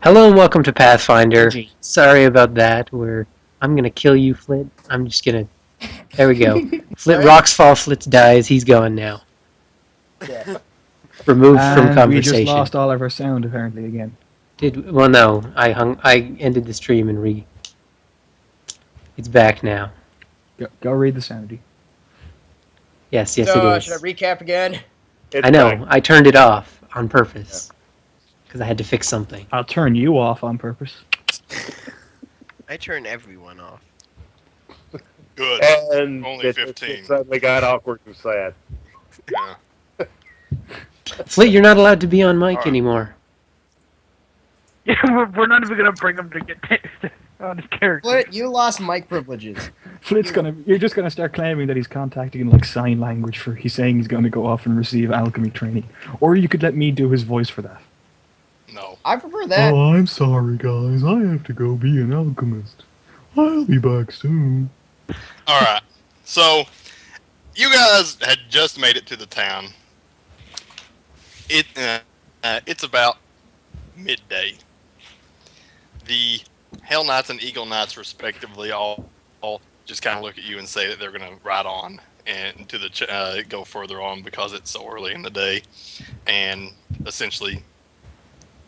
Hello and welcome to Pathfinder. Gee. Sorry about that. I'm gonna kill you, Flit. I'm just gonna. There we go. Flit Right? rocks fall. Flit dies. He's gone now. Yeah. Removed from And we just conversation. lost all of our sound apparently again. Well, no. I ended the stream and It's back now. Go read the soundy. Yes, it So, is. should I recap again? I know. I turned it off on purpose because I had to fix something. I'll turn you off on purpose. I turn everyone off. Good. And Only it 15. suddenly got awkward and sad. Yeah. Flit, you're not allowed to be on mic Alright. anymore. Yeah, we're not even gonna bring him to get on his character. Flit, you lost mic privileges. You're just gonna start claiming that he's contacting in like sign language for he's saying he's gonna go off and receive alchemy training. Or you could let me do his voice for that. No. I prefer that. Oh, I'm sorry guys, I have to go be an alchemist. I'll be back soon. Alright. So, you guys had just made it to the town. It's about midday. The Hell Knights and Eagle Knights, respectively, all just kind of look at you and say that they're going to ride on and to the go further on because it's so early in the day, and essentially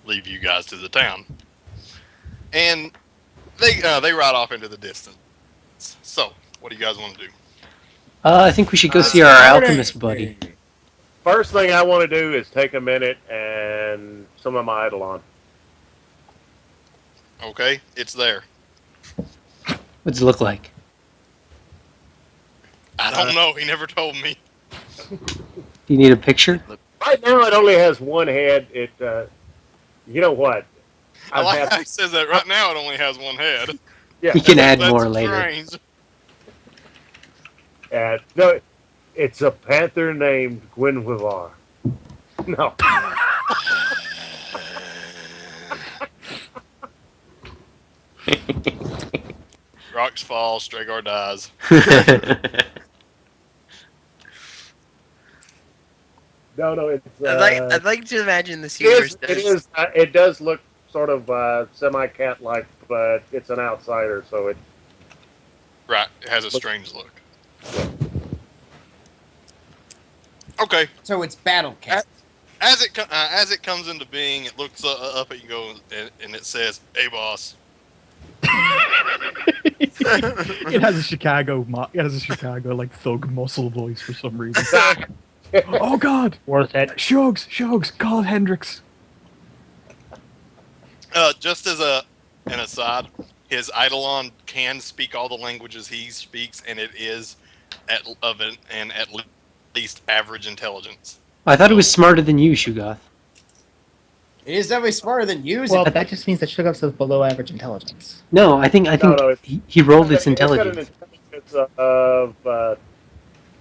leave you guys to the town. And they ride off into the distance. So, what do you guys want to do? I think we should go see our alchemist buddy. First thing I want to do is take a minute and summon my Eidolon. Okay, it's there. What's it look like? I don't know. He never told me. Do you need a picture? Right now it only has one head. You know what? I I've like had- how he says that right now. It only has one head. yeah, You can add That's more later. strange. no, it's a panther named Gwenwivar. No. Rocks fall, Stragar dies. No, it's. I'd like to imagine this it universe is. It does look sort of semi-cat-like, but it's an outsider, so it. Right, it has a strange look. Okay, So it's Battle Cat. as it comes into being, it looks up at you, and it says, "Hey, boss." It has a Chicago like thug muscle voice for some reason. Oh god! Worth it. Shugs, call Hendrix. Just as an aside, his Eidolon can speak all the languages he speaks, and it is at least average intelligence. I thought it was smarter than you, Shugoth. It is definitely smarter than you. Well, but that just means that Shugoths is below average intelligence. No, I think No, he rolled its intelligence.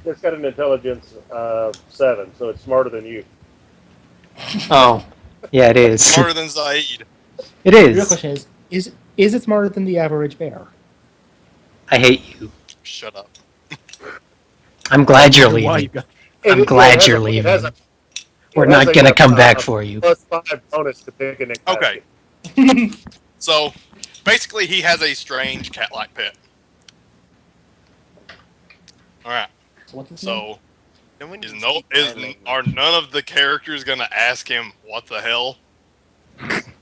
It's got an intelligence of 7, so it's smarter than you. Oh, yeah, it is. Smarter than Zaid. It The real is. question is it smarter than the average bear? I hate you. Shut up. I'm glad you're Why you leaving. got- I'm It glad has you're a- leaving. it has a- We're it not has gonna a, come back for you. +5 bonus to picnic. Okay. So, basically, he has a strange cat-like pet. Alright, So what's his name? so No one is can no speak is my language. are none of the characters gonna ask him what the hell?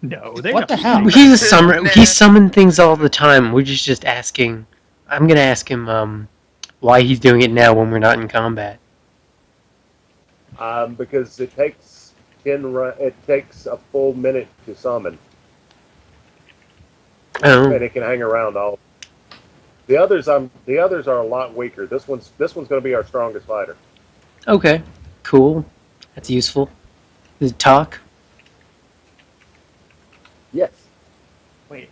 No, they What know. the hell? He's a summer. He summons things all the time. We're just asking. I'm gonna ask him why he's doing it now when we're not in combat. Because it takes it takes a full minute to summon, Oh, and it can hang around all. The others are a lot weaker. This one's going to be our strongest fighter. okay, cool. That's useful. Does it talk? Yes. Wait,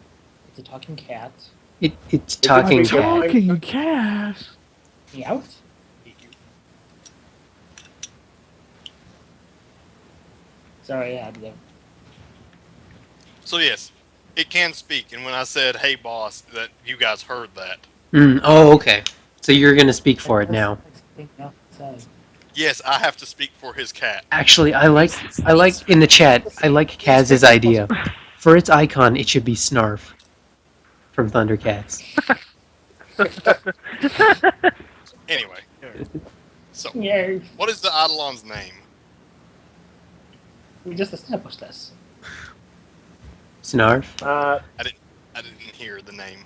it's a talking cat. It's talking. It's cat. Talking cat. Meowth? Sorry, yeah, So yes, it can speak, and when I said, "Hey, boss," that you guys heard that. Oh, okay. So you're gonna speak for it now. Yes, I have to speak for his cat. Actually, I like in the chat. I like Kaz's idea. For its icon, it should be Snarf from Thundercats. Anyway, so Yay. what is the Eidolon's name? We just established this. Snarf? I didn't hear the name.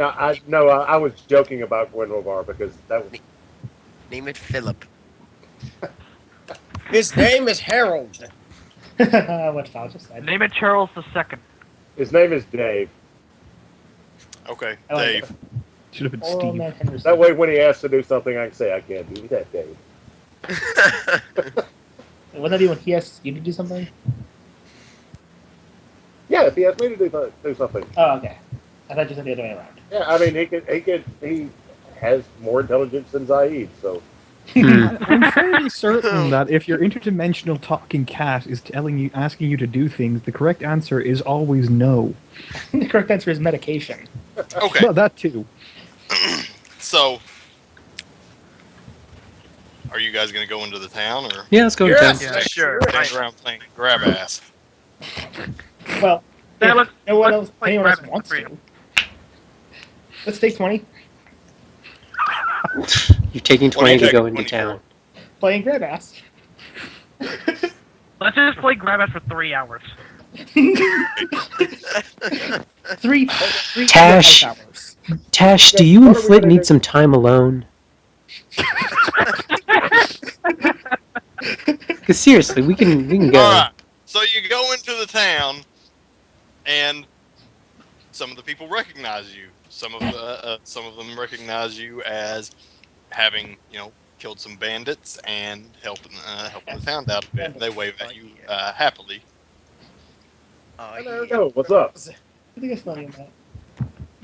I was joking about Gwendolvar because that was Name it Philip. His name is Harold. What Val just said. Name it Charles II. his name is Dave. Okay, I like Dave. it. Should have been Oral Steve. Man Henderson. That way, when he asks to do something, I can say, "I can't do that, Dave." Wouldn't that be when he asks you to do something? Yeah, if he asks me to do something. Oh, okay. I thought you said the other way around. Yeah, I mean, he has more intelligence than Zaid, so I'm fairly certain that if your interdimensional talking cat is asking you to do things, the correct answer is always no. The correct answer is medication. Okay, Well, that too. so are you guys gonna go into the town or Yeah, let's go to Yes. town. Yeah, sure. stand around playing grab ass? Well, Yeah, if let's- no one let's else, play anyone else rabbit wants for free. to. Let's take 20. You're taking What are you 20 to go taking into 20 town. Playing grab ass. Let's just play grab ass for 3 hours. three Tash. hours. Tash, Yeah, do you and what are we Flit gonna need do? some time alone? Because seriously, we can go. All right. So you go into the town, and some of the people recognize you. Some of them recognize you as having, killed some bandits and helping the town out a bit. They wave at you happily. Oh, there we yeah. go. What's up? I think it's funny in that.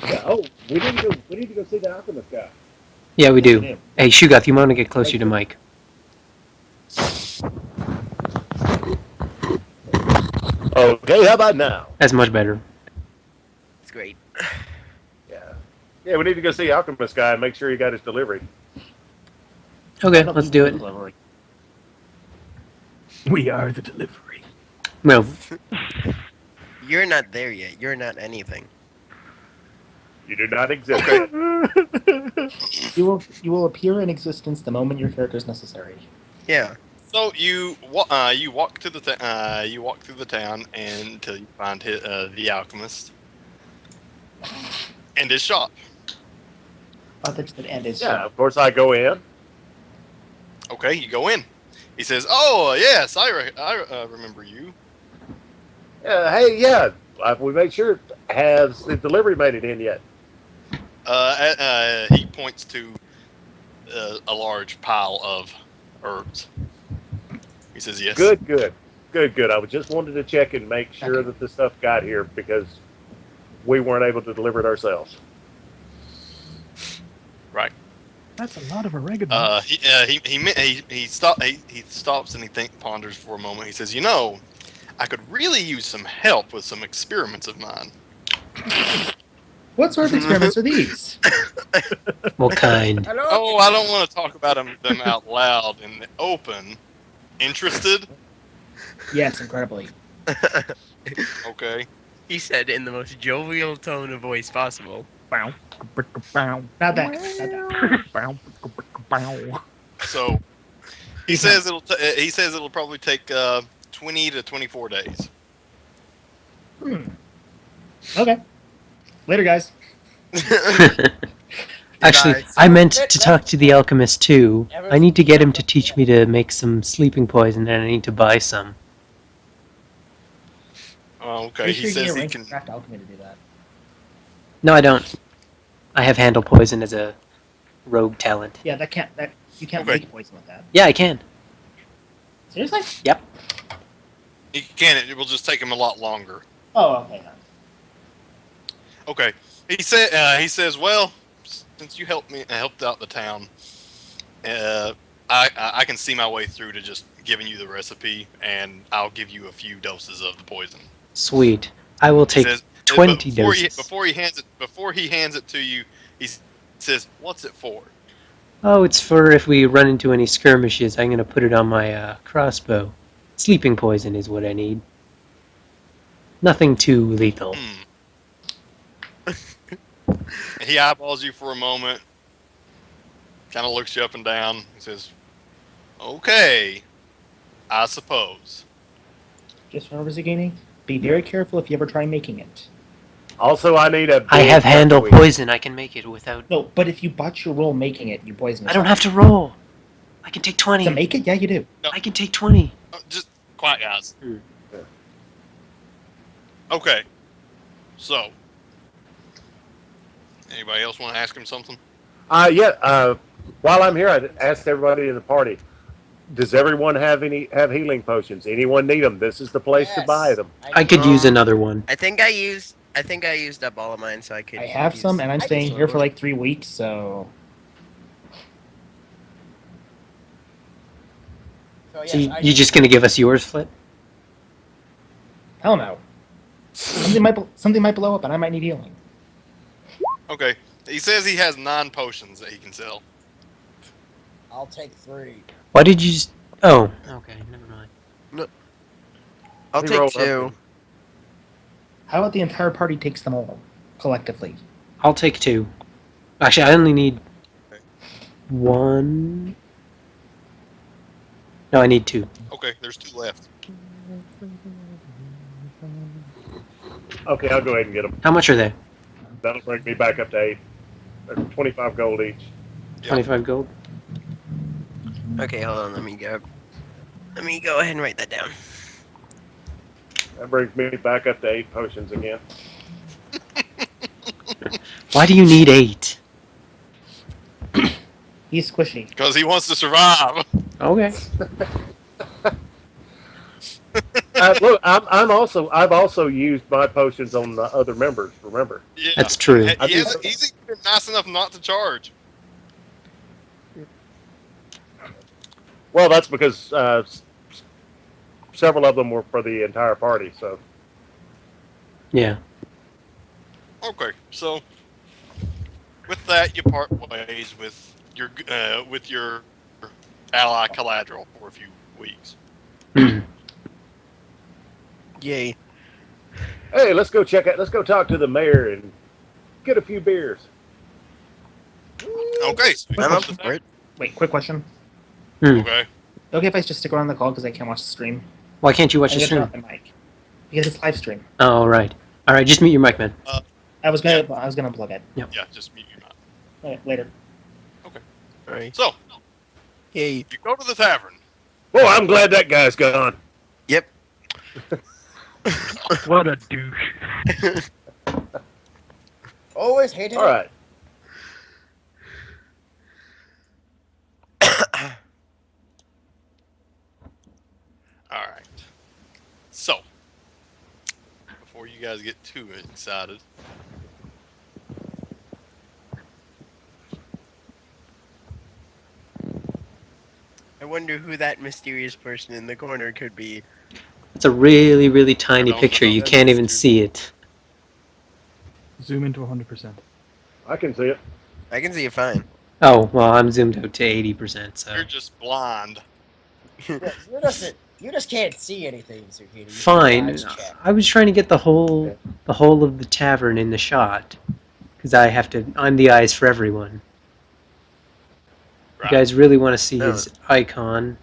Yeah, oh, we need to go see the alchemist guy. Yeah, we do. Hey, Shugoth, you want to get closer to Mike? Okay, how about now? That's much better. It's great. Yeah, we need to go see the alchemist guy and make sure he got his delivery. Okay, let's do it. We are the delivery. Well, You're not there yet. You're not anything. You do not exist. Okay. You will appear in existence the moment your character is necessary. Yeah. So you walk through the town until you find the alchemist and his shop. I thought you said end is Yeah, of course I go in. Okay, you go in. He says, "Oh yes, I remember you." Hey, yeah, we make sure. Has the delivery made it in yet? He points to a large pile of herbs. He says, "Yes." Good. I was just wanted to check and make sure that the stuff got here because we weren't able to deliver it ourselves. Right. That's a lot of oregano. He stops and he ponders for a moment. He says, I could really use some help with some experiments of mine." What sort of experiments are these? what kind? Hello? Oh, I don't want to talk about them out loud in the open. Interested? Yes, incredibly. Okay. He said in the most jovial tone of voice possible. Bow, bow, Not that. bow, bow. So he says it'll probably take 20 to 24 days. Okay. Later, guys. Actually, Guys. I meant to talk to the alchemist too. I need to get him to teach me to make some sleeping poison, and I need to buy some. Oh, okay. Pretty He sure you says need a he rank can. craft alchemy to do that. No, I don't. I have handle poison as a rogue talent. Yeah, you can't Okay. make poison with that. Yeah, I can. Seriously? He can. It will just take him a lot longer. Oh, okay. Then. Okay. He says, well, since you helped out the town, I can see my way through to just giving you the recipe, and I'll give you a few doses of the poison. Sweet. I will He take says, 20 but doses. before he hands it to you, he says, "What's it for?" Oh, it's for if we run into any skirmishes. I'm gonna put it on my crossbow. Sleeping poison is what I need. Nothing too lethal. And he eyeballs you for a moment, kind of looks you up and down, and says, "Okay, I suppose." Just remember, Zagini, be very careful if you ever try making it. Also, I need a big I have handle turkey wing. poison. I can make it without. No, but if you botch your roll making it, you poison I yourself. don't have to roll. I can take 20. To make it? Yeah, you do. I can take 20. Oh, just quiet, guys. Hmm. Okay, so anybody else want to ask him something? While I'm here, I asked everybody in the party, does everyone have healing potions? Anyone need them? This is the place to Yes, buy them. I could use another one. I think I used up all of mine, so I could. I have use some, and I'm I staying just- here for like 3 weeks, so. So, So yes, you just gonna give us yours, Flip? Hell no. Something might blow up, and I might need healing. Okay, he says he has 9 potions that he can sell. I'll take 3. Why did you? Oh, okay, never mind. I'll He take rolled up 2. How about the entire party takes them all collectively? I'll take 2. Actually, I only need 1. No, I need 2. Okay, there's 2 left. Okay, I'll go ahead and get them. How much are they? That'll bring me back up to 8. They're 25 gold each. 25 gold. Okay, hold on. Let me go ahead and write that down. That brings me back up to 8 potions again. Why do you need 8? He's squishy. Because he wants to survive. Okay. Look, I've also used my potions on the other members. Remember? Yeah. That's true. He's even nice enough not to charge. Well, that's because several of them were for the entire party. So Yeah. Okay, so with that, you part ways with your ally Caladriel for a few weeks. Yay. hey, let's go talk to the mayor and get a few beers. Okay, so we I'm go up to for it. Wait, quick question. Okay. Okay, if I just stick around the call because I can't watch the stream. Why can't you watch I the gotta turn stream? off my mic because it's live stream. Oh, right. All right, just mute your mic, man. I was gonna plug it. Yeah, just mute your mouth. Okay, later. Alright. So Yay. you go to the tavern. Well, I'm glad that guy's gone. Yep. What a douche. Always hated All right. All right. So before you guys get too excited, I wonder who that mysterious person in the corner could be. It's a really, really tiny don't picture. know. You That's can't even true. see it. Zoom into 100%. I can see it. I can see it fine. Oh, well, I'm zoomed out to 80%, so. you're just blind. it. You just can't see anything, Zucchini. Fine. Eyes check. I was trying to get the whole of the tavern in the shot. Because I'm the eyes for everyone. Right. You guys really want to see Oh. his icon.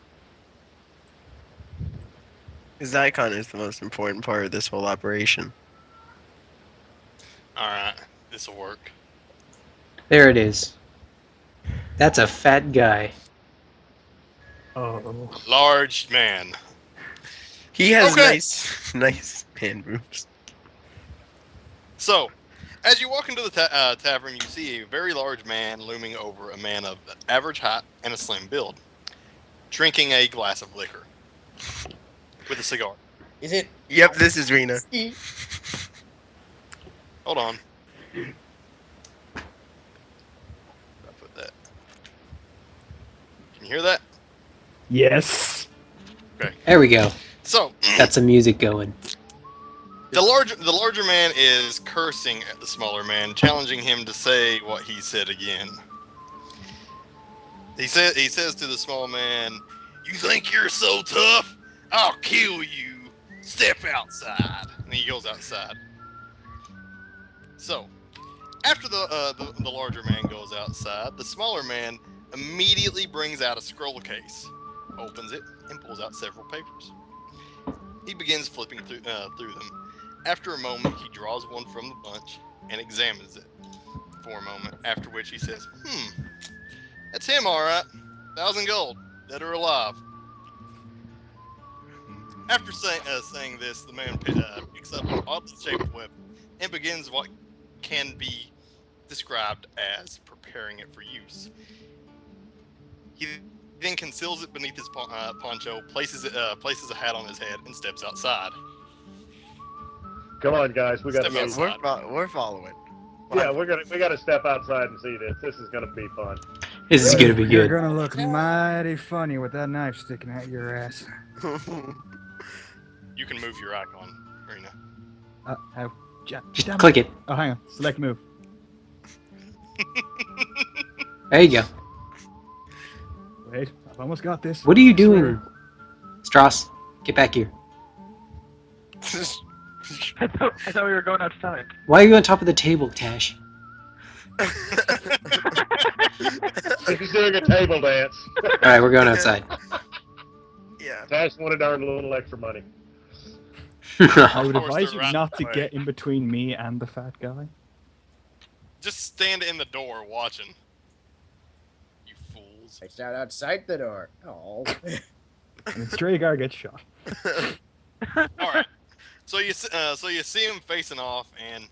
His icon is the most important part of this whole operation. All right, this will work. There it is. That's a fat guy. Oh. Large man. He has Okay. nice hand moves. So, as you walk into the tavern, you see a very large man looming over a man of average height and a slim build, drinking a glass of liquor with a cigar. Is it? Yep, this is Rena. Hold on. I'll put that. Can you hear that? Yes. There we go. So, Got some music going. the larger man is cursing at the smaller man, challenging him to say what he said again. He says to the small man, "You think you're so tough? I'll kill you. Step outside. And he goes outside. So, after the larger man goes outside, the smaller man immediately brings out a scroll case, opens it, and pulls out several papers. He begins flipping through them. After a moment, he draws one from the bunch and examines it for a moment, after which he says, that's him, all right. 1,000 gold, dead or alive. After saying this, the man picks up an oddly shaped weapon and begins what can be described as preparing it for use. He then conceals it beneath his poncho, places a hat on his head, and steps outside. Come on, guys, we got to Step move. outside. We're following. Yeah, we got to step outside and see this. This is going to be fun. This is gonna be You're good. gonna look mighty funny with that knife sticking out your ass. You can move your icon, Rena. How? Just click it. Oh, hang on. Select move. There you go. Wait, I've almost got this. What are you I swear. doing? Strauss, get back here. I thought we were going outside. Why are you on top of the table, Tash? He's doing a table dance. Alright, we're going outside. Yeah. Tash wanted to earn a little extra money. I would Of course, advise they're you right not to away. get in between me and the fat guy. Just stand in the door watching. You fools. I stand outside the door. Oh. And the stray guy gets shot. All right. So you see him facing off, and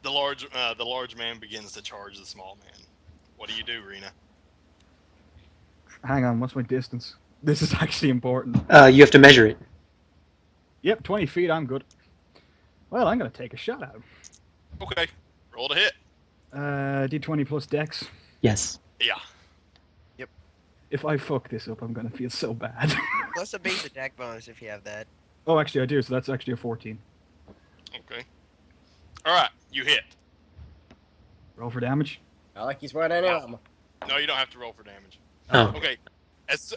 the large man begins to charge the small man. What do you do, Rena? Hang on, what's my distance? This is actually important. You have to measure it. Yep, 20 feet, I'm good. Well, I'm gonna take a shot at him. Okay. Roll to hit. D20 plus dex. Yes. Yeah. If I fuck this up, I'm gonna feel so bad. Plus a base attack bonus if you have that. Oh, actually, I do, so that's actually a 14. Okay. All right. You hit. Roll for damage. I like he's wearing an arm. No, you don't have to roll for damage. Oh. Okay. As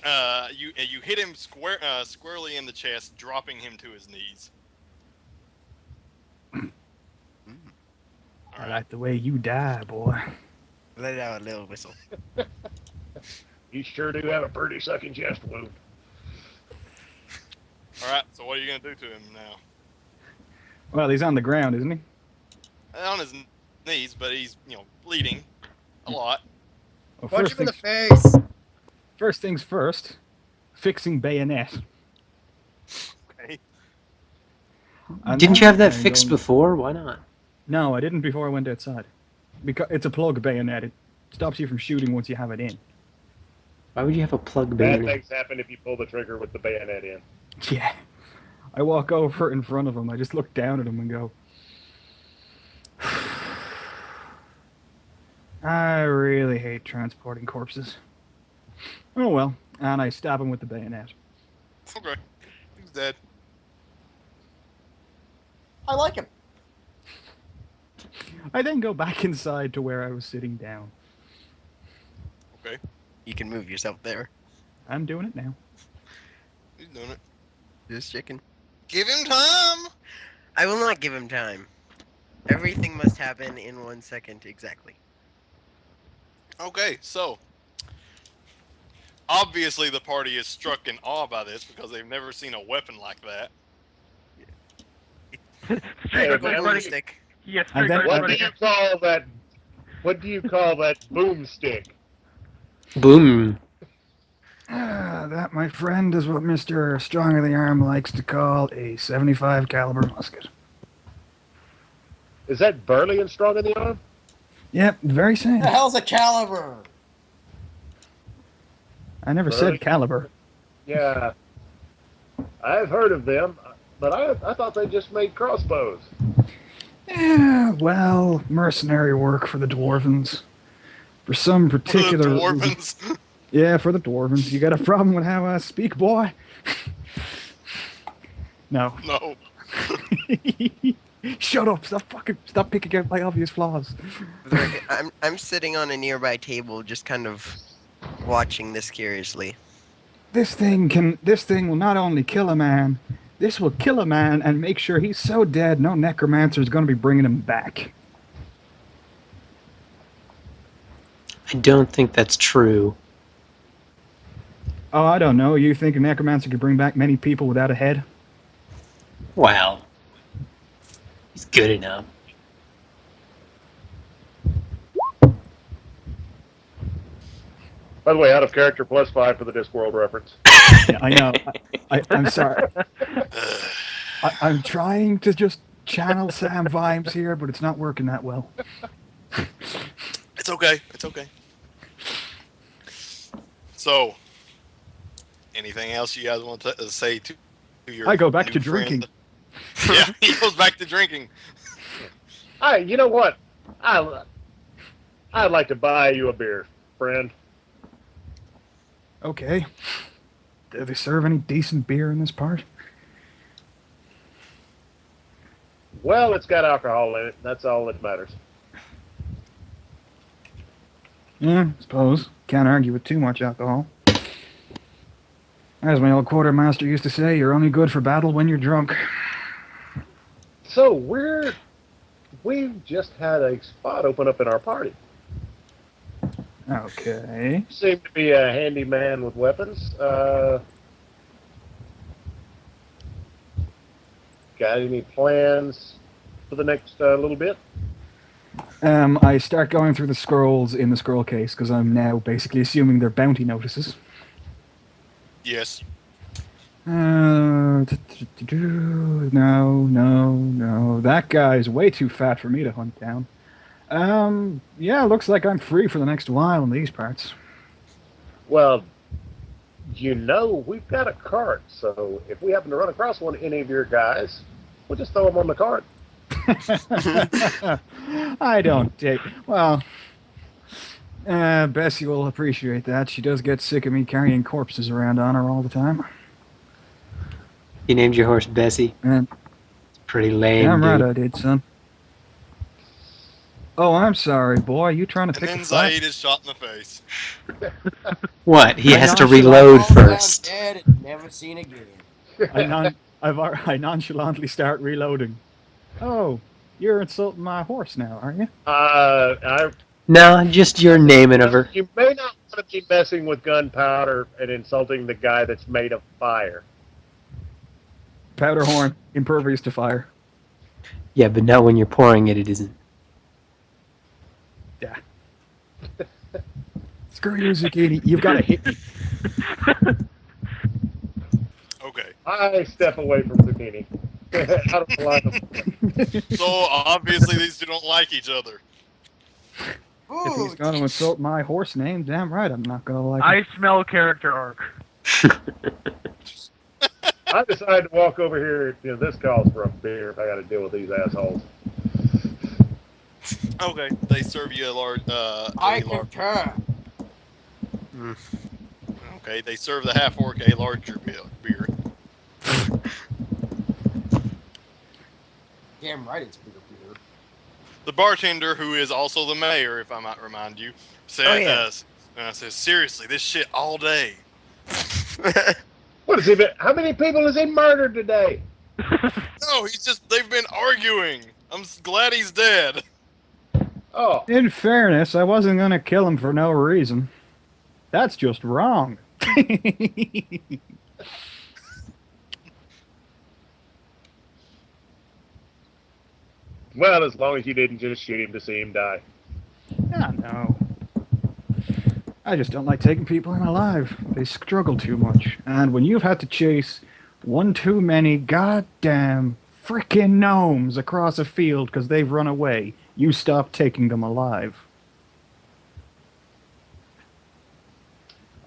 you hit him squarely in the chest, dropping him to his knees. I like the way you die, boy. Let out a little whistle. You sure do have a pretty sucking chest wound. All right. So what are you gonna do to him now? Well, he's on the ground, isn't he? On his knees, but he's bleeding a lot. Well, Punch first him in the things, face. first things first, fixing bayonet. Okay. And Didn't you then have that I'm fixed going- before? Why not? No, I didn't before I went outside. Because it's a plug bayonet. It stops you from shooting once you have it in. Why would you have a plug Bad bayonet? things happen if you pull the trigger with the bayonet in. Yeah. I walk over in front of him. I just look down at him and go, I really hate transporting corpses. Oh well. And I stab him with the bayonet. Okay. He's dead. I like him. I then go back inside to where I was sitting down. Okay. You can move yourself there. I'm doing it now. He's doing it. Just chicken. Give him time. I will not give him time. Everything must happen in 1 second exactly. Okay, so obviously the party is struck in awe by this because they've never seen a weapon like that. Straight up man, like what running. do Stick. Yes, And straight then- up What do running. you call that? What do you call that boomstick? Boom. That, my friend, is what Mr. Strong of the Arm likes to call a 75 caliber musket. Is that Burley and Strong in the Arm? Yep, very same. The hell's a caliber? I never Really? said caliber. Yeah. I've heard of them, but I thought they just made crossbows. Yeah, well, mercenary work for the Dwarvens. For some For the particular reason. dwarvens. Yeah, for the Dwarvens. You got a problem with how I speak, boy? No. No. Shut up! Stop picking out my obvious flaws. For the record, I'm sitting on a nearby table, just kind of watching this curiously. This thing will not only kill a man, This will kill a man and make sure he's so dead no necromancer is going to be bringing him back. I don't think that's true. Oh, I don't know. You think a necromancer could bring back many people without a head? Wow. He's good enough. By the way, out of character +5 for the Discworld reference. Yeah, I know. I'm sorry. I'm trying to just channel Sam vibes here, but it's not working that well. It's okay. It's okay. So, anything else you guys want to say to your I go back new to drinking. friend? Yeah, he goes back to drinking. You know what? I'd like to buy you a beer, friend. Okay. Do they serve any decent beer in this part? Well, it's got alcohol in it. That's all that matters. Yeah, I suppose. Can't argue with too much alcohol. As my old quartermaster used to say, you're only good for battle when you're drunk. So we've just had a spot open up in our party. Okay. You seem to be a handy man with weapons. Got any plans for the next little bit? I start going through the scrolls in the scroll case because I'm now basically assuming they're bounty notices. Yes. No. That guy's way too fat for me to hunt down. Yeah, looks like I'm free for the next while in these parts. Well, we've got a cart, so if we happen to run across any of your guys, we'll just throw them on the cart. I don't take... Well, Bessie will appreciate that. She does get sick of me carrying corpses around on her all the time. You named your horse Bessie? And It's pretty lame, damn right dude. I did, son. Oh, I'm sorry, boy. You trying to And pick then the fight? Zaid is shot in the face. What? He I has to nonchalant- reload All down first. dead and never seen again. I nonchalantly start reloading. Oh, you're insulting my horse now, aren't you? No, just your naming of her. You may not want to be messing with gunpowder and insulting the guy that's made of fire. Powder horn, impervious to fire. Yeah, but not when you're pouring it, it isn't. Yeah. Screw you, Zucchini. You've got to hit me. Okay. I step away from Zucchini. I don't like him. So obviously these two don't like each other. If he's Ooh, going to insult my horse name, damn right I'm not going to like I it. smell character arc. I decided to walk over here. This calls for a beer if I got to deal with these assholes. Okay. They serve you a large. I concur. Okay. They serve the half orc a larger beer. Damn right it's bigger beer. The bartender, who is also the mayor, if I might remind you, says, says seriously, this shit all day. What has he been? How many people has he murdered today? No, they've been arguing. I'm glad he's dead. Oh, In fairness, I wasn't going to kill him for no reason. That's just wrong. well, as long as you didn't just shoot him to see him die. Yeah, no. I just don't like taking people in alive. They struggle too much. And when you've had to chase one too many goddamn frickin' gnomes across a field because they've run away, you stop taking them alive.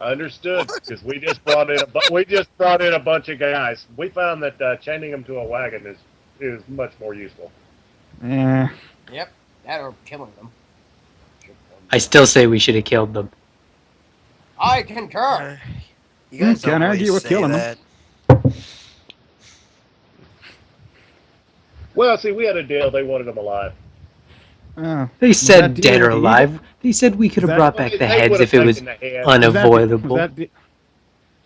Understood, because we just brought in a bunch of guys. We found that chaining them to a wagon is much more useful. Eh. Yep, that or killing them. I still say we should have killed them. I concur. You guys Can't always argue with say killing 'em. that. Well, see, we had a deal. They wanted them alive. Oh. They Was said that deal dead or with the alive. They said we could have that- brought back the They heads would've if it was taken the head. Was that- unavoidable.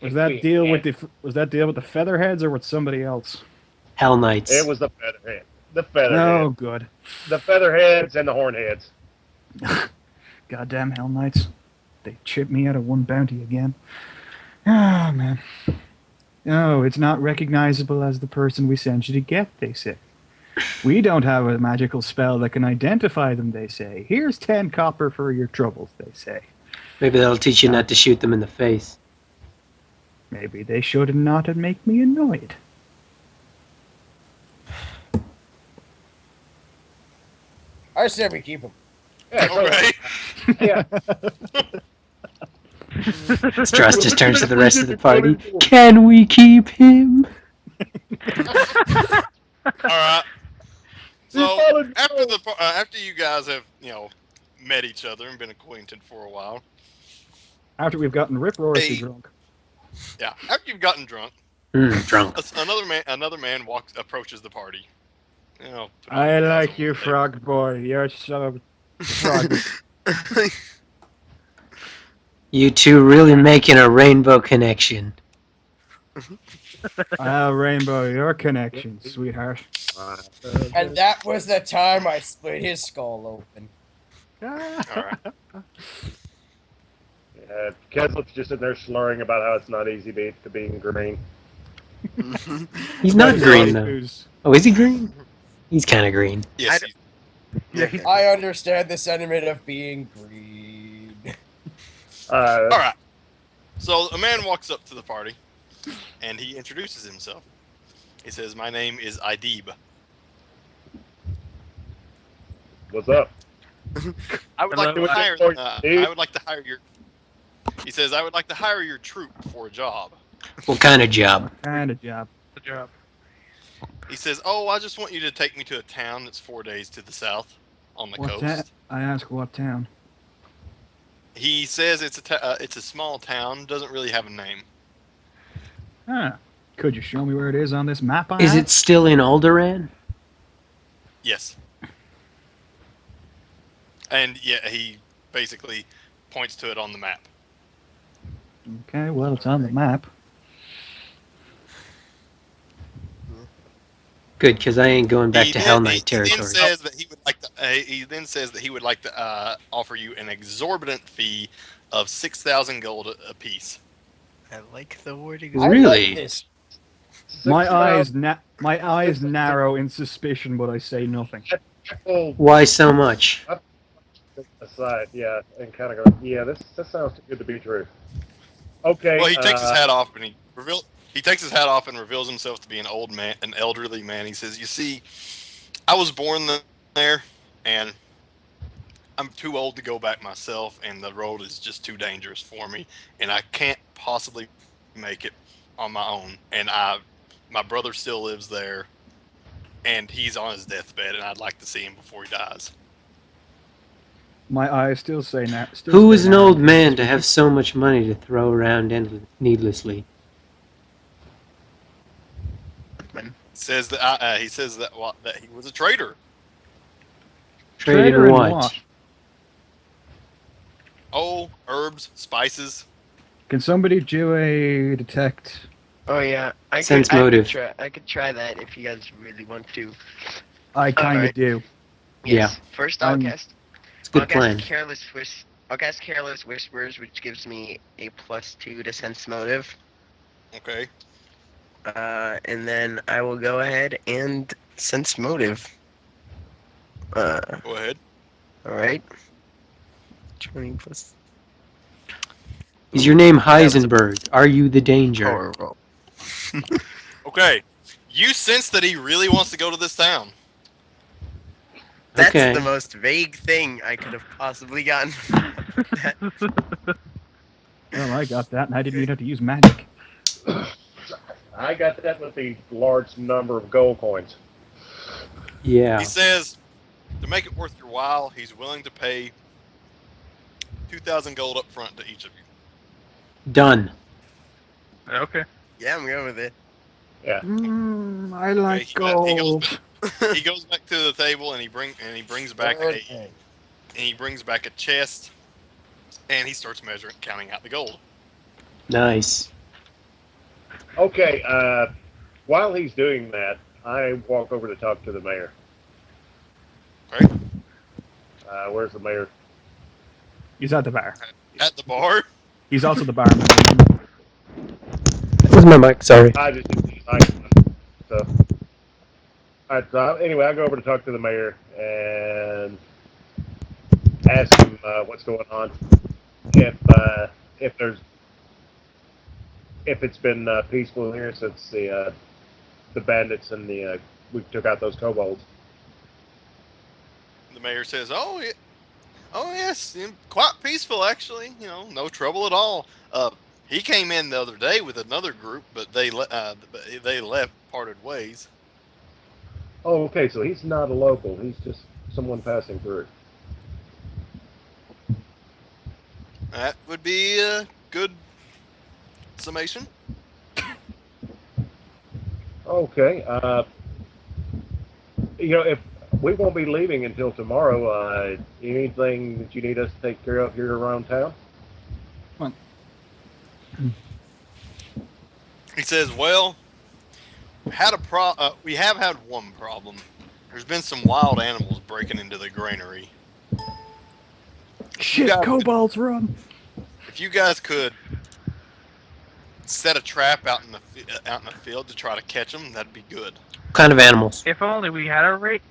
Was that deal with the Featherheads or with somebody else? Hell Knights. It was the Featherhead. The Oh, Featherhead. good. The Featherheads and the Hornheads. Goddamn Hell Knights. They chipped me out of one bounty again. Ah, man. No, it's not recognizable as the person we sent you to get, they say. We don't have a magical spell that can identify them, they say. Here's 10 copper for your troubles, they say. Maybe that'll teach you not to shoot them in the face. Maybe they should not and make me annoyed. I say we keep him. Yeah, Okay. Yeah. Strauss just turns to the rest of the party. Can we keep him? All right. So followed after you guys have met each other and been acquainted for a while, After we've gotten rip-roarously Hey. drunk. yeah, after you've gotten drunk, Drunk. another man approaches the party. Put on I your guys like on you, one thing. frog boy. You're so frog. You two really making a rainbow connection. I'll rainbow your connection, sweetheart. And that was the time I split his skull open. All right. Yeah, Kessel's just sitting there slurring about how it's not easy to being green. He's not That's green, right, though. who's- Oh, is he green? He's kind of green. Yes. Yeah, he's I understand the sentiment of being green. All right. So a man walks up to the party, and he introduces himself. He says, "My name is Idib. What's up? I would Hello, like to hire. Idib. I would like to hire your." He says, "I would like to hire your troop for a job." What kind of job? Kind of job. the job. He says, "Oh, I just want you to take me to a town that's 4 days to the south on the coast." I ask what town. He says it's a small town, doesn't really have a name. Huh. Could you show me where it is on this map I Is have? it still in Alderaan? Yes. And yeah, he basically points to it on the map. Okay, well, it's on the map. Good, because I ain't going back to Hell Knight He then territory. says that he would like to. He then says that he would like to offer you an exorbitant fee of 6,000 gold apiece. I like the wording. I Really? like this. My eyes narrow in suspicion, but I say nothing. Well, Why so much? aside, yeah, and kind of go, yeah, this sounds too good to be true. Okay. Well, he takes his hat off and he takes his hat off and reveals himself to be an elderly man. He says, "You see, I was born there, and I'm too old to go back myself, and the road is just too dangerous for me, and I can't possibly make it on my own. And my brother still lives there, and he's on his deathbed, and I'd like to see him before he dies." My eyes still say that. Who is an old man to have so much money to throw around needlessly? Says that that he was a trader. Trade in what? Oh, herbs, spices. Can somebody do a detect? Oh yeah, Sense motive. I could try that if you guys really want to. I kind of Alright. do. Yes. First, I'll I'm- cast. It's a good I'll plan. cast Careless Whispers, which gives me a +2 to sense motive. Okay. And then I will go ahead and sense motive. Go ahead. All right. 20 plus Is your name Heisenberg? Are you the danger? power roll. Okay. You sense that he really wants to go to this town. That's Okay. the most vague thing I could have possibly gotten. Well, I got that, and I didn't even have to use magic. I got that with the large number of gold coins. Yeah. He says, to make it worth your while, he's willing to pay 2,000 gold up front to each of you. Done. Okay. Yeah, I'm going with it. I like he gold. He goes back to the table and he brings back a chest, and he starts measuring, counting out the gold. Nice. Okay. While he's doing that, I walk over to talk to the mayor. Okay. Where's the mayor? He's at the bar. At the bar. He's also the barman. That was my mic. Sorry. I just so. All right. So anyway, I go over to talk to the mayor and ask him what's going on. If there's if it's been peaceful here since the bandits and the we took out those kobolds. The mayor says, oh yes, quite peaceful actually. No trouble at all. He came in the other day with another group, but they left, parted ways. Oh, okay. So he's not a local. He's just someone passing through. That would be a good summation. Okay. If we won't be leaving until tomorrow, anything that you need us to take care of here around town? He says, well, we have had one problem. There's been some wild animals breaking into the granary. Shit, kobolds run! If you guys could set a trap out in the field to try to catch them, that'd be good. What kind of animals? If only we had a rate.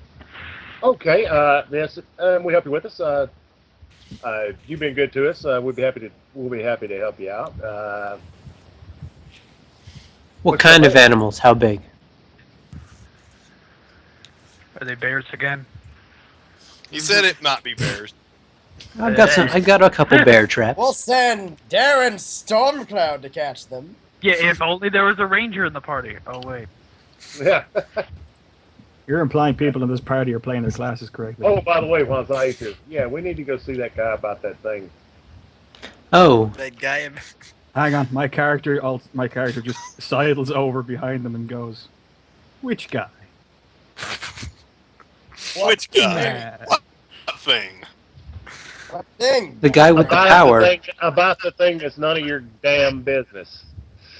Okay. Yes. We help you with this. You've been good to us. We'll be happy to help you out. What kind of animals? How big? Are they bears again? He said it might be bears. I got a couple bear traps. We'll send Darren Stormcloud to catch them. Yeah, if only there was a ranger in the party. Oh wait. Yeah. You're implying people in this party are playing their classes correctly. Oh, by the way, once I too. Yeah, we need to go see that guy about that thing. Oh, That guy. Hang on, my character just sidles over behind them and goes, "Which guy?" Which guy? Yeah. What thing? What thing? the guy with the power. About the thing that's none of your damn business.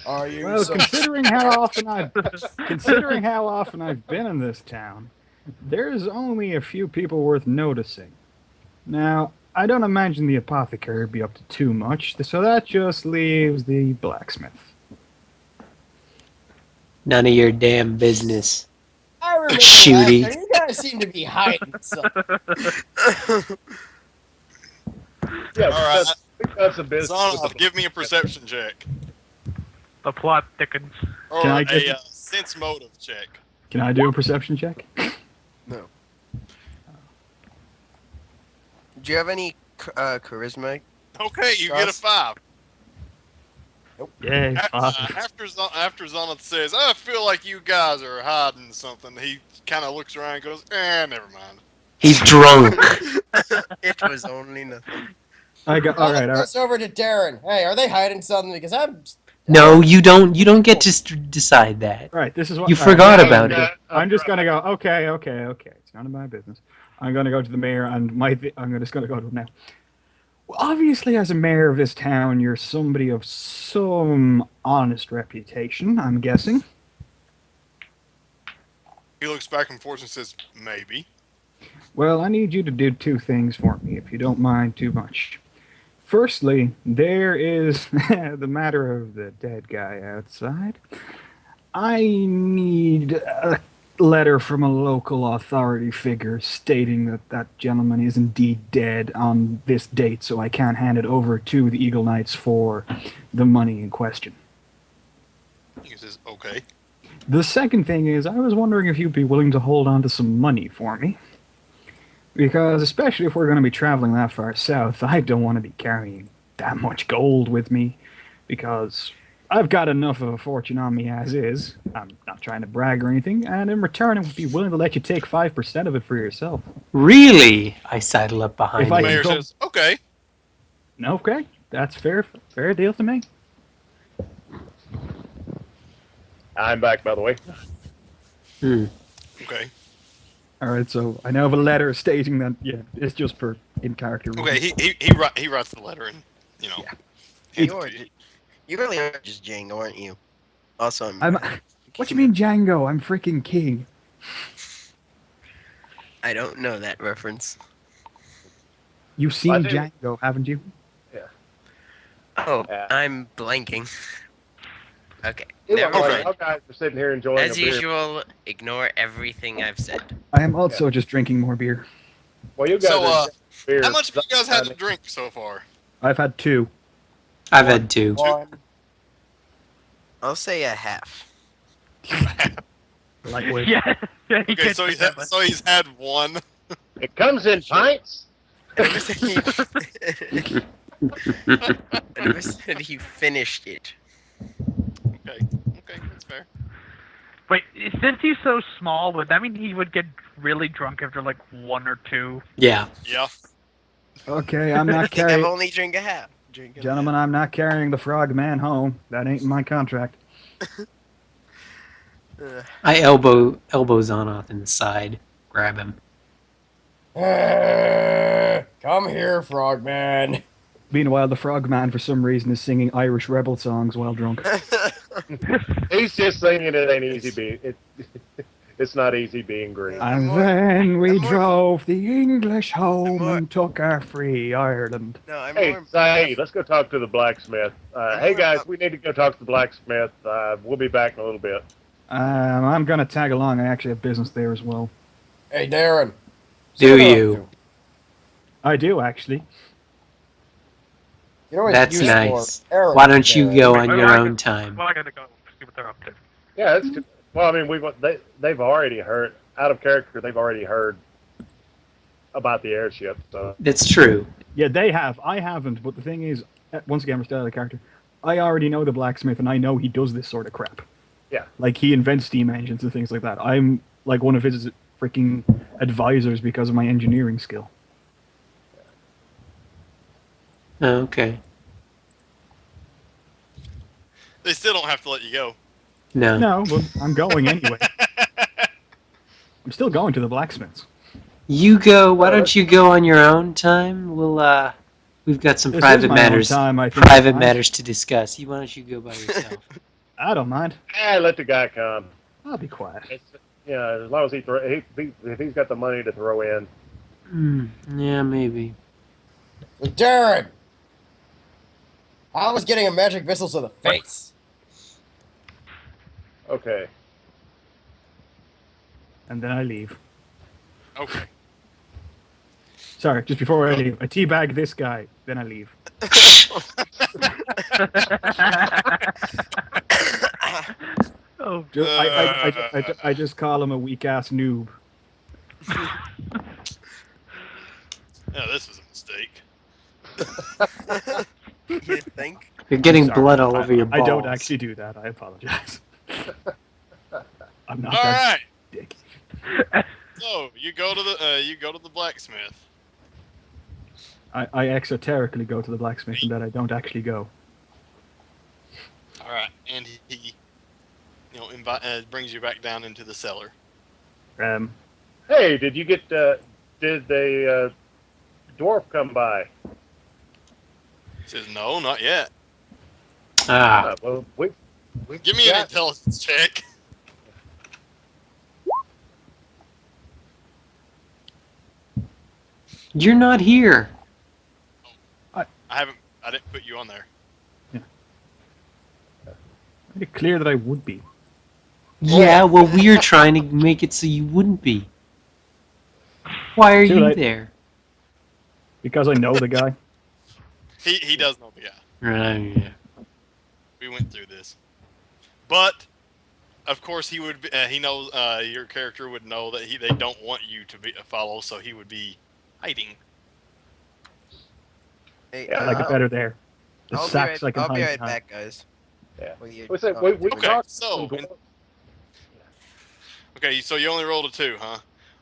Are you Well, so considering how often I've been in this town, there's only a few people worth noticing. Now, I don't imagine the apothecary would be up to too much, so that just leaves the blacksmith. None of your damn business. I remember Shooty. last time, you guys seem to be hiding something. Yeah, All right. we've got some business. Zonov, give me a perception check. The plot thickens. Or Can I get a sense motive check. Can I do a perception check? No. Do you have any charisma? Okay, you get a 5. Yay! After Zonov says, I feel like you guys are hiding something, he kind of looks around and goes, never mind. He's drunk. It was only nothing. All right. Goes over to Darren. Hey, are they hiding something? Because I'm. No, you don't. You don't get to decide that. Right, this is what You all right, forgot about it. I'm just gonna go. Okay. It's none of my business. I'm gonna go to the mayor, and I'm just gonna go to him now. Well, obviously, as a mayor of this town, you're somebody of some honest reputation. I'm guessing. He looks back and forth and says, maybe. Well, I need you to do 2 things for me, if you don't mind too much. Firstly, there is the matter of the dead guy outside. I need a letter from a local authority figure stating that that gentleman is indeed dead on this date, so I can't hand it over to the Eagle Knights for the money in question. He says, okay. The second thing is, I was wondering if you'd be willing to hold on to some money for me. Because, especially if we're going to be traveling that far south, I don't want to be carrying that much gold with me. Because I've got enough of a fortune on me as is. I'm not trying to brag or anything. And in return, I would be willing to let you take 5% of it for yourself. Really? I sidle up behind If I The him. mayor go- says, okay. Okay, that's fair deal to me. I'm back, by the way. Okay. Alright, so I now have a letter stating that, yeah, it's just for in-character reasons. Okay, he writes the letter and, You really are just Django, aren't you? Also, What you mean, Django? I'm freaking king. I don't know that reference. You've seen I do. Django, haven't you? Oh, Yeah. I'm blanking. Okay, Anyway, never while mind. y'all guys are sitting here enjoying As a beer, usual, ignore everything I've said. I am also just drinking more beer. while you guys So, are enjoying beer, how much have you guys had to drink so far? I've had 2. I've had 2. One. I'll say a half. Lightweight. Yeah. Yeah. He Okay, can't so drink he's that much. so he's had one. It comes in pints. I never said he. I never said he finished it. Okay, that's fair. Wait, since he's so small, would that mean he would get really drunk after like 1 or 2? Yeah. Yeah. Okay, I'm I not think I've carrying. only drank a half. Gentlemen, I'm not carrying the frog man home. That ain't in my contract. I elbows on off in the side, grab him. Come here, Frogman. Meanwhile, the frog man, for some reason, is singing Irish rebel songs while drunk. He's just singing it ain't easy being. It's not easy being green. And then we I'm more- drove the English home more- and took our free Ireland. No, I'm Hey, more. say, let's go talk to the blacksmith. Hey guys, we need to go talk to the blacksmith. We'll be back in a little bit. I'm gonna tag along. I actually have business there as well. Hey, Darren. Do Sit up, you? dude. I do actually. You know what That's use nice. for Aaron, Why don't you Darren? go on Wait, your I own gotta- time? Well, I gotta go see what they're up to. Yeah, that's good. Well, I mean, they've already heard out of character. They've already heard about the airship. So That's true. Yeah, they have. I haven't. But the thing is, once again, we're still out of character. I already know the blacksmith, and I know he does this sort of crap. Yeah. Like he invents steam engines and things like that. I'm like one of his freaking advisors because of my engineering skill. Oh, okay. They still don't have to let you go. No. No, but I'm going anyway. I'm still going to the blacksmiths. You go. Why don't you go on your own time? We've got some This is private my own matters. time, I think. Private matters to discuss. Why don't you go by yourself? I don't mind. let the guy come. I'll be quiet. As long as if he's got the money to throw in. Yeah, maybe. Darren. I was getting a magic missile to the face. Okay. And then I leave. Okay. Sorry, just before I leave, I teabag this guy, then I leave. Oh, I just call him a weak ass noob. Yeah, this was a mistake. You think? You're getting Sorry. blood all over your balls. I don't actually do that. I apologize. I'm not All that right. dick. So you go to the blacksmith. I exoterically go to the blacksmith and that I don't actually go. All right, and he brings you back down into the cellar. Hey, did you get? Did the dwarf come by? He says, "No, not yet. Ah, Well, we Give me an intelligence check." you're not here. I didn't put you on there. Made it clear that I would be. Yeah, well, we're trying to make it so you wouldn't be. Why are Too you late. there? Because I know the guy. He does know the guy. Right. We went through this, but of course he would. He knows your character would know that they don't want you to follow, so he would be hiding. Hey, Yeah, I like it better there. The I'll sacks I can I'll be hide right behind. back, guys. Yeah. Will you We said talk we to- Okay, talked so- to some dwarves. Okay, so you only rolled a 2, huh?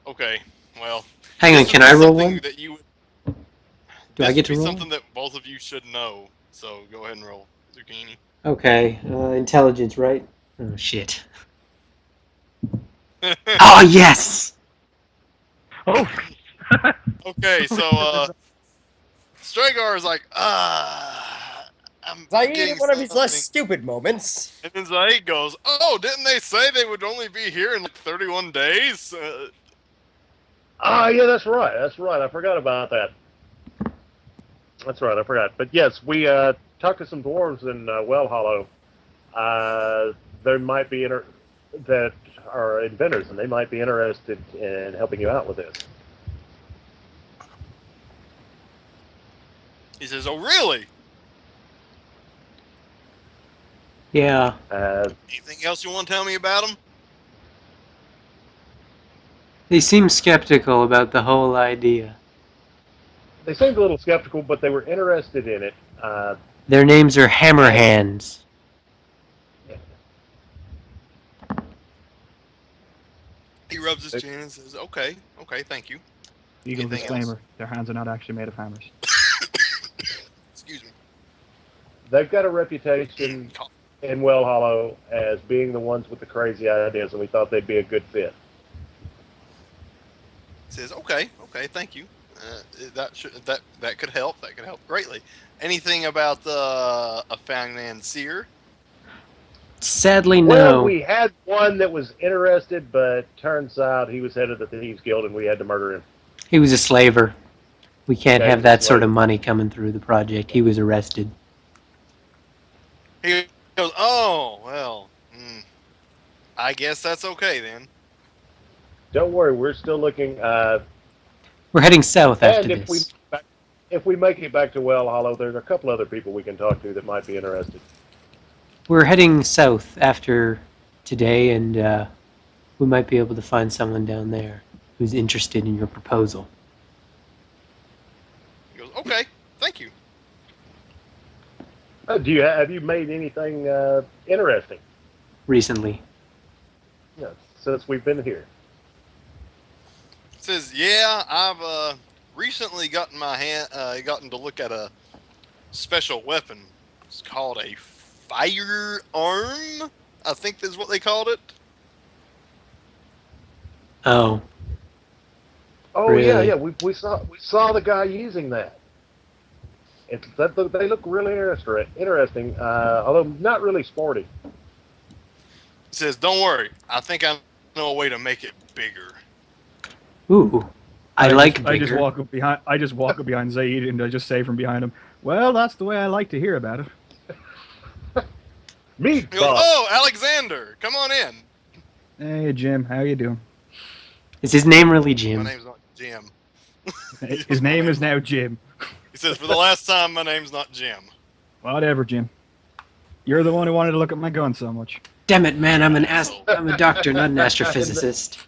Okay, well. Hang on, this can would I be roll something one? That you, Do this I get would to be roll? something that both of you should know. So go ahead and roll, Zucchini. Okay, intelligence, right? Oh, shit. Oh, yes! oh. Okay, so Stragar is like, Zaid getting in one of his less something. stupid moments. And then Zaid goes, "Oh, didn't they say they would only be here in like 31 days?" Yeah, that's right. That's right. I forgot about that. That's right. I forgot. But yes, we talked to some dwarves in Well Hollow. There might be that are inventors, and they might be interested in helping you out with this. He says, "Oh, really? Yeah. Anything else you want to tell me about them?" They seem skeptical about the whole idea. They seemed a little skeptical, but they were interested in it. Their names are Hammerhands. He rubs his chin and says, "Okay, thank you." Legal Anything disclaimer: else? their hands are not actually made of hammers. Excuse me. They've got a reputation in Well Hollow as being the ones with the crazy ideas, and we thought they'd be a good fit. He says, "Okay, thank you. That could help. That could help greatly. Anything about a financier?" Sadly, Well, no. we had one that was interested, but turns out he was head of the Thieves Guild, and we had to murder him. He was a slaver. We can't Yeah, have he was a that sort of slaver. money coming through the project. He was arrested. He goes, "Oh, well, I guess that's okay then." Don't worry, we're still looking. We're heading south after And this. if we make it back to Well Hollow, there's a couple other people we can talk to that might be interested. We're heading south after today, and we might be able to find someone down there who's interested in your proposal. He goes, "Okay, thank you." Have you made anything interesting? Recently. Yeah, since we've been here. He says, "Yeah, I've recently gotten gotten to look at a special weapon. It's called a firearm. I think that's what they called it." Oh. Oh Really? yeah. We saw the guy using that. They look really interesting. Although not really sporty. He says, "Don't worry. I think I know a way to make it bigger." Ooh. I like bigger. I just walk up behind Zaid and I just say from behind him, "Well, that's the way I like to hear about it." Me, He goes, Bob. "Oh, Alexander, come on in." Hey, Jim, how you doing? Is his name really My Jim? name's not Jim. His name is now Jim. He says, "For the last time, my name's not Jim." Whatever, Jim. You're the one who wanted to look at my gun so much. Damn it, man! I'm a doctor, not an astrophysicist.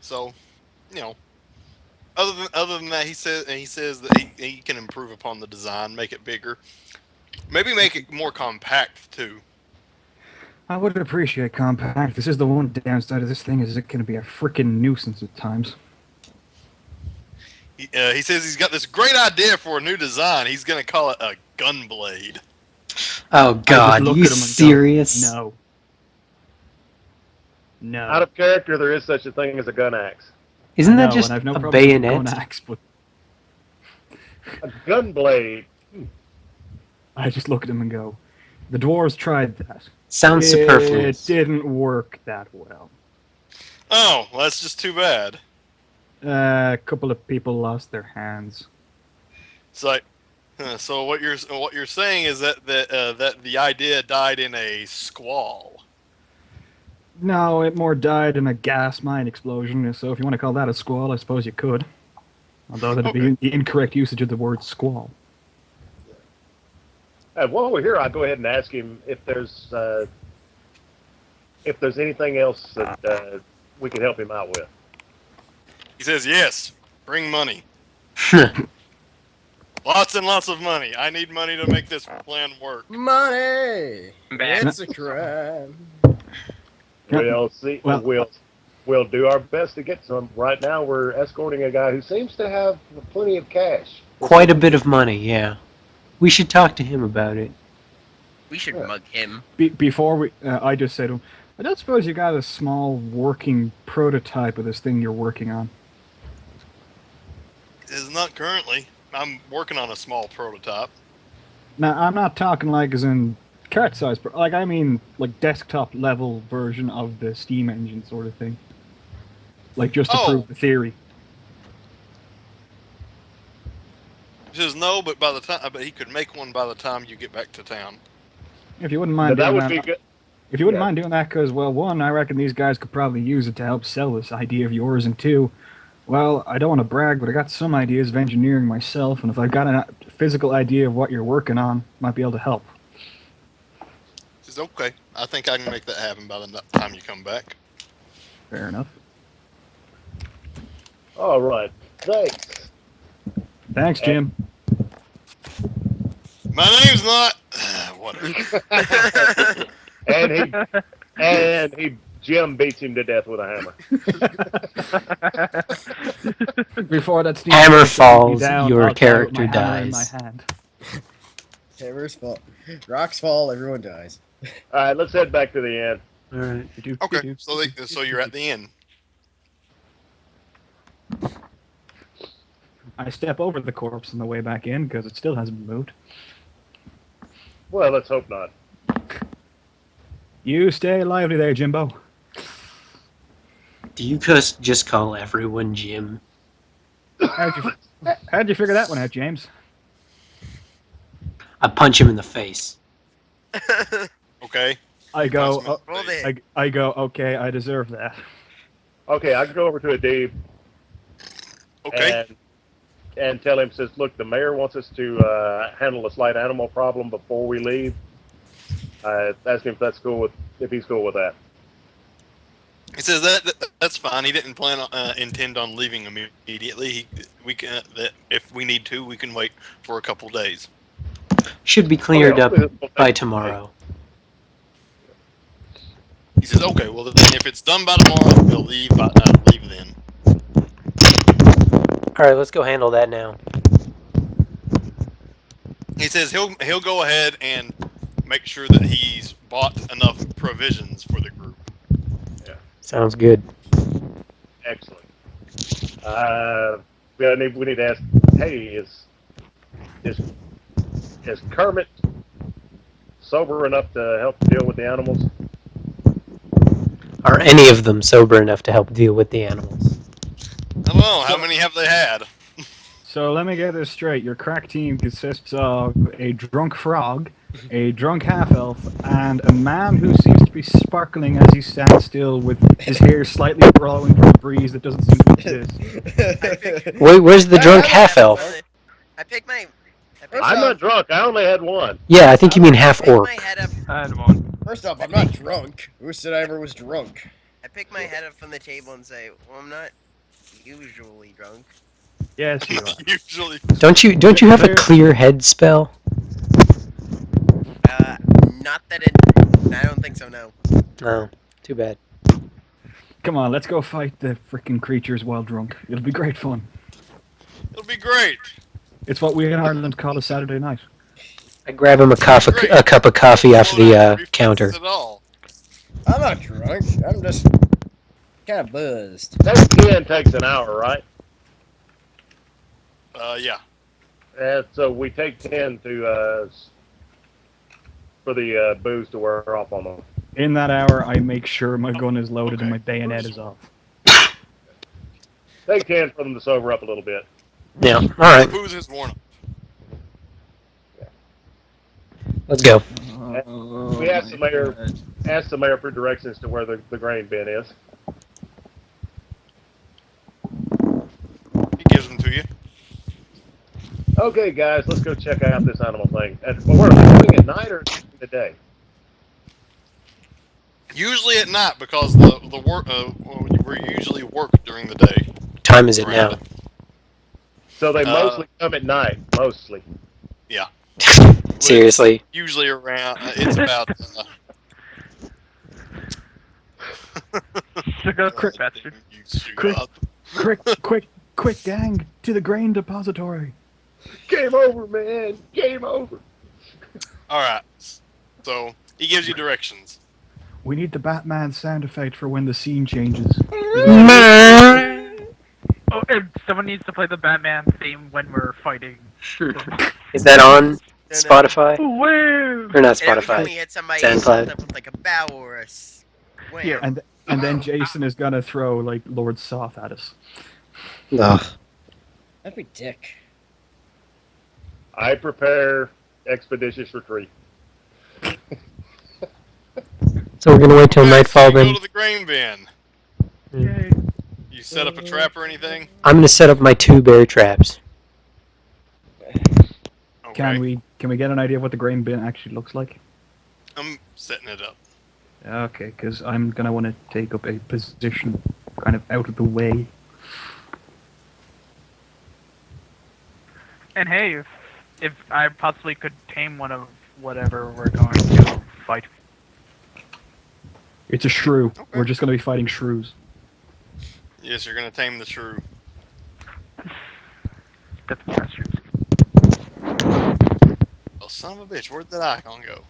So, other than that, he says that he can improve upon the design, make it bigger, maybe make it more compact too. I would appreciate compact. This is the one downside of this thing is it can be a freaking nuisance at times. He says he's got this great idea for a new design. He's gonna call it a gun blade. Oh God, you serious? No. No. Out of character, there is such a thing as a gun axe. Isn't that No, just and I've no a problem with bayonet? gun axe, but A gun blade. I just look at him and go, the dwarves tried that. Sounds superfluous. It didn't work that well. Oh, well, that's just too bad. A couple of people lost their hands. It's like, so what you're saying is that the idea died in a squall. No, it more died in a gas mine explosion, so if you want to call that a squall, I suppose you could. Although that'd be the incorrect usage of the word squall. While we're here, I'll go ahead and ask him if there's anything else that we can help him out with. He says, "Yes, bring money. Lots and lots of money. I need money to make this plan work." Money. It's a crime. We'll do our best to get some. Right now, we're escorting a guy who seems to have plenty of cash. Quite a bit of money, yeah. We should talk to him about it. We should mug him. Before we, I just said to him, I don't suppose you got a small working prototype of this thing you're working on. Is not currently. I'm working on a small prototype. Now, I'm not talking like as in cart size, but like I mean like desktop level version of the Steam engine sort of thing. Like just to prove Oh, the theory. he says no, but by the time, but he could make one by the time you get back to town. If you wouldn't Now, mind that doing would that. be good. If you wouldn't Yeah. mind doing that, because, well, one, I reckon these guys could probably use it to help sell this idea of yours, and two, well, I don't want to brag, but I got some ideas of engineering myself, and if I've got a physical idea of what you're working on, might be able to help. He says okay. I think I can make that happen by the time you come back. Fair enough. All right. Thanks. Thanks, Jim. My name's not. Whatever. and Jim beats him to death with a hammer. Before that Steam Hammer engine shut me falls, down, your I'll die with character my hammer in my dies. hand. Hammers fall. Rocks fall. Everyone dies. All right, let's head back to the inn. All right. Okay, so you're at the inn. I step over the corpse on the way back in because it still hasn't been moved. Well, let's hope not. You stay lively there, Jimbo. Do you just call everyone Jim? How'd you figure that one out, James? I punch him in the face. Okay. I go. Roll the hit. I go. Okay, I deserve that. Okay, I go over to a Dave Okay. and tell him, says, look, the mayor wants us to handle a slight animal problem before we leave. Ask him if that's cool if he's cool with that. He says that's fine. He didn't intend on leaving immediately. We can if we need to, we can wait for a couple days. Should be cleared Okay, up hopefully this will by take- tomorrow. He says, okay, well then if it's done by tomorrow, we'll leave then. All right, let's go handle that now. He says he'll go ahead and make sure that he's bought enough provisions for the group. Sounds good. Excellent. We need to ask, hey, is Kermit sober enough to help deal with the animals? Are any of them sober enough to help deal with the animals? I don't know, how many have they had? So let me get this straight. Your crack team consists of a drunk frog, a drunk half-elf, and a man who seems to be sparkling as he stands still with his hair slightly blowing from a breeze that doesn't seem to exist. Wait, where's the drunk half-elf? I pick my. I'm not drunk. I only had one. Yeah, I think you mean half-orc. My head up. I had one. First off, I'm not drunk. Who said I ever was drunk? I pick my head up from the table and say, "Well, I'm not usually drunk." Yes, you are. Usually. Don't you have a clear head spell? Not that it. I don't think so. No. No, too bad. Come on, let's go fight the freaking creatures while drunk. It'll be great fun. It'll be great. It's what we in Ireland call a Saturday night. I grab him a cup of coffee off the counter. At all. I'm not drunk. I'm just kind of buzzed. That 10 takes an hour, right? Yeah. So we take 10 to for the booze to wear off on them. In that hour, I make sure my gun is loaded and my bayonet is off. Take 10 for them to sober up a little bit. Yeah, all right. Booze is worn. Let's go. We asked the mayor for directions to where the grain bin is. He gives them to you. Okay, guys, let's go check out this animal thing. But what are we doing at night or in the day? Usually at night because the work we usually work during the day. Time is it now? So they mostly come at night, mostly. Yeah. Seriously. Usually around. It's about. Quick, bastard. Quick, gang, to the grain depository. Game over, man. Game over. All right. So he gives you directions. We need the Batman sound effect for when the scene changes. Oh, Someone needs to play the Batman theme when we're fighting. Is that on No. Spotify? Woo! Or not And every time Spotify? we hit somebody, SoundCloud. it ends up with like a bow or a wham. And then Jason is gonna throw like Lord Soth at us. Ugh. That'd be dick. I prepare expeditious retreat. So we're gonna wait till Next, nightfall you go then. to the grain bin. Yay. You set up a trap or anything? I'm gonna set up my 2 bear traps. Okay. Can we get an idea of what the grain bin actually looks like? I'm setting it up. Okay, because I'm gonna want to take up a position kind of out of the way. And hey, if I possibly could tame one of whatever we're going to fight. It's a shrew. Okay. We're just gonna be fighting shrews. Yes, you're gonna tame the shrew. That's questions. Oh, son of a bitch, where'd that icon go?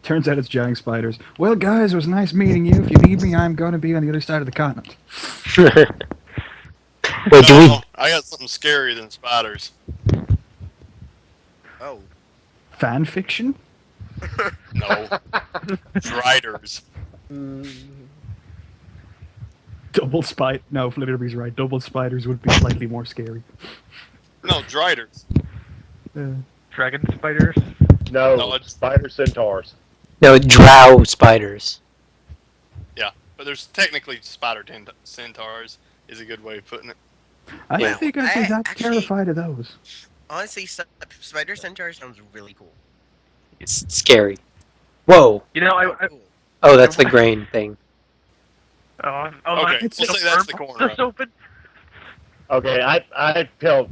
Turns out it's giant spiders. Well, guys, it was nice meeting you. If you need me, I'm gonna be on the other side of the continent. Wait, do we? No, I got something scarier than spiders. Oh. Fan fiction? No. Driders. Double spider? No, Flitterby's right. Double spiders would be slightly more scary. No, driders. Dragon spiders. No, No, it's- spider centaurs. No, drow spiders. Yeah, but there's technically spider centaurs is a good way of putting it. I Yeah. don't think I'd be I that actually- terrified of those. Honestly, Spider Centaur sounds really cool. It's scary. Whoa! You know, Oh, I cool. Oh, that's the grain thing. Okay, it's we'll a say that's the wormhole corner just of it. open. Okay, I tell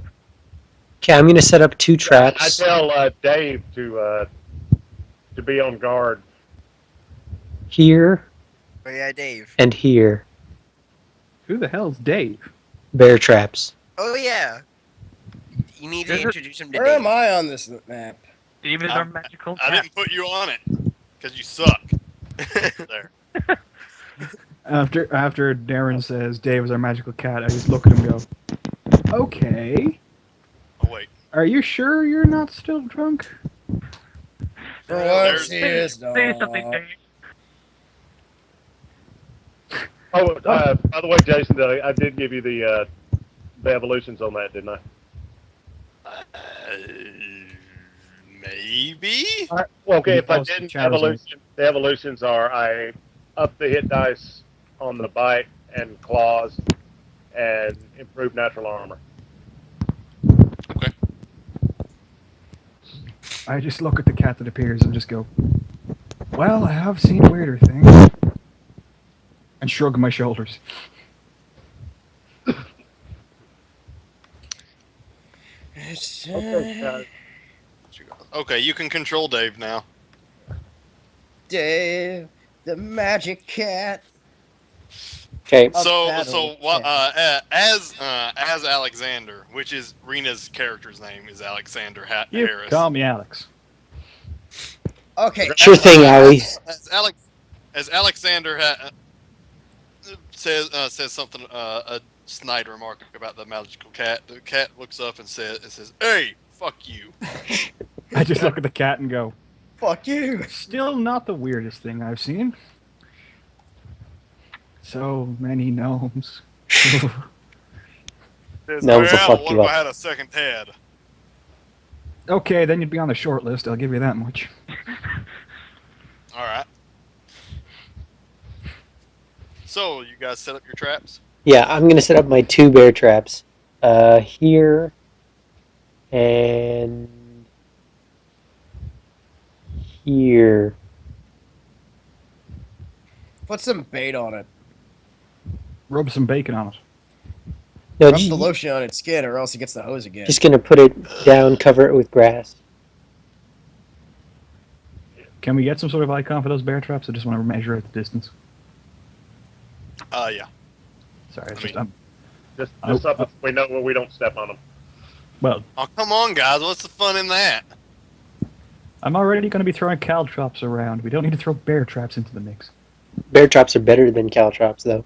Okay, I'm gonna set up 2 traps. I tell Dave to be on guard. Here Oh yeah, Dave. and here. Who the hell's Dave? Bear traps. Oh yeah. You need to There's a- introduce him to Where Dave. am I on this map? Even our magical I cat. didn't put you on it because you suck. There. After Darren says Dave is our magical cat, I just look at him and go, okay. Oh wait. Are you sure you're not still drunk? For There's- once, he is Say something, not. Dave. Oh, by the way, Jason, I did give you the evolutions on that, didn't I? Maybe. All right. Well, okay, You if I posted didn't, Charizard. the evolutions are I up the hit dice on the bite and claws and improve natural armor. Okay. I just look at the cat that appears and just go, well, I have seen weirder things. And shrug my shoulders. It's, Okay, you can control Dave now. Dave, the magic cat. Okay. So, battle as Alexander, which is Rena's character's name, is Alexander You Harris. call me Alex. Okay. Sure thing, Allie. As Alexander says something a snide remark about the magical cat. The cat looks up and says, "Hey, fuck you." I just look at the cat and go, Fuck you. still not the weirdest thing I've seen. So many gnomes. Says, No, well, fuck what you if up. I had a second head? Okay, then you'd be on the short list, I'll give you that much. All right. So, you guys set up your traps? Yeah, I'm gonna set up my 2 bear traps. Here and here. Put some bait on it. Rub some bacon on it. No, Rub the lotion on its skin, or else it gets the hose again. just gonna put it down, cover it with grass. Can we get some sort of icon for those bear traps? I just want to measure at the distance. Yeah. Sorry, it's I just mean- Just Oh, something we know when we don't step on them. well, Oh, come on, guys. What's the fun in that? I'm already going to be throwing caltrops around. We don't need to throw bear traps into the mix. Bear traps are better than caltrops, though.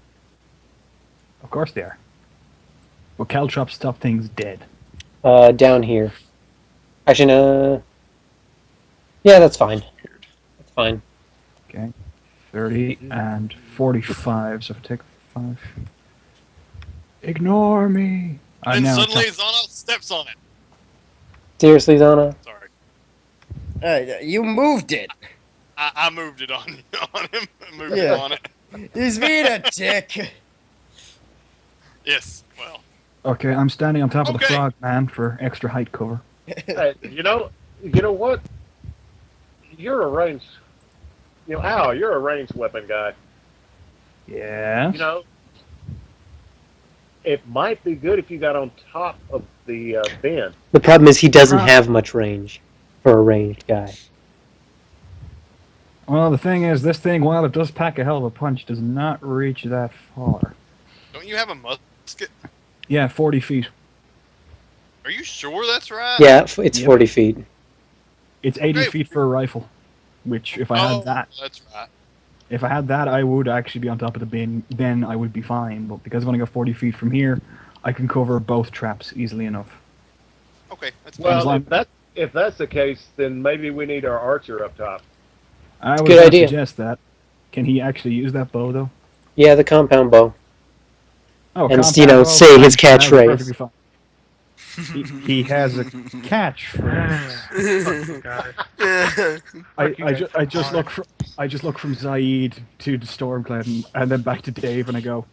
Of course they are. Well, caltrops stop things dead. Down here. Actually, no. Yeah, that's fine. That's fine. Okay. 30 and 45. So if I take 5. Ignore me. I'm Then now suddenly top. Zana steps on it. Seriously, Zana? Sorry. You moved it. I moved it on him. I moved it Yeah. on it. He's being a dick. Yes. Well. Okay, I'm standing on top of the Okay. frog man for extra height cover. Hey, you know what? You're a ranged. Al, you're a ranged weapon guy. Yes. You know, it might be good if you got on top of the bin. The problem is he doesn't have much range for a ranged guy. Well, the thing is, this thing, while it does pack a hell of a punch, does not reach that far. Don't you have a musket? Yeah, 40 feet. Are you sure that's right? Yeah, it's 40 feet. It's 80 Okay. feet for a rifle. Which, if I had that, that's right. if I had that, I would actually be on top of the bin. Then I would be fine. But because I've only got 40 feet from here, I can cover both traps easily enough. Okay, that's Well, fine. if that's the case, then maybe we need our archer up top. I would good not idea. suggest that. Can he actually use that bow though? Yeah, the compound bow. Oh, And, compound bow, say his that would be catchphrase. perfectly fine. He has a catchphrase. I just look from Zaid to the Stormcloud and then back to Dave and I go,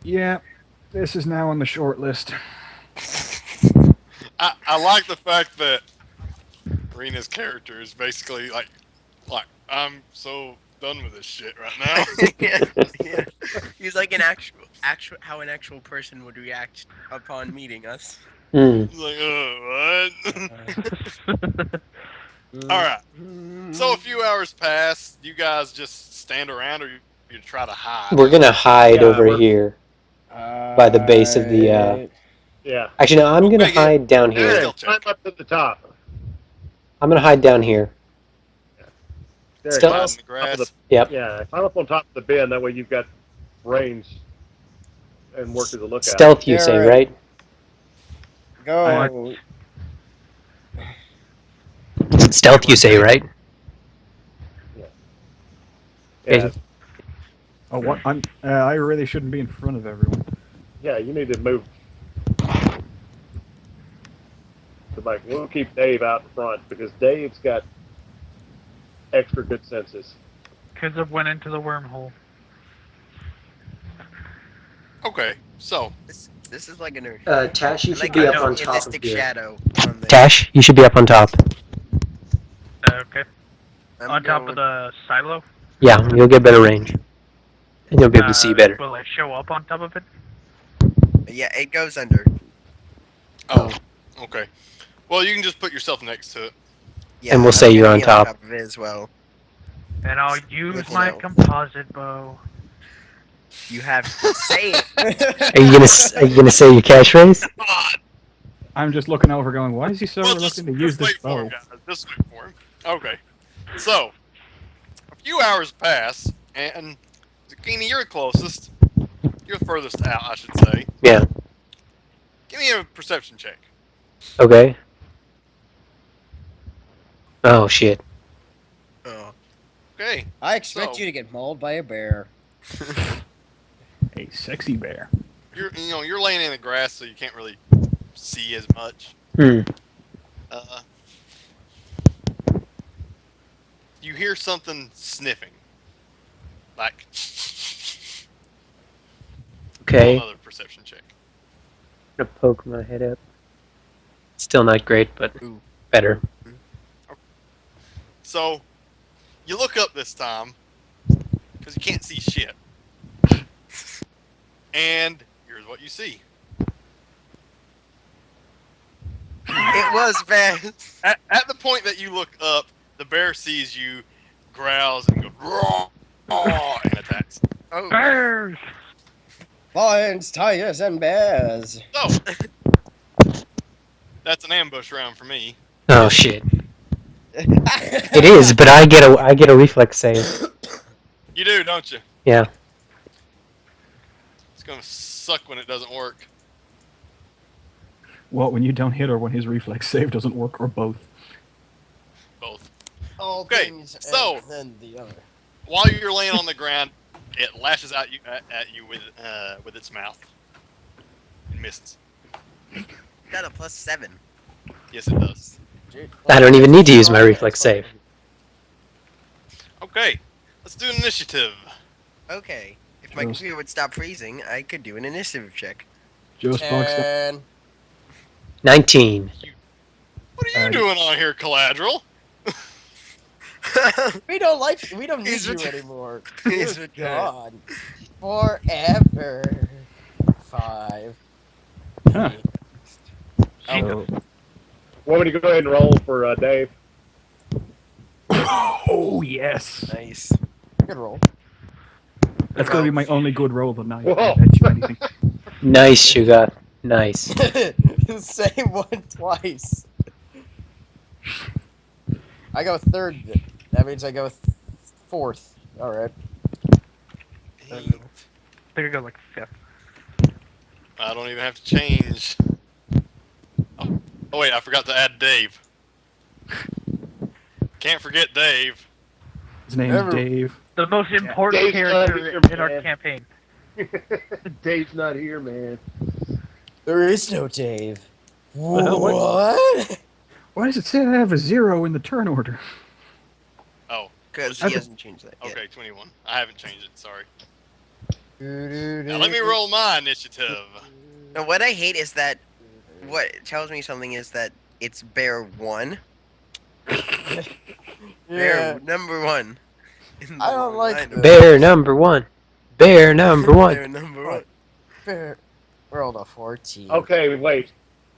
yeah, this is now on the short list. I like the fact that Rena's character is basically like I'm so done with this shit right now. yeah. He's like an actual how an actual person would react upon meeting us. Mm. He's like, what? All right. So a few hours pass. You guys just stand around, or you try to hide? We're gonna hide over here by the base of the. Yeah. Actually, no, I'm gonna hide down Hey, here. climb up to the top. I'm gonna hide down here. Derek, Still- climb in the grass. Yep. Yeah, climb up on top of the bin. That way you've got range and work as a lookout. Stealth, you say, right? Go. Stealth, you say, right? Yeah, Oh, what? I really shouldn't be in front of everyone. yeah, you need to move. So, like, we'll keep Dave out in front because Dave's got extra good senses. Kids have went into the wormhole. Okay, so This is like an Tash, you should like be a up on top of realistic here. shadow on the. Tash, you should be up on top. Okay. I'm On top going- of the silo? Yeah, you'll get better range. And you'll be able to see better. Will I show up on top of it? Yeah, it goes under. Oh, okay. Well, you can just put yourself next to it. Yeah, And we'll I'm say you're gonna on be top. of it as well. And I'll use Good to my know. composite bow. You have to say it. Are you gonna say your catchphrase? I'm just looking over going, why is he so Well, reluctant to use this wait for him, bow? guys. Just wait for him. Okay. So, a few hours pass, and Zucchini, you're closest. You're furthest out, I should say. Yeah. Give me a perception check. Okay. Oh shit. Oh. Okay. I expect So- you to get mauled by a bear. A sexy bear. You're laying in the grass, so you can't really see as much. Hmm. You hear something sniffing, like. Okay. Another perception check. I'm gonna poke my head up. Still not great, but Ooh. better. So, you look up this time because you can't see shit, and here's what you see. It was bad. At the point that you look up, the bear sees you, growls, and goes raw, and attacks. Oh. Bears! Lions, tigers, and bears. So, that's an ambush round for me. Oh shit. It is, but I get a reflex save. You do, don't you? Yeah. It's gonna suck when it doesn't work. What, when you don't hit or when his reflex save doesn't work, or both? Both. All Okay, things so- and then the other. While you're laying on the ground, it lashes at you with its mouth. It misses. Got a +7. Yes, it does. I don't even need to use my reflex save. Okay, let's do an initiative. Okay. If my Just- computer would stop freezing, I could do an initiative check. Just box down. And 19. What are you doing on here, Collateral? we don't need He's you returned. anymore. He's You're returned. gone forever. 5. Huh. So, Want me to go ahead and roll for Dave? oh, yes. Nice. Good roll. That's going to be my only good roll of the night. Whoa. I bet you anything. Nice, Sugar. Nice. Same one twice. I go third. That means I go fourth. All right. I think I go like 5th. I don't even have to change. Oh wait, I forgot to add Dave. Can't forget Dave. His name's Never- Dave. The most important Dave's character not here, in our man. campaign. Dave's not here, man. There is no Dave. The hell, what? What? Why does it say I have a 0 in the turn order? Oh, Because I- he hasn't changed that yet. okay, 21. I haven't changed it. Sorry. Now let me roll my initiative. And what I hate is that what tells me something is that it's bear 1. Yeah. Bear number 1. in the I don't like lineup. this. Bear number 1. Bear number 1. Bear number 1. Fair. Rolled a 14. Okay, wait.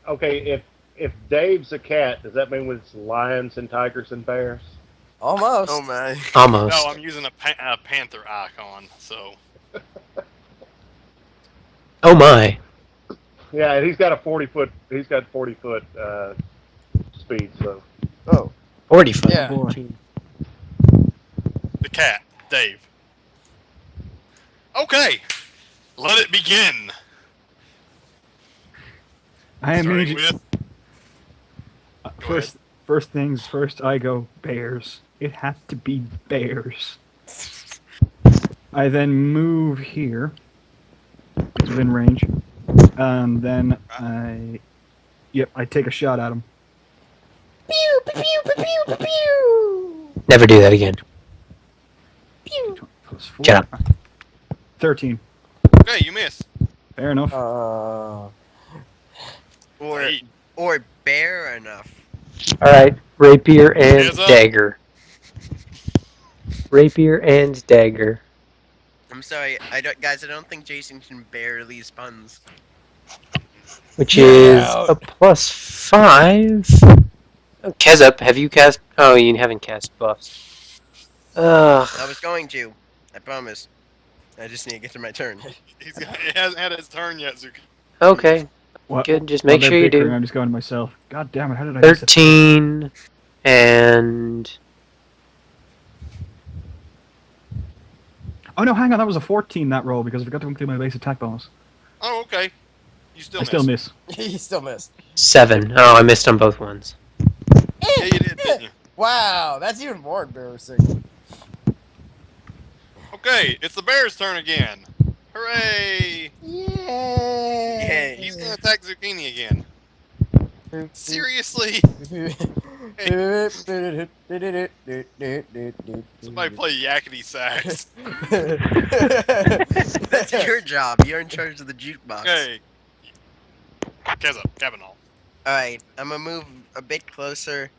Okay, if Dave's a cat, does that mean it's lions and tigers and bears? Almost. Oh my. Almost. No, I'm using a panther icon, so Oh my. Yeah, and he's got 40 foot speed. So Oh. 40 foot. Yeah. Boy. the cat, Dave. Okay, let it begin. I am Starting immediately. with First things first, I go bears. It has to be bears. I then move here. It's within range. And then I take a shot at him. Pew, pew, pew, pew, pew, pew. Never do that again. Plus 4. Shut up. 13. okay, you miss. Fair enough. Or Eight. or bear enough. Alright. Rapier and Hands up. dagger. Rapier and dagger. I'm sorry, guys. I don't think Jason can bear these puns. Which Get is out. a +5. Oh, Kezup, have you cast... Oh, you haven't cast buffs. Ugh. I was going to. I promise. I just need to get to my turn. He hasn't had his turn yet, Zuki. Okay. What? Good, just While make they're sure you bickering, do. I'm just going to myself. God damn it! How did I miss it? 13 and... Oh no, hang on. That was a 14 that roll because I forgot to include my base attack bonus. Oh, okay. You still I miss. still miss. He still missed. 7. Oh, I missed on both ones. Yeah, you did, didn't you? Wow, that's even more embarrassing. Okay, it's the bear's turn again. Hooray! Yay! He's gonna attack Zucchini again. Seriously? Somebody play yakety sax. That's your job. You're in charge of the jukebox. Okay. Keza, Kavanaugh. Alright, I'm gonna move a bit closer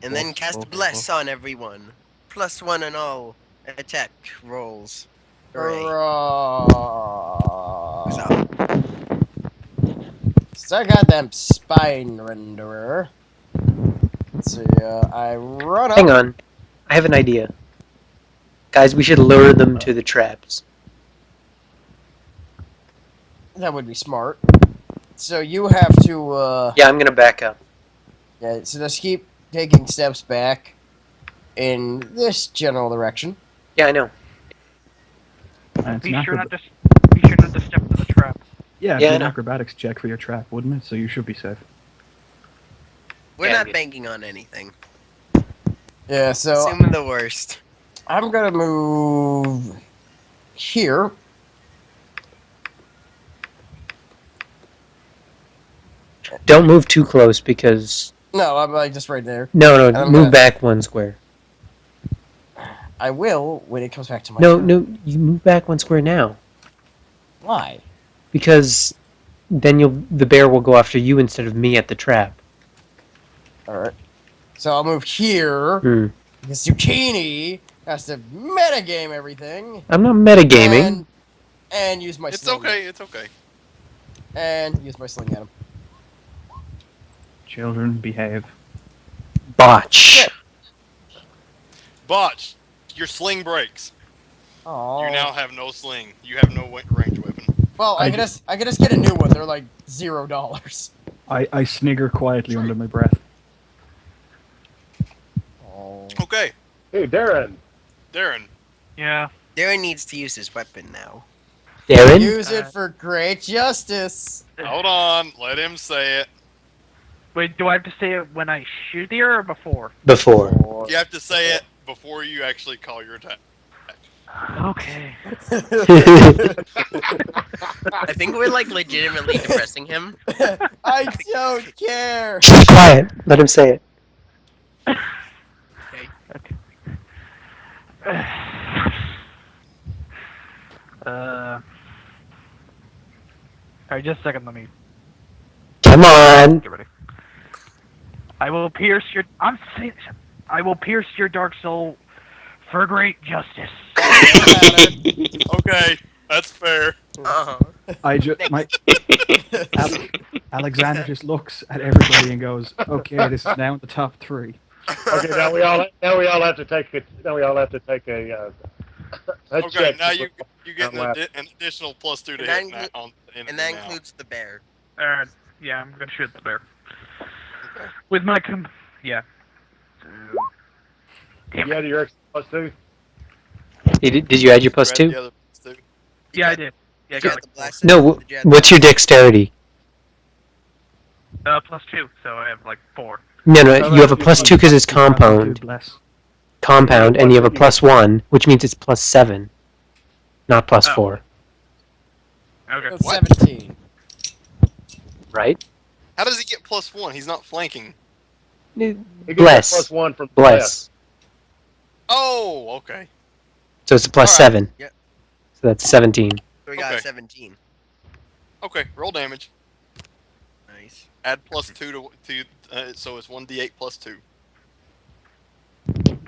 and then cast Bless on everyone. +1 on all attack rolls. Hooray. What's Hurrah. up? So I got them spine renderer. Let's see, I run up. Hang on. I have an idea. Guys, we should lure them to the traps. That would be smart. So you have to, Yeah, I'm gonna back up. yeah, so just keep taking steps back in this general direction. Yeah, I know. And it's Be an sure acrob- not to step into the trap. Yeah, Yeah, I it'd be know. an acrobatics check for your trap, wouldn't it? So you should be safe. We're Yeah, not we- banking on anything. Yeah, so Assuming the worst. I'm gonna move here. Don't move too close because No, I'm like just right there. no, And I'm move gonna- back one square. I will when it comes back to my No, turn. no, you move back one square now Why? because then the bear will go after you instead of me at the trap. Alright. So I'll move here. Hmm. Because Zucchini has to metagame everything. I'm not metagaming. And use my It's sling. okay. It's okay. And use my sling at him. Children, behave. Botch. Shit. Botch, your sling breaks. Oh. You now have no sling. You have no range weapon. Well, I I could just get a new one. They're like $0. I snigger quietly under my breath. Oh. Okay, Hey, Darren. Darren. Yeah. Darren needs to use his weapon now. Darren? Use it for great justice. Hold on. Let him say it. Wait, do I have to say it when I shoot the or before? Before. You have to say it before you actually call your attack. Okay. I think we're like legitimately depressing him. I don't care. Be quiet. Let him say it. Alright, just a second, let me Come on. get ready. I will pierce your I will pierce your dark soul for great justice. Okay, that's fair. Uh-huh. I just my Alexander just looks at everybody and goes, "Okay, this is now in the top 3." Okay, now we all have to take it. Now we all have to take a Okay, check. now you get Unless- an additional +2 to And that hit on the enemy And that now. includes the bear. Yeah, I'm gonna shoot the bear. Okay. With my yeah. You had your extra +2. Did you add your plus Grab 2? the other +2. Yeah, I did. Yeah, I Did you got have the like blast? No, Did you have the what's your blast? dexterity? +2, so I have like 4. No, no, Oh, you have a you- plus 2 because it's You probably do compound. bless. Compound, and you have a plus 1, which means it's plus 7, not plus Oh. 4. Okay. That's What? 17. Right? How does he get +1? He's not flanking. He gets Bless. a +1 from the Bless. Oh, okay. So it's a plus All right. 7. Yep. So that's 17. So we got Okay. 17. Okay, roll damage. Nice. Add +2 to so it's 1d8 +2. Damn.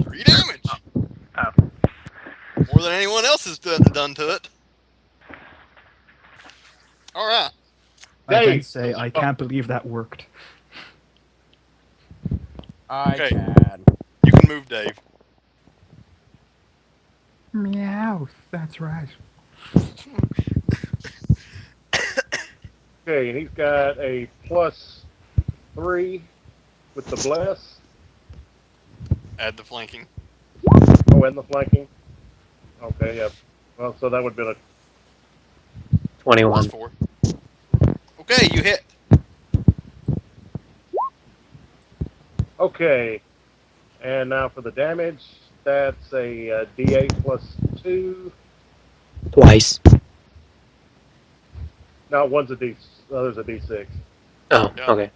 3 damage. Oh. More than anyone else has done to it. All right. I then Dave. say, "I can't believe that worked." I Okay. can. You can move Dave. Meow. That's right. Okay, and he's got a +3 with the bless. Add the flanking. Oh, and the flanking. Okay, yeah. Well, so that would be a 21. +4. Okay, you hit. okay. And now for the damage, that's a D8 +2. Twice. No, one's a D. Other's a D6. Oh, Yeah. okay.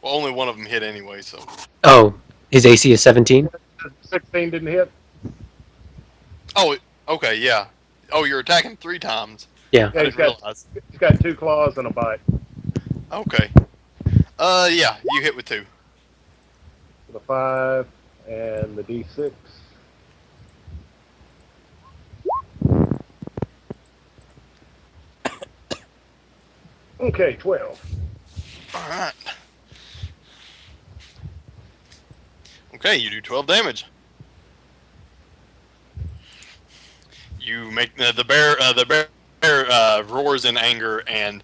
Well, only one of them hit anyway, so. Oh, his AC is 17? 16 didn't hit. Oh, okay, yeah. Oh, you're attacking 3 times. Yeah. Yeah, I he's didn't got realize. 2 claws and a bite. Okay. Yeah, you hit with 2. The 5 and the D6. Okay, 12. All right. Okay, you do 12 damage. You make the bear. The bear roars in anger and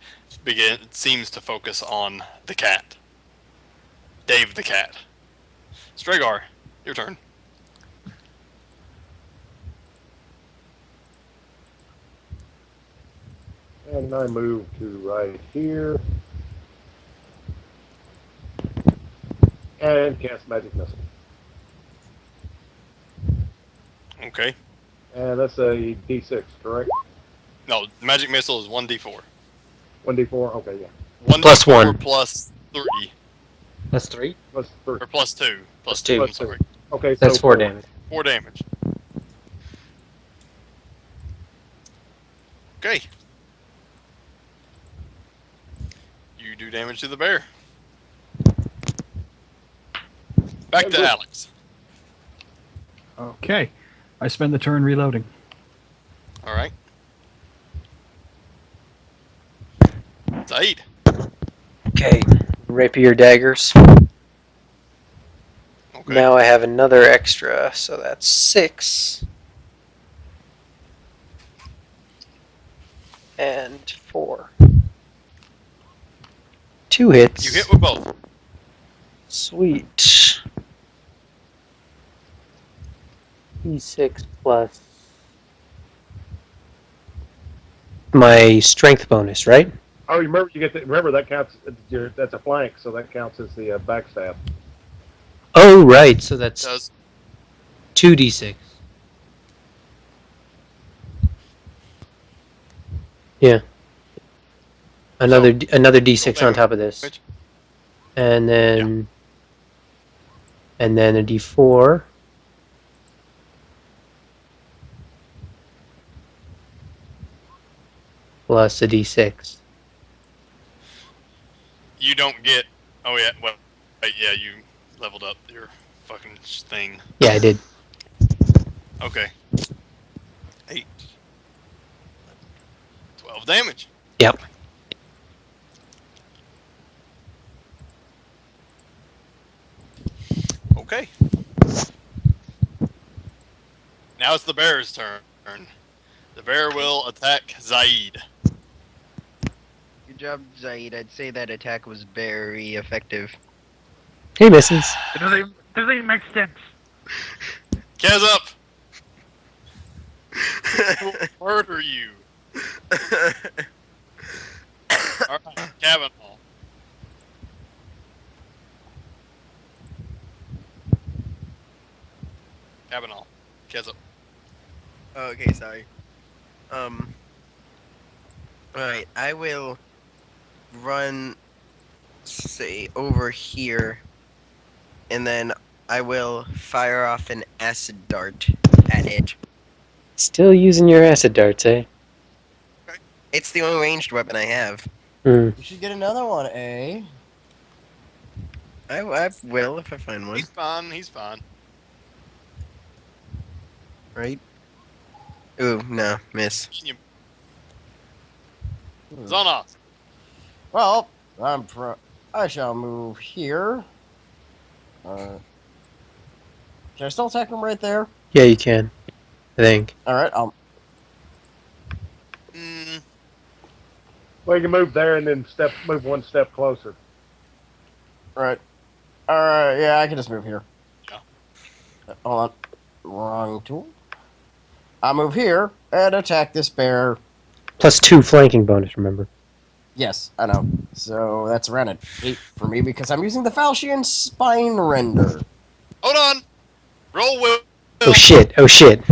seems to focus on the cat. Dave the cat. Stragar, your turn. And I move to right here. And cast magic missile. Okay. And that's a D6, correct? No, magic missile is 1d4. 1d4. Okay, yeah. 1d4 Plus one. plus 3. Plus 3? Plus 3. Or plus 2. Plus Two, two. I'm Plus 2. sorry. Okay, That's so 4 damage. 4 damage. Okay. You do damage to the bear. Back to Alex. Okay. I spend the turn reloading. Alright. Saeed. Okay. Rapier daggers. Okay. Now I have another extra, so that's 6. And 4. 2 hits. You hit with both. Sweet. E6 plus my strength bonus, right? Oh, remember you get remember that counts. That's a flank, so that counts as the backstab. Oh, right. So that's Does 2d6. Yeah. Another d6 on top of this, damage. and then a d4. Plus a d6. You don't get. Oh yeah. Well, wait, yeah. You leveled up your fucking thing. Yeah, I did. Okay. 8. 12 damage. Yep. Okay. Now it's the bear's turn. The bear will attack Zaid. Good job, Zaid. I'd say that attack was very effective. He misses. It doesn't even make sense. Kaz up! I will murder you. Alright, Kavanaugh. Kavanaugh. Kaz up. Okay, sorry. Alright, I will run, say, over here, and then I will fire off an acid dart at it. Still using your acid darts, eh? It's the only ranged weapon I have. Hmm. You should get another one, eh? I will if I find one. He's fine, he's fine. Right? Ooh, no, miss. Zonos. Well, I shall move here. Can I still attack him right there? Yeah, you can. I think. Alright, Mm, Well, you can move there and then move one step closer. Alright, yeah, I can just move here. Yeah. Hold on. Wrong tool. I'll move here and attack this bear. Plus 2 flanking bonus, remember? Yes, I know. So that's around at 8 for me because I'm using the Falchion Spine Render. hold on. Roll will. Oh shit, oh shit.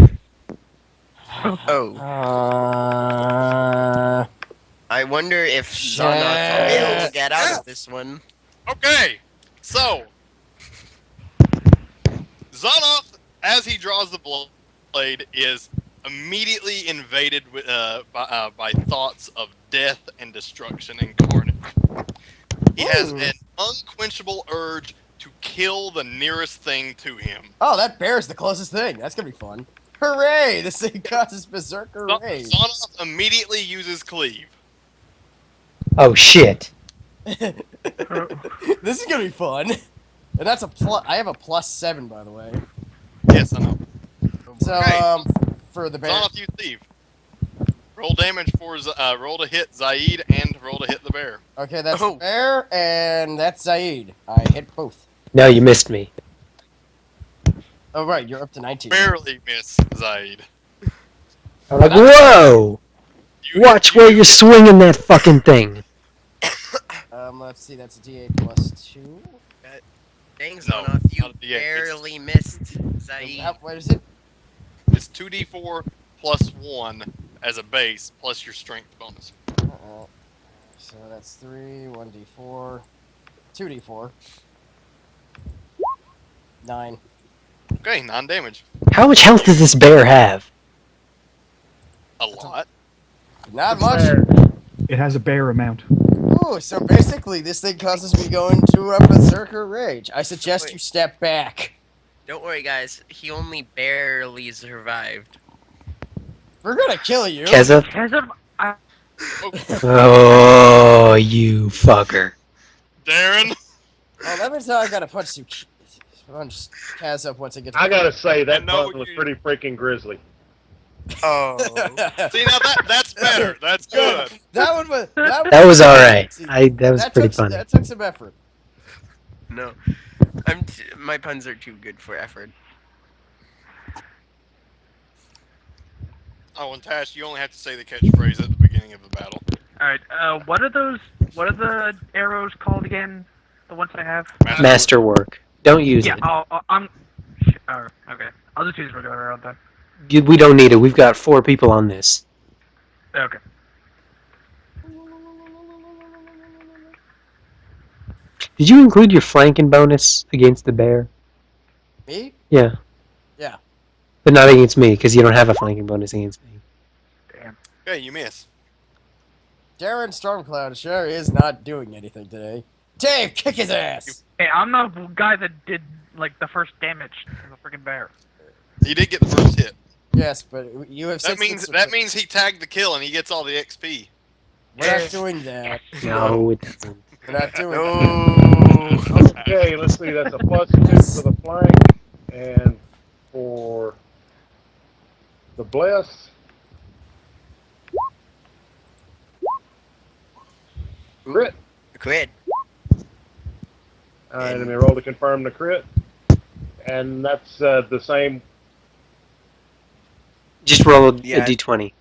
Oh, Uh, I wonder if Zonoth will be able to get out of this one. Okay, so Zonoth, as he draws the blade, is immediately invaded with, by thoughts of death and destruction and carnage. He has an unquenchable urge to kill the nearest thing to him. oh, that bear's the closest thing. That's gonna be fun. Hooray! This thing causes berserker rage. Zonoth immediately uses cleave. Oh shit. This is gonna be fun. And that's a plus. I have a +7, by the way. Yes, I know. So, Okay. for the bear. Zonoth, use cleave. Roll damage for roll to hit Zaid and roll to hit the bear. Okay, that's Oh. the bear, and that's Zaid. I hit both. No, you missed me. Oh, right, you're up to 19. Barely miss Zaid. I'm like, whoa! Watch where you're swinging that fucking thing. Let's see, that's a D8 +2. Dang, No, Zonoff, you not a D8. barely missed Zaid. What is it? It's 2d4 plus 1 as a base, plus your strength bonus. So that's 3, 1d4, 2d4. 9. Okay, 9 damage. How much health does this bear have? A lot. Not much. There. It has a bear amount. Ooh, so basically this thing causes me going to a berserker rage. I suggest Wait. you step back. Don't worry, guys. He only barely survived. We're gonna kill you. Keza? Kesem, Oh, you fucker. Darren! Oh, that means I gotta punch you. Punch Kaz up once I get to I gotta say, I that know pun was you- pretty freaking grisly. Oh. See, now that's better. That's good. That one was. That was alright. That was pretty funny. That took some effort. No. My puns are too good for effort. Oh, and Tash, you only have to say the catchphrase at the beginning of the battle. alright, what are the arrows called again? The ones I have? Masterwork. Don't use Yeah, it. okay. I'll just use regular arrow then. We don't need it. We've got 4 people on this. Okay. Did you include your flanking bonus against the bear? Me? Yeah. Yeah. But not against me, because you don't have a flanking bonus against me. Damn. Okay, you miss. Darren Stormcloud sure is not doing anything today. Dave, kick his ass! Hey, I'm the guy that did, like, the first damage to the freaking bear. You did get the first hit. Yes, but you have That means he tagged the kill and he gets all the XP. We're not doing that. No, it doesn't. We're not doing No. Okay, let's see. That's a +2 for the flank, and for the bless. Crit. Quit. And let me roll to confirm the crit. And that's the same. Just roll a Yeah. d20.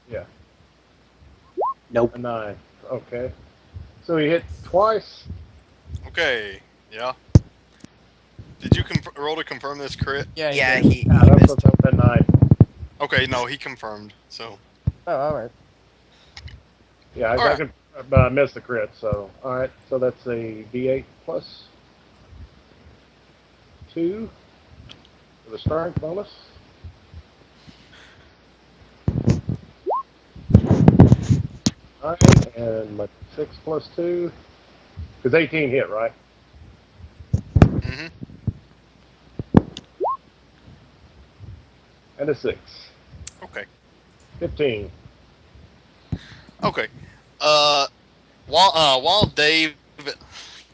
Yeah. Nope. A 9. Okay. So he hit twice. Okay, yeah. Did you roll to confirm this crit? Yeah, Yeah, did. he That's missed. what's up at 9. Okay, no, he confirmed. So Oh, alright. Yeah, I Alright. can miss the crit. So, all right. So that's a D8 plus 2 for the strength bonus. All right, and my 6 plus 2, because 18 hit, right? hmm And a 6. Okay. 15. Okay. While Dave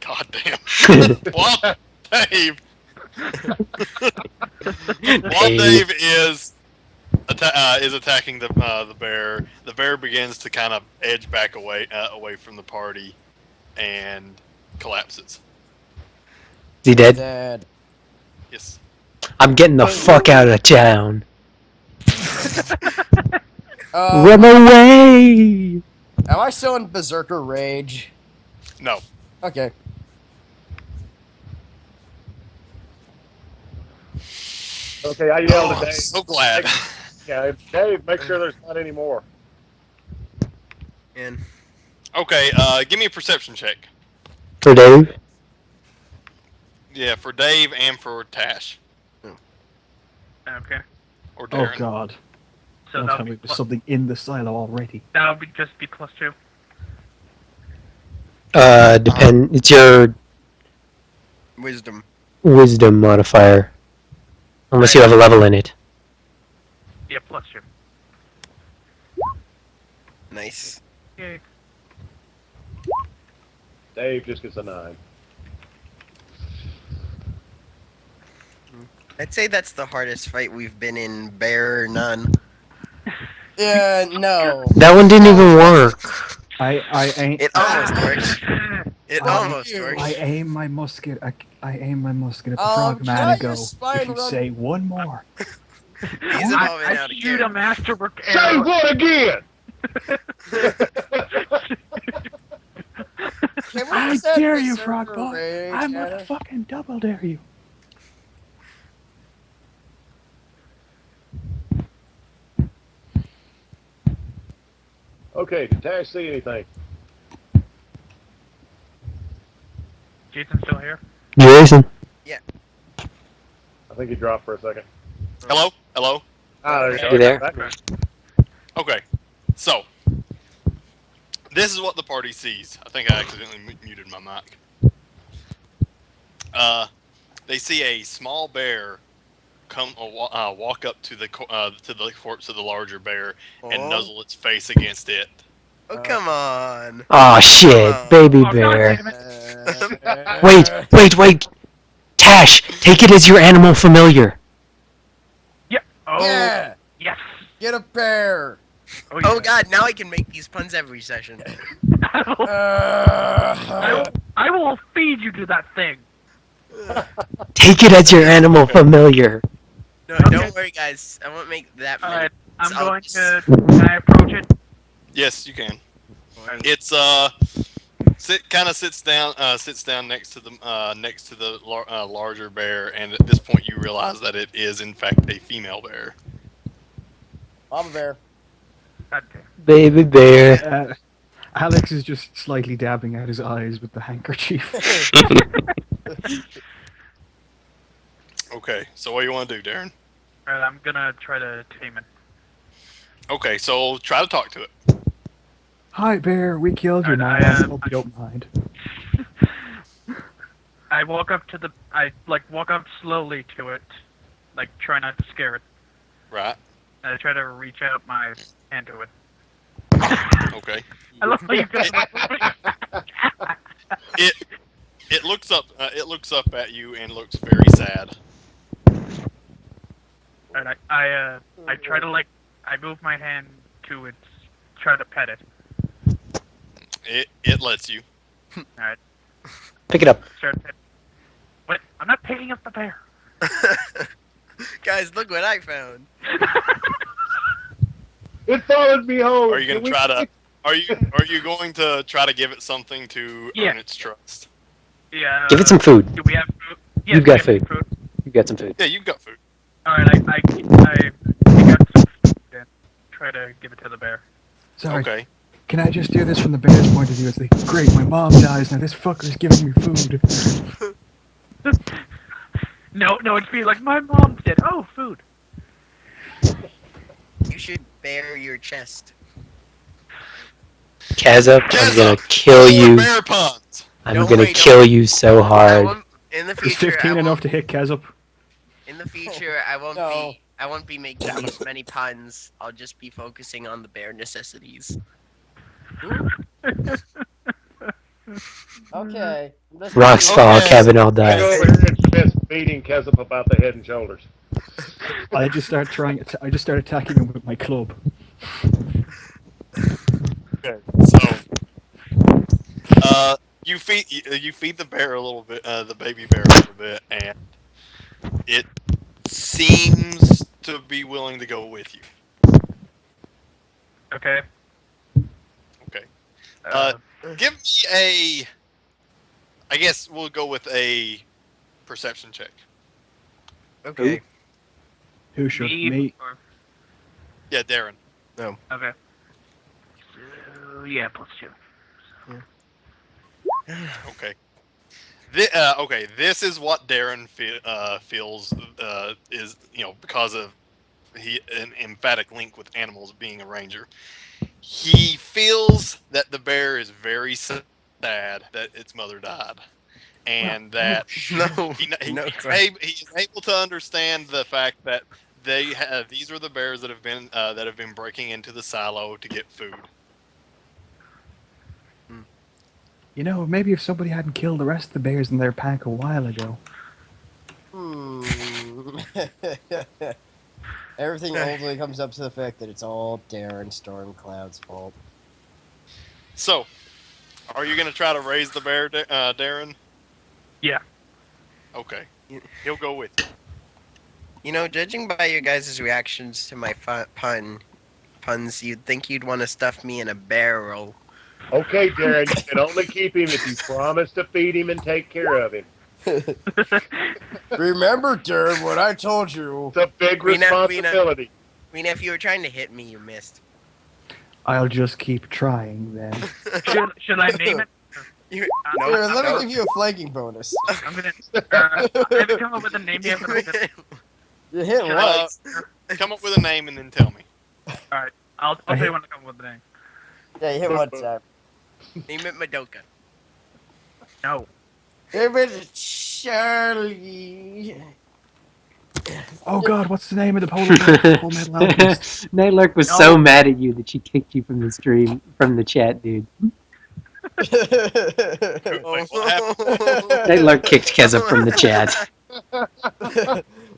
God damn. While Dave While Dave is attacking the bear begins to kind of edge back away from the party and collapses. Is he dead? Dead. Yes. I'm getting the fuck out of town. Um, Run away! am I still in Berserker Rage? No. Okay. Okay, I yelled Oh, at I'm Dave. so glad. Yeah, Dave, make sure there's not any more. And Okay, give me a perception check. For Dave? Yeah, for Dave and for Tash Okay. or Oh Darren. god. So Don't that'll tell me be, there's something in the silo already. just be +2. It's your wisdom. wisdom modifier. Unless you have a level in it. Yeah, +2. Nice. Yay. Dave just gets a 9. I'd say that's the hardest fight we've been in, bear or none. Yeah, no. That one didn't even work. I ain't. It almost works. It I- almost I works. I aim my musket. I aim my musket at the Can frogman I and go. use spine If you run? say one more, He's evolving I out shoot a again. masterwork Say arrow. what again? Can we I set dare the you, server frog boy. rage, I'm Anna? gonna fucking double dare you. Okay, did Tash see anything? Jason's still here? Jason. I think he dropped for a second. Hello? Hello? Ah, there you go. You there? Back. Okay. So, this is what the party sees. I think I accidentally muted my mic. They see a small bear come walk up to the corpse of the larger bear and Oh, nuzzle its face against it. oh come on. Oh shit, baby Oh, God bear. damn it. Wait. Tash, take it as your animal familiar. Yeah. Oh, Yeah! yes. Get a bear! Oh, Oh yeah. god, now I can make these puns every session. I will feed you to that thing. Take it as your animal familiar. No, Okay. don't worry, guys. I won't make that many. Alright, I'm I'll going just- to. Can I approach it? Yes, you can. One. It's sits down next to the larger bear, and at this point you realize that it is in fact a female bear. Mama bear. God damn. Baby bear. Alex is just slightly dabbing at his eyes with the handkerchief. Okay, so what do you want to do, Darren? Alright, I'm gonna try to tame it. Okay, so try to talk to it. Hi, bear. We killed your mom. Alright, Hope you don't mind. I walk up to the. I walk up slowly to it, like try not to scare it. Right. And I try to reach out my hand to it. Okay. I love how you guys. It looks up. It looks up at you and looks very sad. And I try to I move my hand to it, try to pet it. It lets you. Alright, Pick it up. start pet. Wait, I'm not picking up the bear. Guys, look what I found. It followed me home. Are you gonna try to? Are you going to try to give it something to Yeah. earn its trust? Yeah. Give it some food. Do we have food? Yes, You've got we have food. You've got some food. Yeah, you've got food. Alright, I pick up some food and try to give it to the bear. Sorry. Okay. Can I just do this from the bear's point of view? It's like, great, my mom dies, now this fucker's giving me food. No, it'd be like my mom's dead. Oh, food. You should bare your chest. Kazup, I'm Kazup, gonna kill more you. bear puns. I'm Don't gonna worry, kill don't- you so I hard. won't, in the Is future, 15 I enough won't, to hit Kazup? in the future, I won't No. be making these many puns. I'll just be focusing on the bare necessities. Okay. Rocks fall, Okay. Kevin all I go dies. over here and fist beating Kessup about the head and shoulders. I just start attacking him with my club. Okay. So, you feed the bear a little bit, the baby bear a little bit, and it seems to be willing to go with you. Okay. Okay. Uh, Give me I guess we'll go with a perception check. Okay. Who should? me. Me. Or, Yeah, Darren. okay. So, yeah, +2. Okay. Okay, this is what Darren feels is, because of an emphatic link with animals being a ranger. He feels that the bear is very sad that its mother died, and that No. he's able to understand the fact that these are the bears that have been breaking into the silo to get food. You know, maybe if somebody hadn't killed the rest of the bears in their pack a while ago. Everything ultimately comes up to the fact that it's all Darren Stormcloud's fault. So, are you going to try to raise the bear, Darren? Yeah. Okay. He'll go with you. You know, judging by your guys' reactions to my puns, you'd think you'd want to stuff me in a barrel. Okay, Darren, you can only keep him if you promise to feed him and take care of him. Remember, Darren, what I told you. It's a big responsibility. Rena, if you were trying to hit me, you missed. I'll just keep trying then. Should I name it? No, Here, let me no. give you a flanking bonus. I'm gonna. I haven't come up with a name yet, but I'm gonna. You hit Should once. Come up with a name and then tell me. I'll tell you when I come up with the name. Yeah, you hit one time. Name it Madoka. No. Name it Charlie. Oh God, what's the name of the Full Metal Alchemist? Nightlark was so mad at you that she kicked you from the stream, from the chat, dude. Wait, what happened? Nightlark kicked Keza from the chat.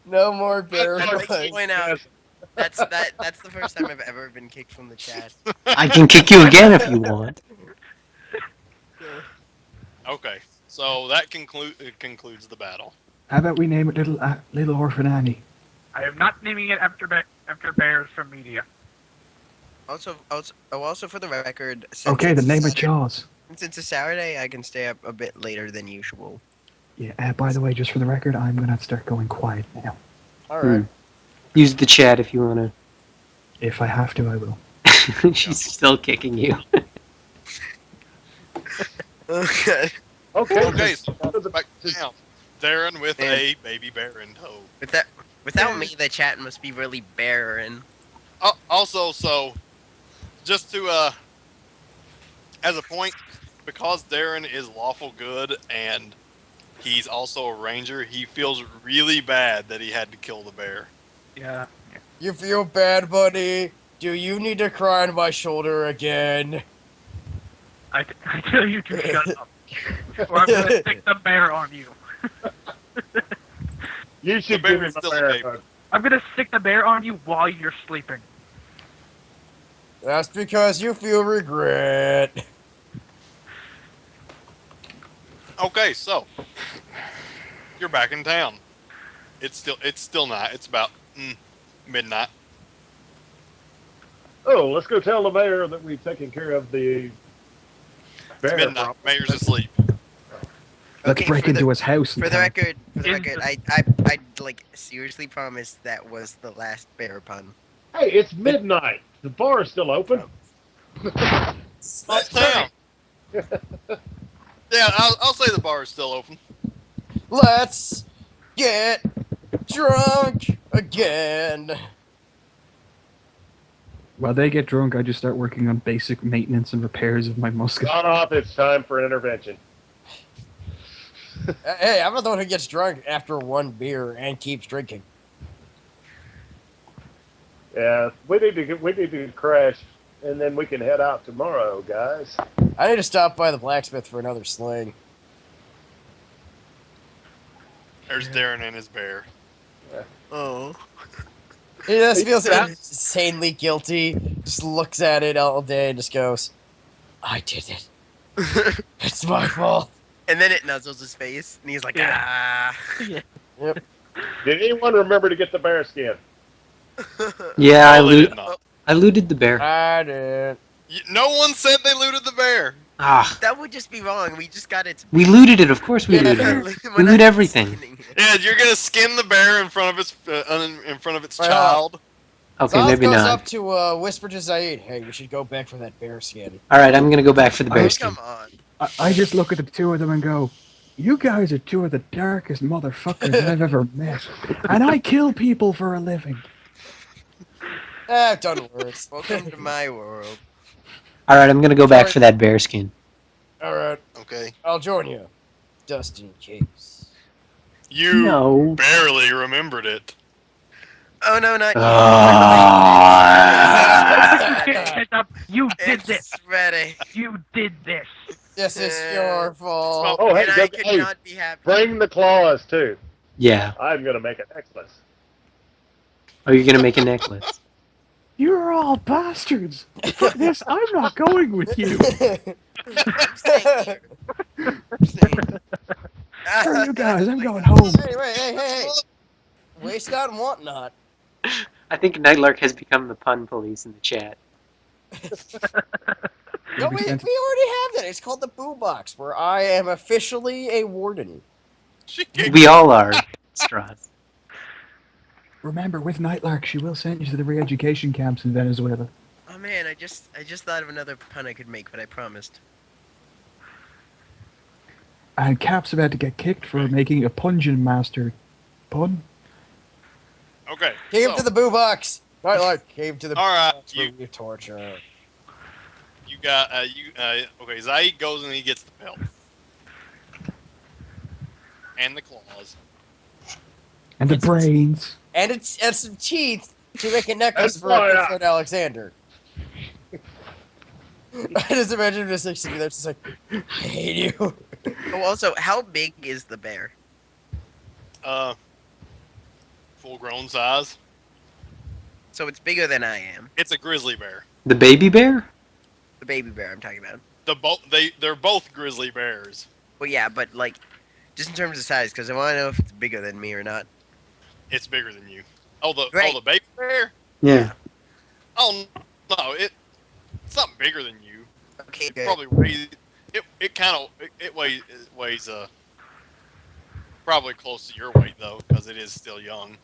No more bear I'd like to hugs. point out that's the first time I've ever been kicked from the chat. I can kick you again if you want. Okay, so that concludes the battle. How about we name it Little Orphan Annie? I am not naming it after bears from media. Also for the record, since Okay, it's then name a it Jaws. Since it's a Saturday, I can stay up a bit later than usual. Yeah, by the way, just for the record, I'm gonna start going quiet now. Alright. Use the chat if you want If I have to, I will. to. She's still kicking you. Okay. Okay, so back down. Darren with a baby bear in tow. Without me, the chat must be really barren. Also, so just to as a point, because Darren is lawful good and he's also a ranger, he feels really bad that he had to kill the bear. Yeah. You feel bad, buddy? Do you need to cry on my shoulder again? I tell you to shut up, or I'm gonna stick the bear on you. You should The bear give him is a still a bear baby. hug. I'm gonna stick the bear on you while you're sleeping. That's because you feel regret. Okay, so you're back in town. It's still night. It's about midnight. Oh, let's go tell the mayor that we've taken care of the It's bear midnight. problem. Mayor's asleep. Let's Okay, break for the- into his house. For And the tell record, I like seriously promise that was the last bear pun. Hey, it's midnight. The bar is still open. Small town. Yeah, I'll say the bar is still open. Let's get drunk again. While they get drunk, I just start working on basic maintenance and repairs of my musket. Gone off. It's time for intervention. Hey, I'm not the one who gets drunk after one beer and keeps drinking. Yeah, we need to crash, and then we can head out tomorrow, guys. I need to stop by the blacksmith for another sling. There's Darren and his bear. Oh. He just feels insanely guilty. Just looks at it all day and just goes, "I did it. It's my fault." And then it nuzzles his face, and he's like, ah. Yep. Did anyone remember to get the bear skin? Yeah, No, they did not. I looted the bear. I did. No one said they looted the bear. Ah, That would just be wrong. We just got its. we looted it. Of course we looted it. We're We not loot everything. skinning it. Yeah, you're gonna skin the bear in front of its Well, child. Okay, Zoth maybe goes not. up to whisper to Zaid, "Hey, we should go back for that bear skin." All right, I'm gonna go back for the bear Oh, skin. come on. I just look at the two of them and go, "You guys are two of the darkest motherfuckers I've ever met, and I kill people for a living." I've done worse. Welcome to my world. All right, I'm gonna go back for that bear skin. All right, Okay. I'll join you, just in case. You No. barely remembered it. Oh no, not you. You did this. It's ready. You did this. This is your fault. Oh, hey, And I go, could hey, not be happy. bring the claws too. Yeah. I'm gonna make a necklace. Oh, you're gonna make a necklace. You're all bastards. For this, I'm not going with you. I'm staying here. I'm staying here. Screw you guys, I'm going home. Hey, wait, hey. Waste not and want not. I think Nightlark has become the pun police in the chat. No, You'll be we already have sent- that. It's called the Boo Box, where I am officially a warden. She kicked We all are, Straws. Remember, with Nightlark, she will send you to the re-education camps in Venezuela. Oh man, I just thought of another pun I could make, but I promised. And Cap's about to get kicked for making a Pungeon Master pun. Okay. Came so, to the Boo Box. Nightlight came to the All right, Boo Box you- for your torture. You got okay. Zaid goes and he gets the pelt and the claws. And the brains. And it's some teeth to make a necklace That's for our why good I- friend Alexander. I just imagine him just like sitting there, just like, I hate you. Oh, also, how big is the bear? Full grown size. So it's bigger than I am. It's a grizzly bear. The baby bear? The baby bear I'm talking about. They're both grizzly bears. Well, yeah, but like, just in terms of size, because I want to know if it's bigger than me or not. It's bigger than you. Oh, the Right. the baby bear. Yeah. Oh no, it's not bigger than you. Okay, It good. probably weighs. It kind of it weighs probably close to your weight though, because it is still young.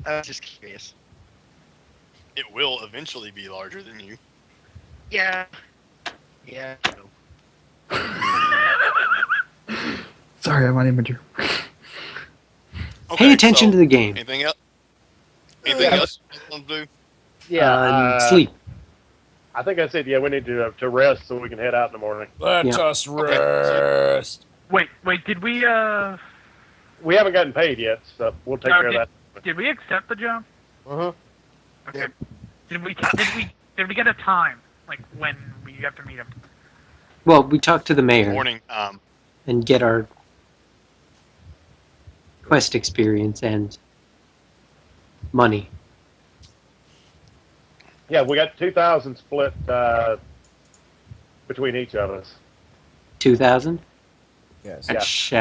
I was just curious. It will eventually be larger than you. Yeah. Yeah. Sorry, I'm on Imager. Pay attention to the game. Anything else? Anything else you want to do? Yeah. Sleep. I think I said, yeah, we need to rest so we can head out in the morning. Let Yeah. us rest. Wait, did we We haven't gotten paid yet, so we'll take care of that. did we accept the job? Uh-huh. Okay. Did we get a time, like when we have to meet him? Well, we talked to the mayor Morning. and get our quest experience and money. Yeah, we got 2,000 split between each of us. 2,000? Yes. That's,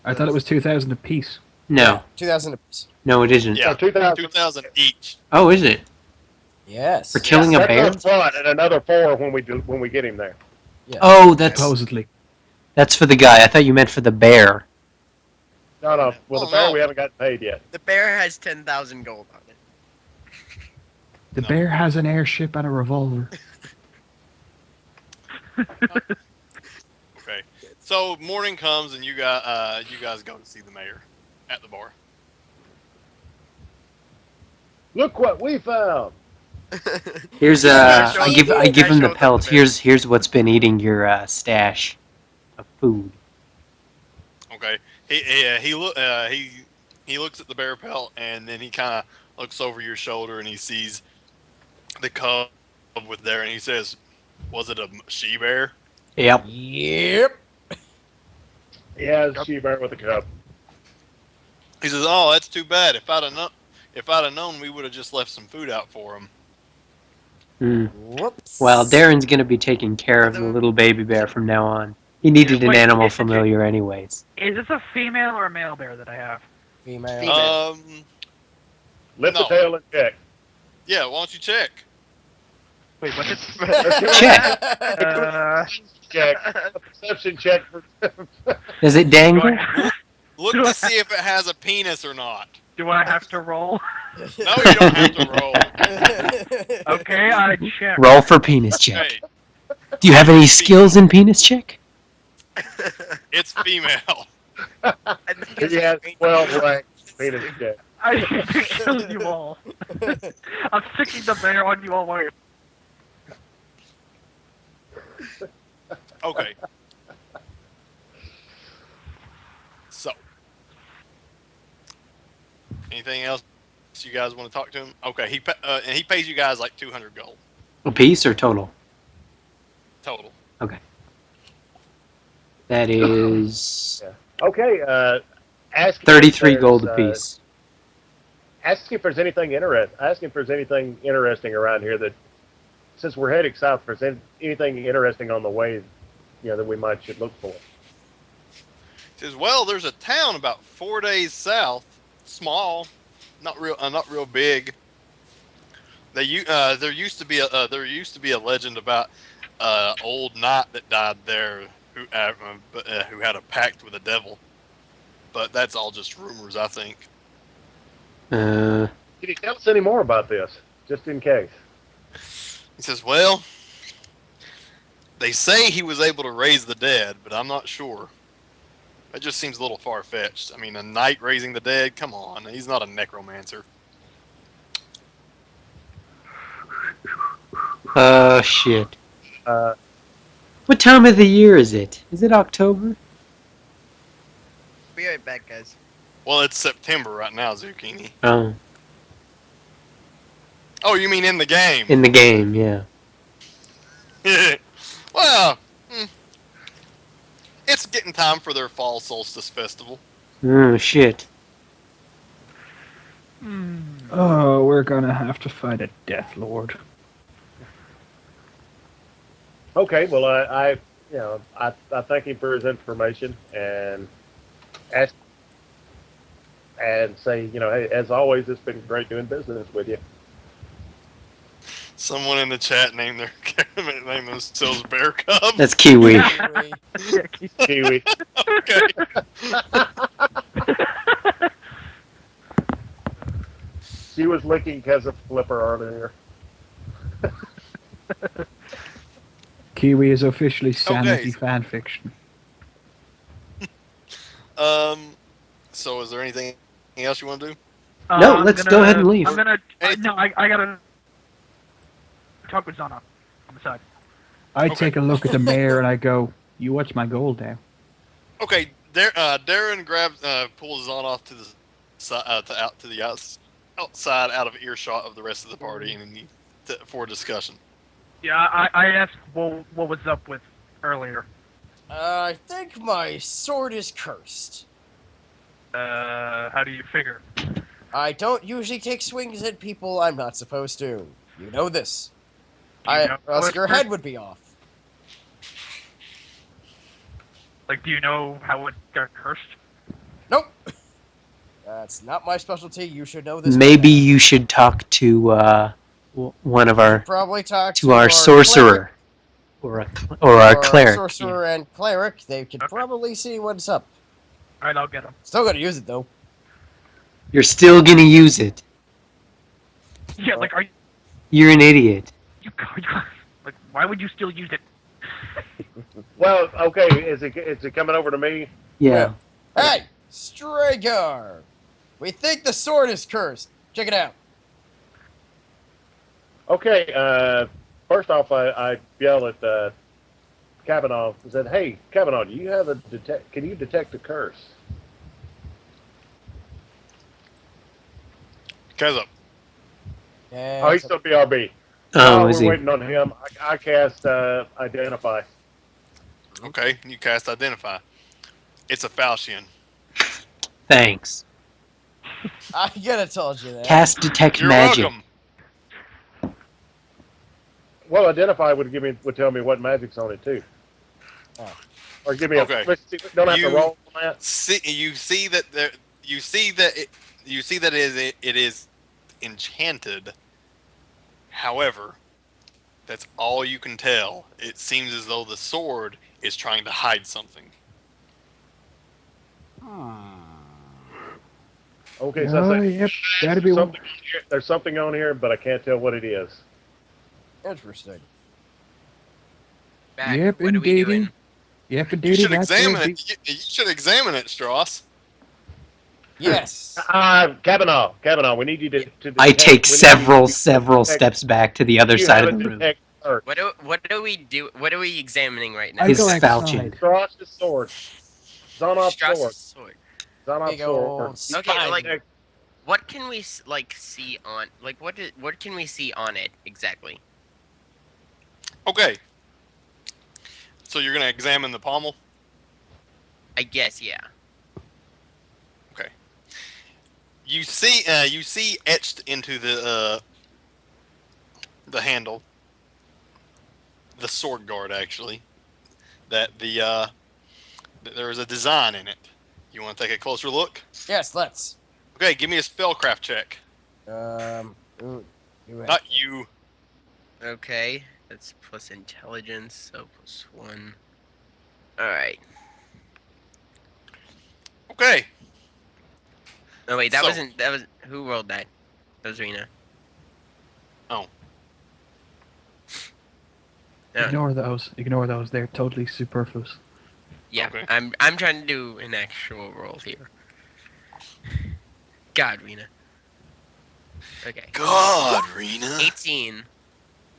I thought it was 2,000 apiece. no. 2,000 apiece. No, it isn't. Yeah, So 2,000. 2,000 each. Oh, is it? Yes. For killing a That's bear? up front, and another 4 when we get him there. Yes. Oh, that's Supposedly. for the guy. I thought you meant for the bear. No. Well, Oh, the bear no. we haven't gotten paid yet. The bear has 10,000 gold on it. The No. bear has an airship and a revolver. Okay. So morning comes and you guys go to see the mayor at the bar. Look what we found. Here's Yeah, I give him the show pelt. the bear. Here's what's been eating your stash of food. Okay. He looks at the bear pelt and then he kind of looks over your shoulder and he sees the cub with there and he says, "Was it a she bear?" Yep. Yep. Yeah, it's a she bear with a cub. He says, "Oh, that's too bad. If I'd have known, we would have just left some food out for him." Hmm. Whoops. Well, Darren's gonna be taking care of the little baby bear from now on. He needed an Wait, animal is it- familiar, anyways. Is this a female or a male bear that I have? Female. Female. Lift No. the tail and check. Yeah. Why don't you check? Wait, what's it? Check. Check. Perception check. Does it Do dangle? I, Look to see if it has a penis or not. do I have to roll? No, you don't have to roll. Okay, I check. Roll for penis check. Hey, Do you have any skills in penis check? it's female. I think it's He has 12 ranks. Penis check. I need to kill you all. I'm sticking the bear on you all. While Okay. So, anything else you guys want to talk to him? Okay, and he pays you guys like 200 gold A piece or total? total. That is Okay. Ask him 33 if gold there's, apiece. Ask if there's anything interesting around here that, since we're heading south, if there's anything interesting on the way, that we should look for. He says, "Well, there's a town about 4 days south, small, not real big. There used to be a legend about old knight that died there who had a pact with the devil. But that's all just rumors, I think. Uh, Can you tell us any more about this, just in case? He says, "Well, they say he was able to raise the dead, but I'm not sure. That just seems a little far-fetched. I mean, a knight raising the dead? Come on, he's not a necromancer." shit. Uh, What time of the year is it? Is it October? Be right back, guys. Well, it's September right now, Zucchini. Oh, Oh, you mean in the game? in the game, yeah. Well, it's getting time for their fall solstice festival. Oh, shit. Oh, we're gonna have to fight a Death Lord. okay, well, I thank him for his information and ask and say, hey, as always, it's been great doing business with you. Someone in the chat named themselves Bear Cub. That's Kiwi. Kiwi. Okay. She was licking because of Flipper earlier. Kiwi is officially sanity Okay. fan fiction. So is there anything else you want to do? No, let's go ahead and leave. I'm gonna. Hey. No, I gotta talk with Zana on the side. I Okay. take a look at the mayor and I go, "You watch my gold now." Okay, Darren grabs, pulls on off to the side, out to the outside, out of earshot of the rest of the party, and for a discussion. Yeah, I asked what was up with earlier. I think my sword is cursed. How do you figure? I don't usually take swings at people I'm not supposed to. You know this. Do you know Or else it's your cursed? head would be off. Like, do you know how it got cursed? Nope. That's not my specialty. You should know this. Maybe by now. you should talk to one of our Probably talk to our sorcerer or our cleric. Sorcerer and cleric. They could probably see what's up. All right, I'll get him. Still gonna use it though. You're still gonna use it. Yeah, like, are you? You're an idiot. Like, why would you still use it? Well, okay, is it coming over to me? Yeah. Hey, Stragar! We think the sword is cursed. Check it out. Okay, first off, I yell at Kavanaugh and said, "Hey, Kavanaugh, do you have can you detect a curse?" Guys up. And Oh, he's still BRB. Oh, is we're he? waiting on him. I cast Identify. Okay, you cast Identify. It's a Falchion. Thanks. I could have told you that. Cast detect You're magic. welcome. Well, Identify would tell me what magic's on it too. Oh. Or give me Okay. a. Let's see, don't have to roll on that. You see that it is enchanted. However, that's all you can tell. It seems as though the sword is trying to hide something. Okay, so I say, Yep, that'd be one. there's something on here, but I can't tell what it is. Interesting. Back, Yep, what are we doing? indeedy. Yep, You indeedy. should that's examine it. it. You should examine it, Strauss. Yes. Kavanaugh, we need you to I detect- take we need you several detect- steps back to the other you side have of a the room. detect curse. What do we do? What are we examining right now? I His go falchion. outside. Strauss's sword. Zonop's Strauss's sword. sword. Zonop's Big sword. old Okay, like- spine. What can we see on? Like, what can we see on it exactly? Okay. So you're gonna examine the pommel. I guess, yeah. Okay. You see etched into the handle, the sword guard actually, that that there is a design in it. You want to take a closer look? Yes, let's. Okay, give me a spellcraft check. Ooh. Not you. Okay, that's plus intelligence, so +1. Alright. Okay. Oh wait, that So- wasn't that was who rolled that? That was Rena. Oh. No. Ignore those. Ignore those. They're totally superfluous. Yeah, Okay. I'm trying to do an actual roll here. God, Rena. Okay. God, Rena. 18.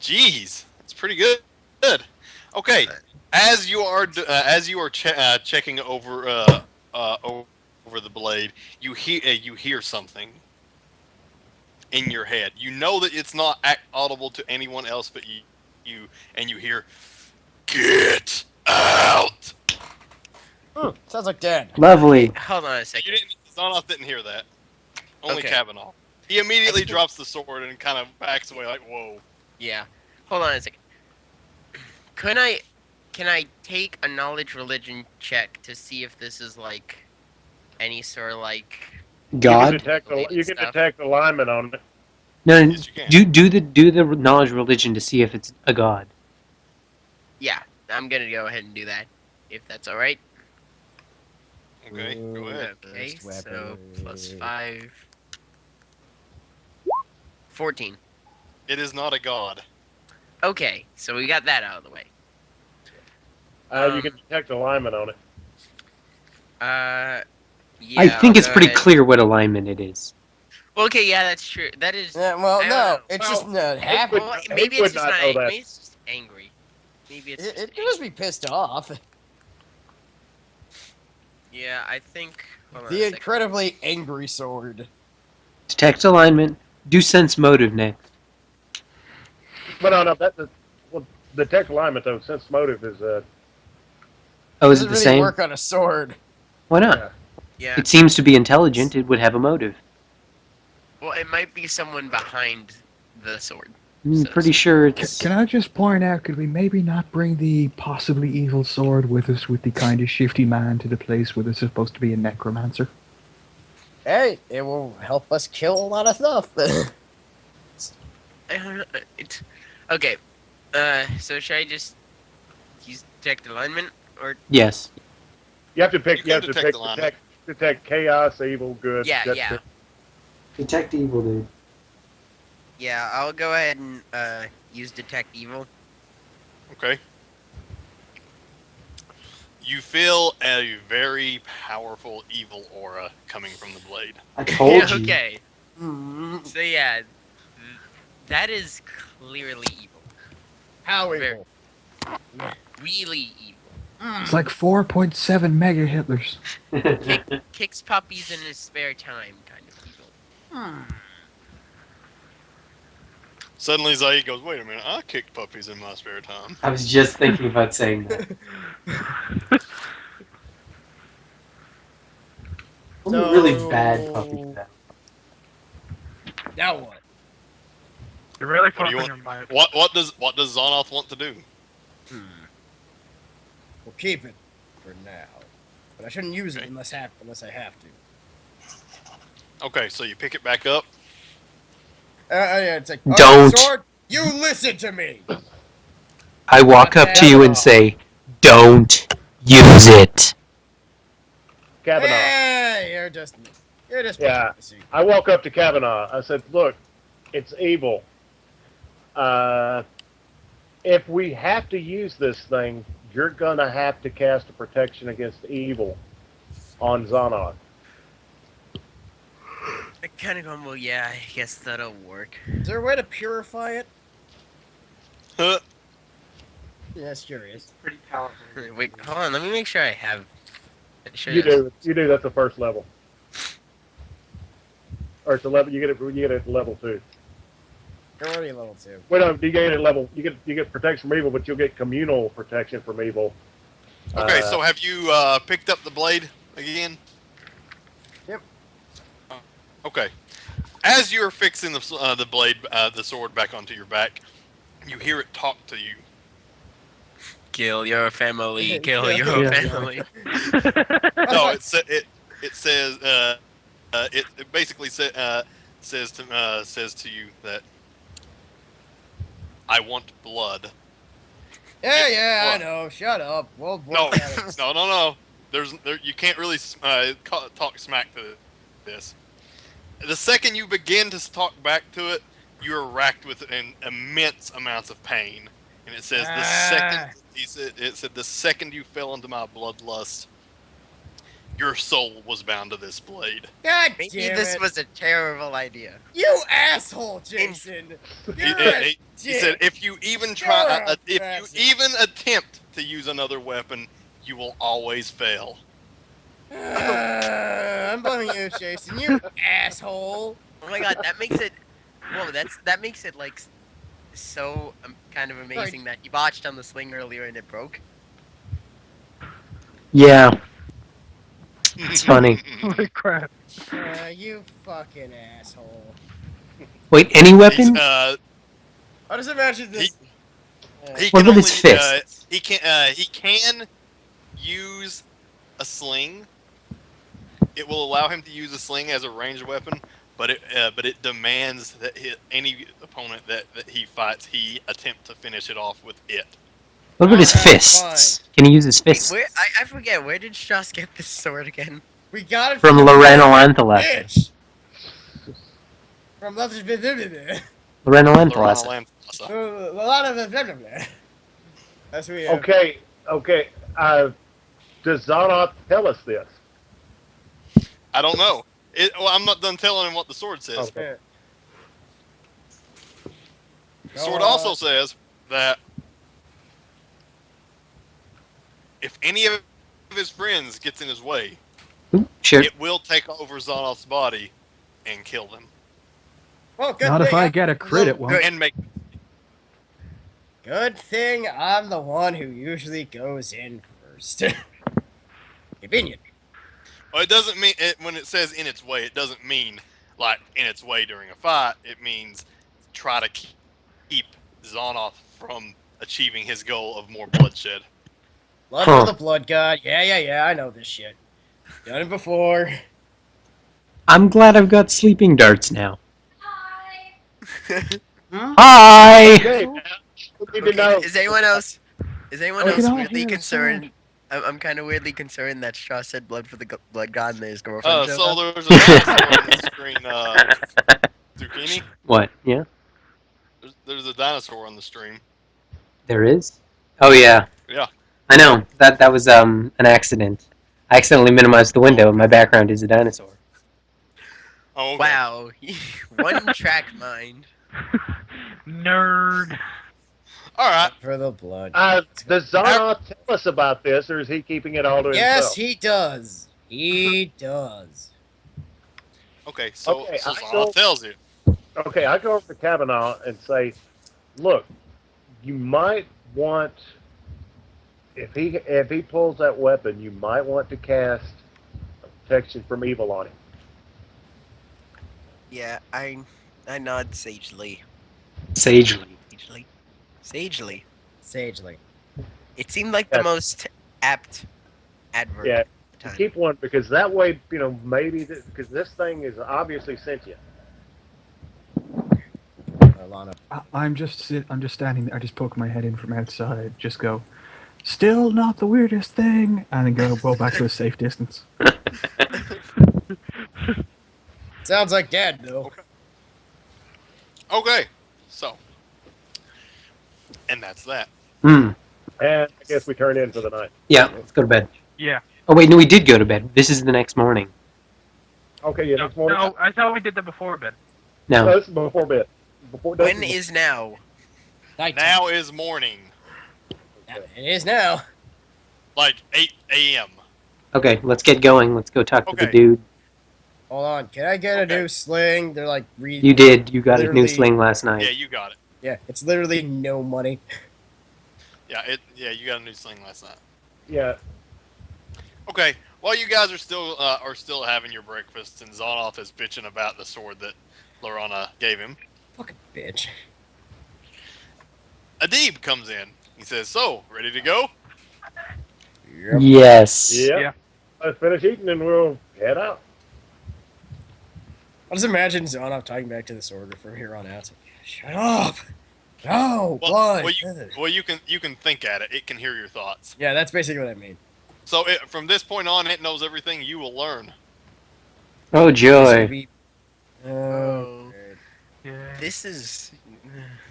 Jeez, that's pretty good. Good. Okay. As you are checking over over the blade, you hear something in your head. You know that it's not audible to anyone else but you, and you hear, "Get out." Sounds like Dad. Lovely. Hold on a You second. didn't. Zonoff didn't hear that. Only Okay. Kavanaugh. He immediately I think- drops the sword and kind of backs away, like, "Whoa." Yeah. Hold on a second. Can I take a knowledge religion check to see if this is like any sort of like God. You can detect alignment on it. No, Yes, you can. do the knowledge religion to see if it's a god. Yeah, I'm gonna go ahead and do that. If that's alright. Okay, go ahead. Okay, First so weapon. +5. 14. It is not a god. Okay, so we got that out of the way. You can detect alignment on it. Yeah, I think I'll it's go pretty ahead. clear what alignment it is. Well, okay, yeah, that's true. That is. Yeah, well, I don't no, know. it's Well, just not half. would- Well, he maybe would it's just not not. know that. Maybe it's just angry. Maybe it's. It Just could just be pissed off. Yeah, I think. Hold on The a second. incredibly angry sword. Detect alignment. Do sense motive next. But no, well, detect alignment though. Sense motive is Oh, is Doesn't it the really same? work on a sword. Why not? Yeah. Yeah. It seems to be intelligent. It would have a motive. Well, it might be someone behind the sword. I'm So- pretty sure it's. Can I just point out, could we maybe not bring the possibly evil sword with us with the kind of shifty man to the place where there's supposed to be a necromancer? Hey, it will help us kill a lot of stuff. I don't know. Okay. So should I just use detect alignment or? Yes. You have to pick. You You have can to detect pick alignment. detect chaos, evil, good. Yeah, That's yeah. it. Detect evil, dude. Yeah, I'll go ahead and use detect evil. Okay. You feel a very powerful evil aura coming from the blade. I told you. Okay. Mm, So yeah, that is clearly evil. How Very- evil? Really evil. It's like 4.7 mega Hitlers. Kicks puppies in his spare time, kind of evil. Suddenly Zaid goes, "Wait a minute, I kicked puppies in my spare time." I was just thinking about saying that. Only really bad puppies, though. Now what? You're really What do you fucking want? your mind. What does Zonoth want to do? We'll keep it for now, but I shouldn't use it Okay. unless I have to. Okay, so you pick it back up. Yeah, it's like Don't. sword. You listen to me. I walk up to you and say, "Don't use it." Kavanaugh. Hey, you're just Yeah. pussy. I walk up to Kavanaugh. I said, "Look, it's evil. If we have to use this thing, you're gonna have to cast a protection against evil on Zonoth." I kind of go, well, yeah, I guess that'll work. Is there a way to purify it? Huh. Yeah, that's curious. Pretty powerful. Wait, hold on, let me make sure I have. You do. That's the first level, or it's a level. You get it at level 2. You're already level 2. Wait, no, you get it at level. You get protection from evil, but you'll get communal protection from evil. Okay, so have you picked up the blade again? Yep. Okay. As you're fixing the blade, the sword back onto your back, you hear it talk to you. Kill your family, kill Kill your your family. No, it says it basically says to you that I want blood. Yeah, I What? know. Shut up. We'll No, work at it. no. You can't really talk smack to this. The second you begin to talk back to it, you are racked with an immense amounts of pain. And it says it said the second you fell into my bloodlust, your soul was bound to this blade. God Maybe damn this it. was a terrible idea. You asshole, Jason. You're a He said, dick. if you even You're try, a if you bastard. even attempt to use another weapon, you will always fail. I'm blaming you, Jason. You asshole. Oh my god, that makes it. Whoa, that makes it like so kind of amazing that he botched on the sling earlier and it broke. Yeah, it's funny. Holy crap. You fucking asshole. Wait, any He's, weapon? I just imagine this. he What can about only his fists? he can use a sling. It will allow him to use a sling as a ranged weapon, but it demands that any opponent that he fights, he attempt to finish it off with it. What about his Alright, fists? Can he use his Wait, fists? where I forget, where did Strauss get this sword again? We got it From the Lorena fucking Lanthalassen. bitch. From Love Lorena Lorana Lanthalassen. Lanthalassen. That's what we Okay. Does Zonoff tell us this? I don't know. I'm not done telling him what the sword says. Okay. The sword also says that if any of his friends gets in his way, Ooh, sure. it will take over Zonoff's body and kill them. Well, good Not if thing I get a crit, it won't. And make Good thing I'm the one who usually goes in first. Convenient. well, it doesn't mean when it says in its way, it doesn't mean like in its way during a fight. It means try to keep Zonoff from achieving his goal of more bloodshed. Blood for the blood god. Yeah, I know this shit. Done it before. I'm glad I've got sleeping darts now. Hmm? Hi! Okay. Now, we need to know. Is anyone else We can all weirdly hear the concerned? I'm kind of weirdly concerned that Strauss said blood for the blood god and his girlfriend showed So up. there's a dinosaur on the screen, Zucchini. What? Yeah? There's a dinosaur on the stream. There is? Oh, yeah. Yeah. I know. That was an accident. I accidentally minimized the window, and my background is a dinosaur. Oh, okay. Wow, one track mind. Nerd. All right. For the blood. Does Zonoff tell us about this, or is he keeping it all to Yes, himself? he does. He does. Okay. So Okay, I Zonoff don't- tells you. Okay, I go over to Kavanaugh and say, look, you might want, if he pulls that weapon, you might want to cast protection from evil on him. Yeah, I nod sagely. Sagely. Sagely. Sagely. It seemed like the Yeah. most apt adverb Yeah, at the time. keep one because that way, maybe because this thing is obviously sentient. Alana. I'm just standing there. I just poke my head in from outside. Just go, still not the weirdest thing, and then go back to a safe distance. Sounds like Dad, though. Okay. So. And that's that. Hmm. And I guess we turn in for the night. Yeah, let's go to bed. Yeah. Oh, wait, no, we did go to bed. This is the next morning. Okay, yeah, next morning. No, I thought we did that before bed. No, No. this is before bed. When is now? Nighttime. Now is morning. It is now. Like 8 a.m. Okay, let's get going. Let's go talk to the Okay. dude. Hold on. Can I get a Okay. new sling? They're like You did. You got a new Literally- sling last night. Yeah, you got it. Yeah, it's literally no money. Yeah, you got a new sling last night. Yeah, Okay, while you guys are still having your breakfast and Zonoff is bitching about the sword that Lorana gave him, Fucking bitch. Adib comes in. He says, "So, ready to go?" Yep. Yes. yeah. Yeah. Let's finish eating and we'll head out. I just imagine Zonoff talking back to the sorter from here on out. It's like, shut up! Oh, Well, blood. you can think at it. It can hear your thoughts. Yeah, that's basically what I mean. So from this point on, it knows everything you will learn. Oh, This will joy. be. Oh. Great. Yeah. This is.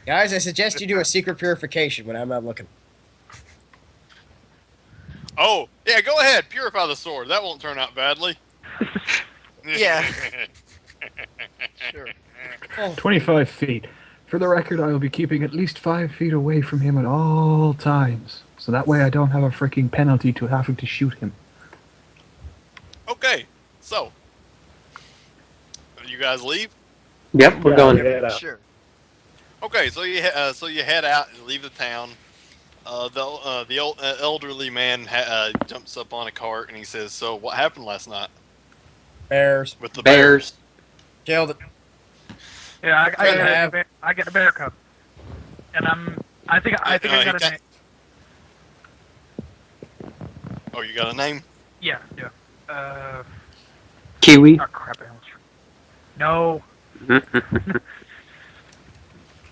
Guys, I suggest you do a secret purification when I'm not looking. Oh, yeah, go ahead. Purify the sword. That won't turn out badly. Yeah. Sure. 25 feet. For the record, I will be keeping at least 5 feet away from him at all times. So that way I don't have a freaking penalty to having to shoot him. Okay, so you guys leave. Yep, we're Yeah, going. head out. Sure. Okay, so you head out and leave the town. The old elderly man jumps up on a cart and he says, "So what happened last night Bears. with the Bears. Killed it. Yeah, Couldn't have. I get a bear cub, and I think I he got a got- name. Oh, you got a name? Yeah. Kiwi. Oh crap! I almost. No.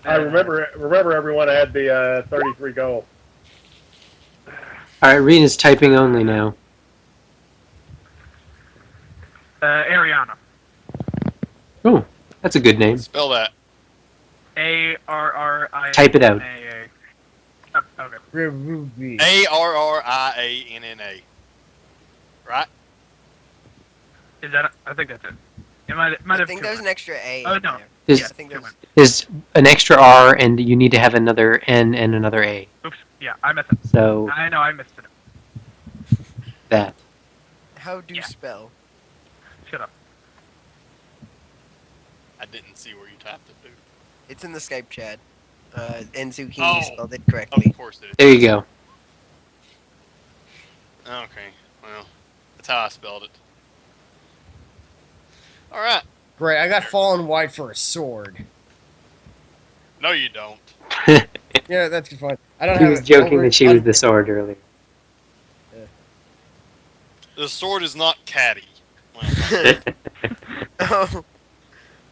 I remember everyone had the 33 goal. Alright, Rena's typing only now. Ariana. Oh, that's a good name. Spell that. ARRIA. Type it out. Okay. Ruby. ARRIANNA. Right? Is that? I think that's it. It might I have think two. there's an extra A. Oh, in no. there. Is- I think there's. There's an extra R, and you need to have another N and another A. Oops. Yeah, I messed it. So I know I missed it. that. How do you Yeah. spell? Shut up. I didn't see where you typed it, dude. It's in the Skype chat. And Zucchini Oh. spelled it correctly. Of course it is. There you go. Okay, well, that's how I spelled it. Alright. Great, I got fallen white for a sword. No, you don't. Yeah, that's fine. I don't He have was it joking over- that she was the sword earlier. The sword is not catty. Well, Oh,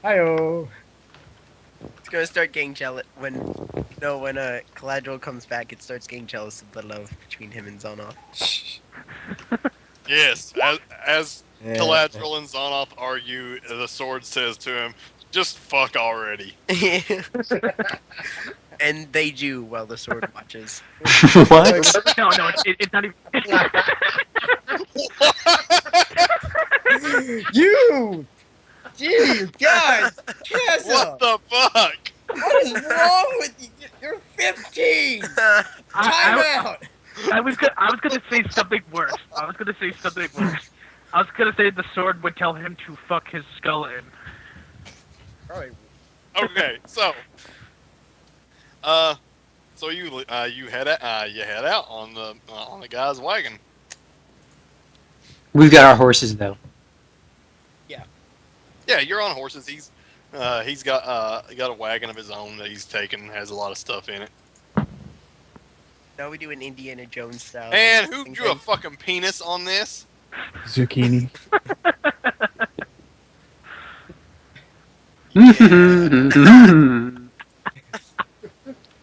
Hi-oh. it's gonna start getting jealous when Collateral comes back. It starts getting jealous of the love between him and Zonoff. yes, as Yeah. Collateral and Zonoff argue, the sword says to him, "Just fuck already." And they do while the sword watches. What? No, it's not even. You! Gee, guys! Kiss What the fuck? What is wrong with you? You're 15! Time out! I was gonna say something worse. I was gonna say the sword would tell him to fuck his skull in. Probably. Okay, so you head out on the guy's wagon. We've got our horses though. Yeah, you're on horses. He's got a wagon of his own that he's taken. Has a lot of stuff in it. Now we do an Indiana Jones style. And who drew a fucking penis on this? Zucchini.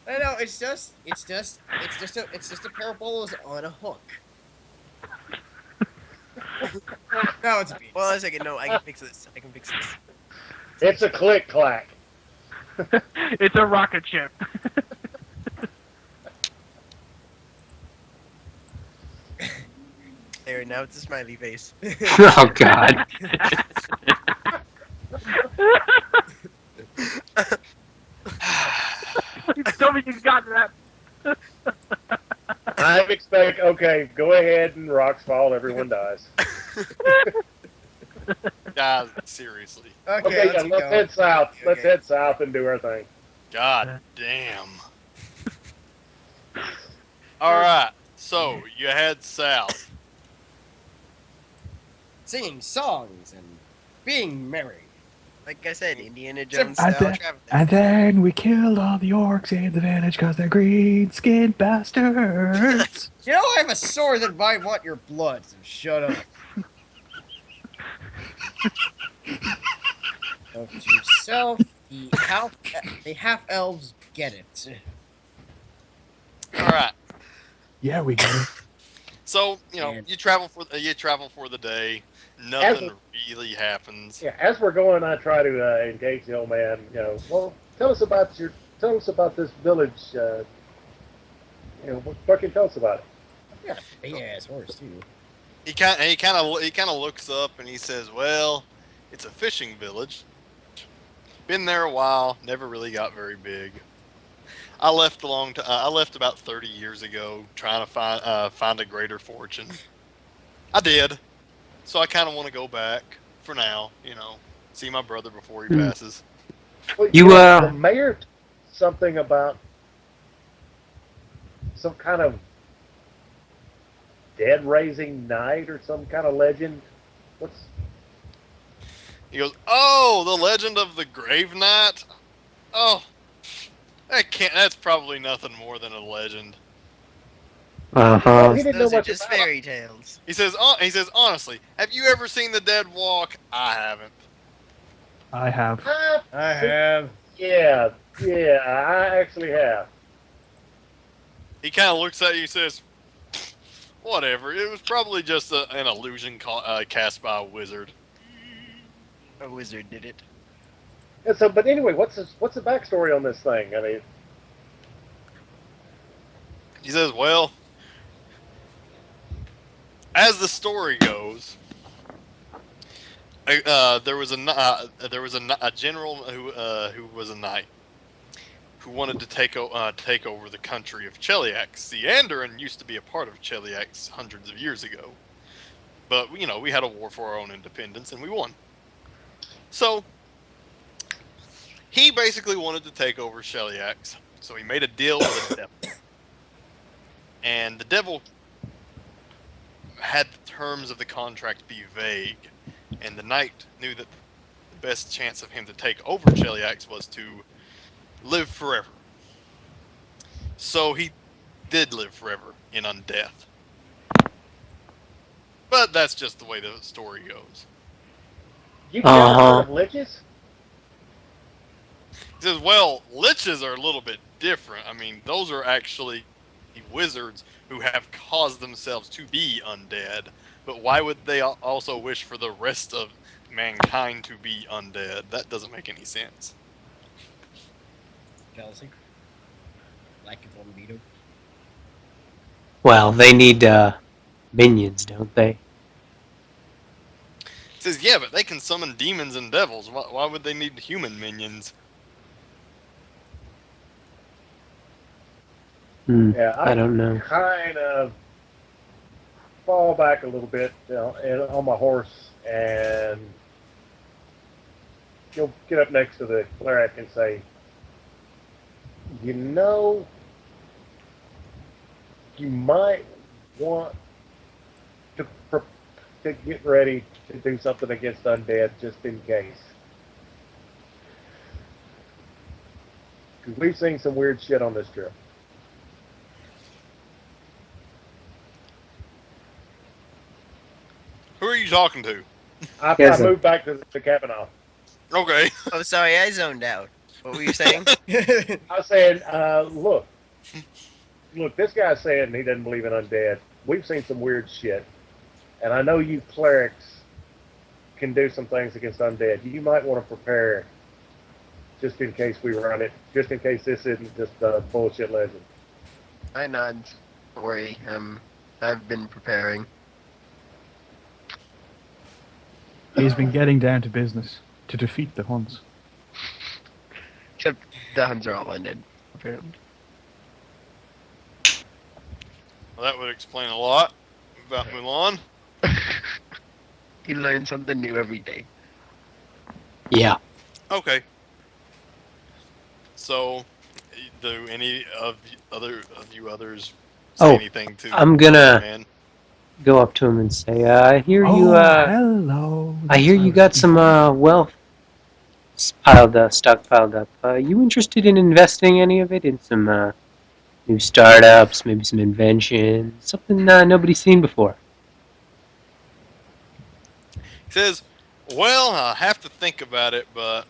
I know, it's just a pair of bolas on a hook. No, it's a penis. Well, a second. No, I can fix this. It's a click clack. It's a rocket ship. There, now it's a smiley face. Oh God. You told me you got that. I expect, okay, go ahead and rocks fall, everyone dies. Guys, seriously. Okay, yeah, let's head south. Let's Okay. head south and do our thing. God damn. Alright, so you head south. Singing songs and being merry. Like I said, Indiana Jones And style then, travel. and then we killed all the orcs in the village because they're green-skinned bastards. You know I have a sword that might want your blood, so shut up. Help yourself. The half elves get it. All right. Yeah, we get it. So And- you travel for the day. As Nothing really happens. yeah, as we're going, I try to engage the old man. Well, tell us about this village. What can you tell us about it? Yeah, big ass horse too. He kind of looks up and he says, "Well, it's a fishing village. Been there a while. Never really got very big. I left about 30 years ago, trying to find a greater fortune. I did. So I kind of want to go back for now. See my brother before he Hmm. passes." Well, You the mayor told something about some kind of dead raising night or some kind of legend. What's He goes, "Oh, the legend of the Grave Knight. Oh, That's probably nothing more than a legend." well, uh-huh. he didn't know Those are much just about it. fairy tales. He says, honestly, have you ever seen the dead walk? I haven't. I have. I have. Yeah, I actually have. He kind of looks at you and says, "Whatever. It was probably just an illusion cast by a wizard." A wizard did it. And so, but anyway, what's the backstory on this thing? I mean, He says, "Well, as the story goes, there was a general who was a knight who wanted to take over the country of Cheliax. See, Andoran used to be a part of Cheliax hundreds of years ago, but we had a war for our own independence and we won. So he basically wanted to take over Cheliax. So he made a deal with the devil, and the devil had the terms of the contract be vague, and the knight knew that the best chance of him to take over Cheliax was to live forever. So he did live forever in undeath. But that's just the way the story goes." you ever heard Uh-huh. of liches? He says, "Well, liches are a little bit different. I mean, those are actually wizards who have caused themselves to be undead. But why would they also wish for the rest of mankind to be undead? That doesn't make any sense." Jealousy. Lack of libido. Well, they need minions, don't they? He says, "Yeah, but they can summon demons and devils. Why would they need human minions?" Yeah, I don't know. kind of fall back a little bit, on my horse, and you'll get up next to the cleric and say, you know, you might want to to get ready to do something against undead just in case. Because we've seen some weird shit on this trip. Who are you talking to? I Yes, moved back to the cabin off. Okay. Oh, sorry, I zoned out. What were you saying? I was saying, look, this guy's saying he doesn't believe in undead. We've seen some weird shit, and I know you clerics can do some things against undead. You might want to prepare just in case we run it, just in case this isn't just a bullshit legend. I nod. Don't worry. I've been preparing. He's been getting down to business to defeat the Huns. Except the Huns are all ended. Apparently. Well, that would explain a lot about Mulan. You learn something new every day. Yeah. Okay. So, do any of you others say Oh, anything to I'm gonna man? go up to him and say, I hear you. Hello. I hear you got some wealth stockpiled up. You interested in investing any of it in some new startups, maybe some invention, something nobody's seen before? He says, "Well, I have to think about it, but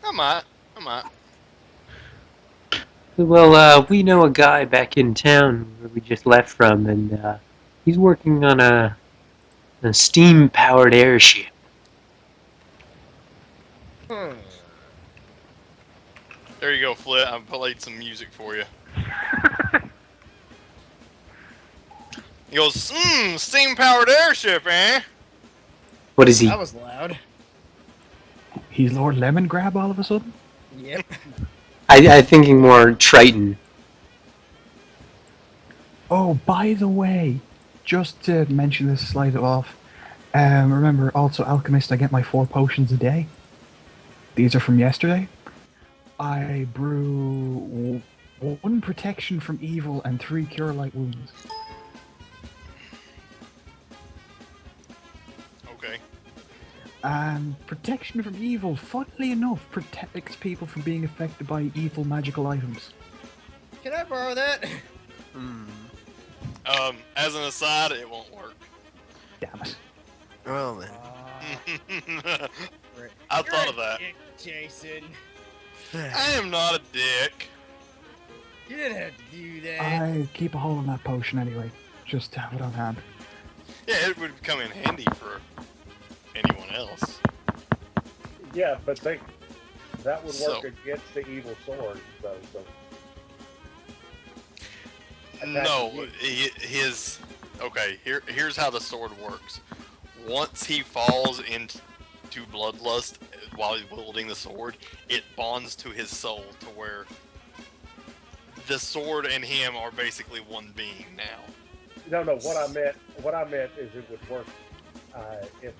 I might." I might. Well, we know a guy back in town where we just left from, and he's working on a steam-powered airship. Hmm. There you go, Flit. I played some music for you. He goes, steam-powered airship, eh? What is he? That was loud. He's Lord Lemon Grab all of a sudden? Yep. I'm thinking more Triton. Oh, by the way, just to mention this slide off, remember also Alchemist, I get my 4 potions a day. These are from yesterday. I brew 1 protection from evil and 3 cure light wounds. Okay. And protection from evil, funnily enough, protects people from being affected by evil magical items. Can I borrow that? Hmm. As an aside, it won't work. Damn it. Well then. I thought of that. Jason. I am not a dick. You didn't have to do that. I keep a hold on that potion anyway, just to have it on hand. Yeah, it would come in handy for anyone else. Yeah, but think that would work So- against the evil sword, though. So No, his. Okay, here's how the sword works. Once he falls into bloodlust while he's wielding the sword, it bonds to his soul to where the sword and him are basically one being now. no. What I meant is it would work if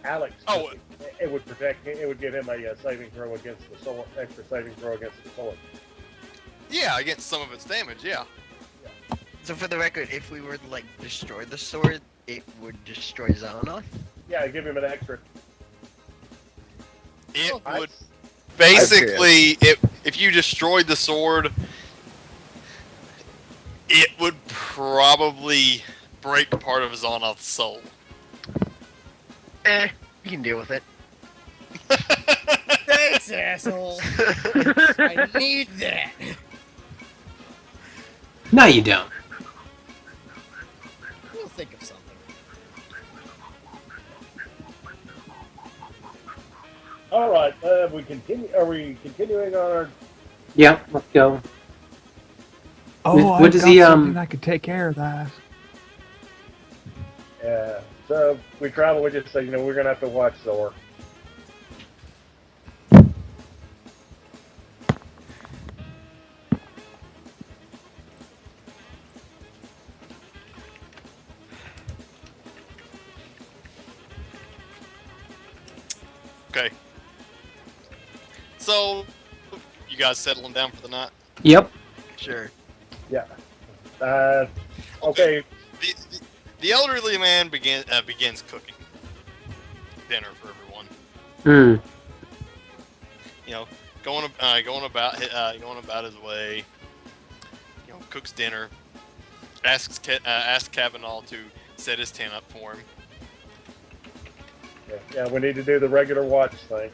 Alex. Oh. It would protect him. It would give him a saving throw against the sword. Extra saving throw against the sword. Yeah, against some of its damage. Yeah. So for the record, if we were to like destroy the sword, it would destroy Xanath? Yeah, give him an extra. It I- would basically, if you destroyed the sword, it would probably break part of Xanath's soul. You can deal with it. Thanks, asshole. I need that. No, you don't. We'll think of something. All right, we continue. Are we continuing on our? Yeah, let's go. Oh, What I've does got he, something that could take care of that. Yeah. So we travel. We just say, we're gonna have to watch Thor. Okay. So, you guys settling down for the night? Yep. Sure. Yeah. Okay. The elderly man begins cooking dinner for everyone. Hmm. You know, going about his way. You know, cooks dinner. Asks Kavanaugh to set his tent up for him. Yeah, we need to do the regular watch thing.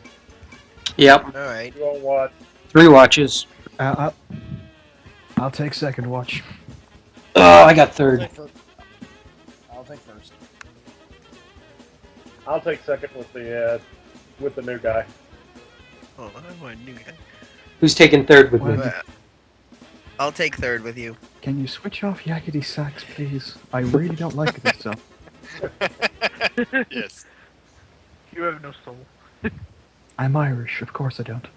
Yep. All right. You won't watch. 3 watches. I'll take second watch. Oh, I got third. I'll take first. I'll take second with the new guy. Oh, I want a new guy. Who's taking third with me? Well, I'll take third with you. Can you switch off yakety sax, please? I really don't like this stuff. Yes. You have no soul. I'm Irish, of course I don't.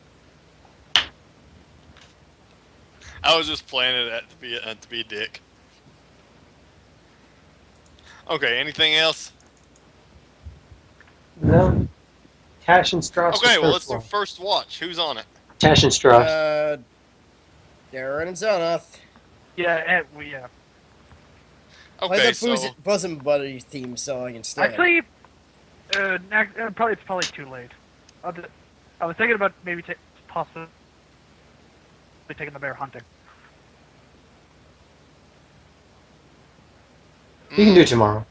I was just playing it to be a dick. Okay, anything else? No. Tash and Strauss. Okay, well, let's first do one. first watch. Who's on it? Tash and Strauss. Darren and Xanath. Yeah. Play Okay, the so Bosom Buddy theme song instead. Actually, probably it's too late. I was thinking about maybe possibly taking the bear hunting. You can do it tomorrow.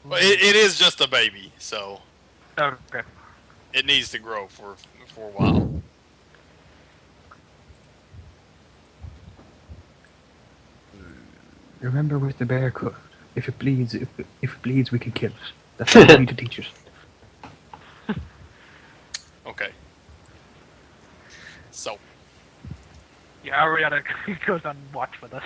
well, it is just a baby, so Okay. it needs to grow for a while. Remember with the bear cub, if it bleeds, we can kill it. That's all you need to teach it. Okay. So, Yeah, Ariana goes on watch with us.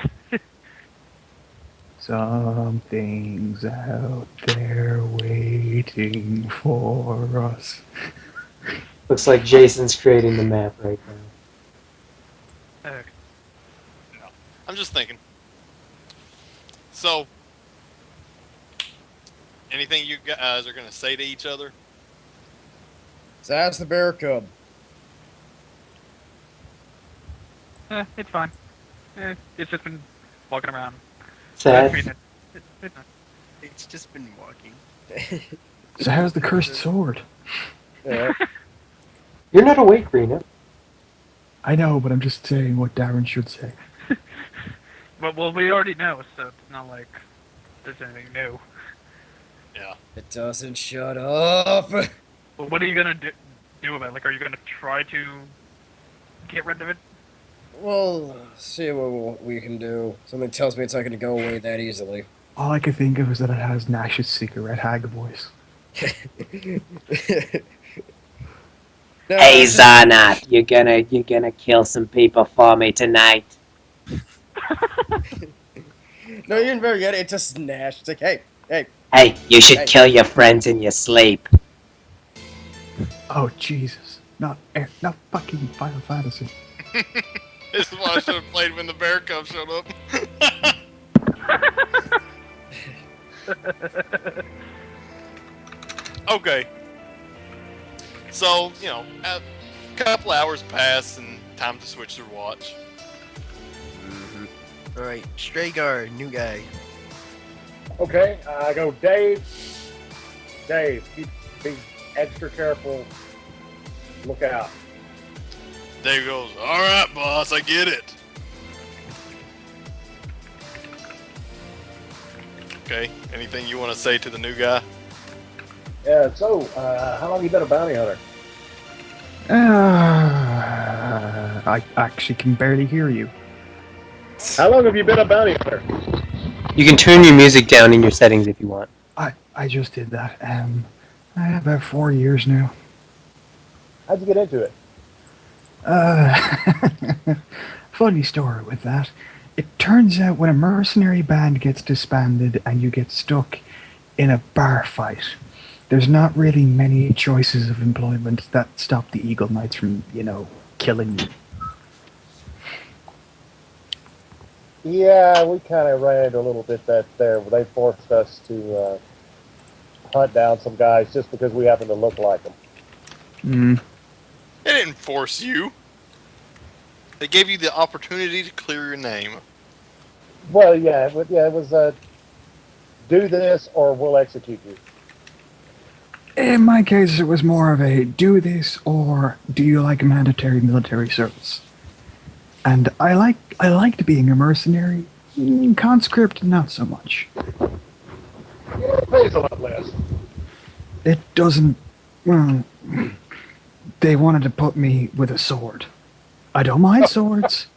Something's out there waiting for us. Looks like Jason's creating the map right now. no. I'm just thinking. So, anything you guys are going to say to each other? So that's the bear cub. It's fine. It's just been walking around. Sad. It's not. It's just been walking. So how's the cursed sword? Yeah. You're not awake, Rena. I know, but I'm just saying what Darren should say. But well, we already know, so it's not like there's anything new. Yeah. It doesn't shut up. Well, what are you gonna do about it? Like, are you gonna try to get rid of it? Well, see what we can do. Something tells me it's not going to go away that easily. All I could think of is that it has Nash's cigarette hag voice. No, Hey it's just- Zarnat, you're gonna kill some people for me tonight. No, you didn't very get it. It's just Nash. It's like, hey. Hey, you should Hey. kill your friends in your sleep. Oh Jesus! Not fucking Final Fantasy. This is what I should have played when the bear cub showed up. Okay. So, a couple hours pass and time to switch their watch. Alright, Stragar, new guy. Okay, I go, Dave. Dave, be extra careful. Look out. Dave goes, alright, boss, I get it. Okay, anything you want to say to the new guy? Yeah, so, how long you been a bounty hunter? I actually can barely hear you. How long have you been a bounty hunter? You can turn your music down in your settings if you want. I just did that. About 4 years now. How'd you get into it? Funny story with that. It turns out when a mercenary band gets disbanded and you get stuck in a bar fight, there's not really many choices of employment that stop the Eagle Knights from, killing you. Yeah, we kind of ran into a little bit that there. They forced us to hunt down some guys just because we happen to look like them. They didn't force you. They gave you the opportunity to clear your name. Well, yeah, it was do this or we'll execute you. In my case, it was more of a do this or do you like mandatory military service? And I liked being a mercenary. Conscript, not so much. It pays a lot less. It doesn't. Well, they wanted to put me with a sword. I don't mind swords.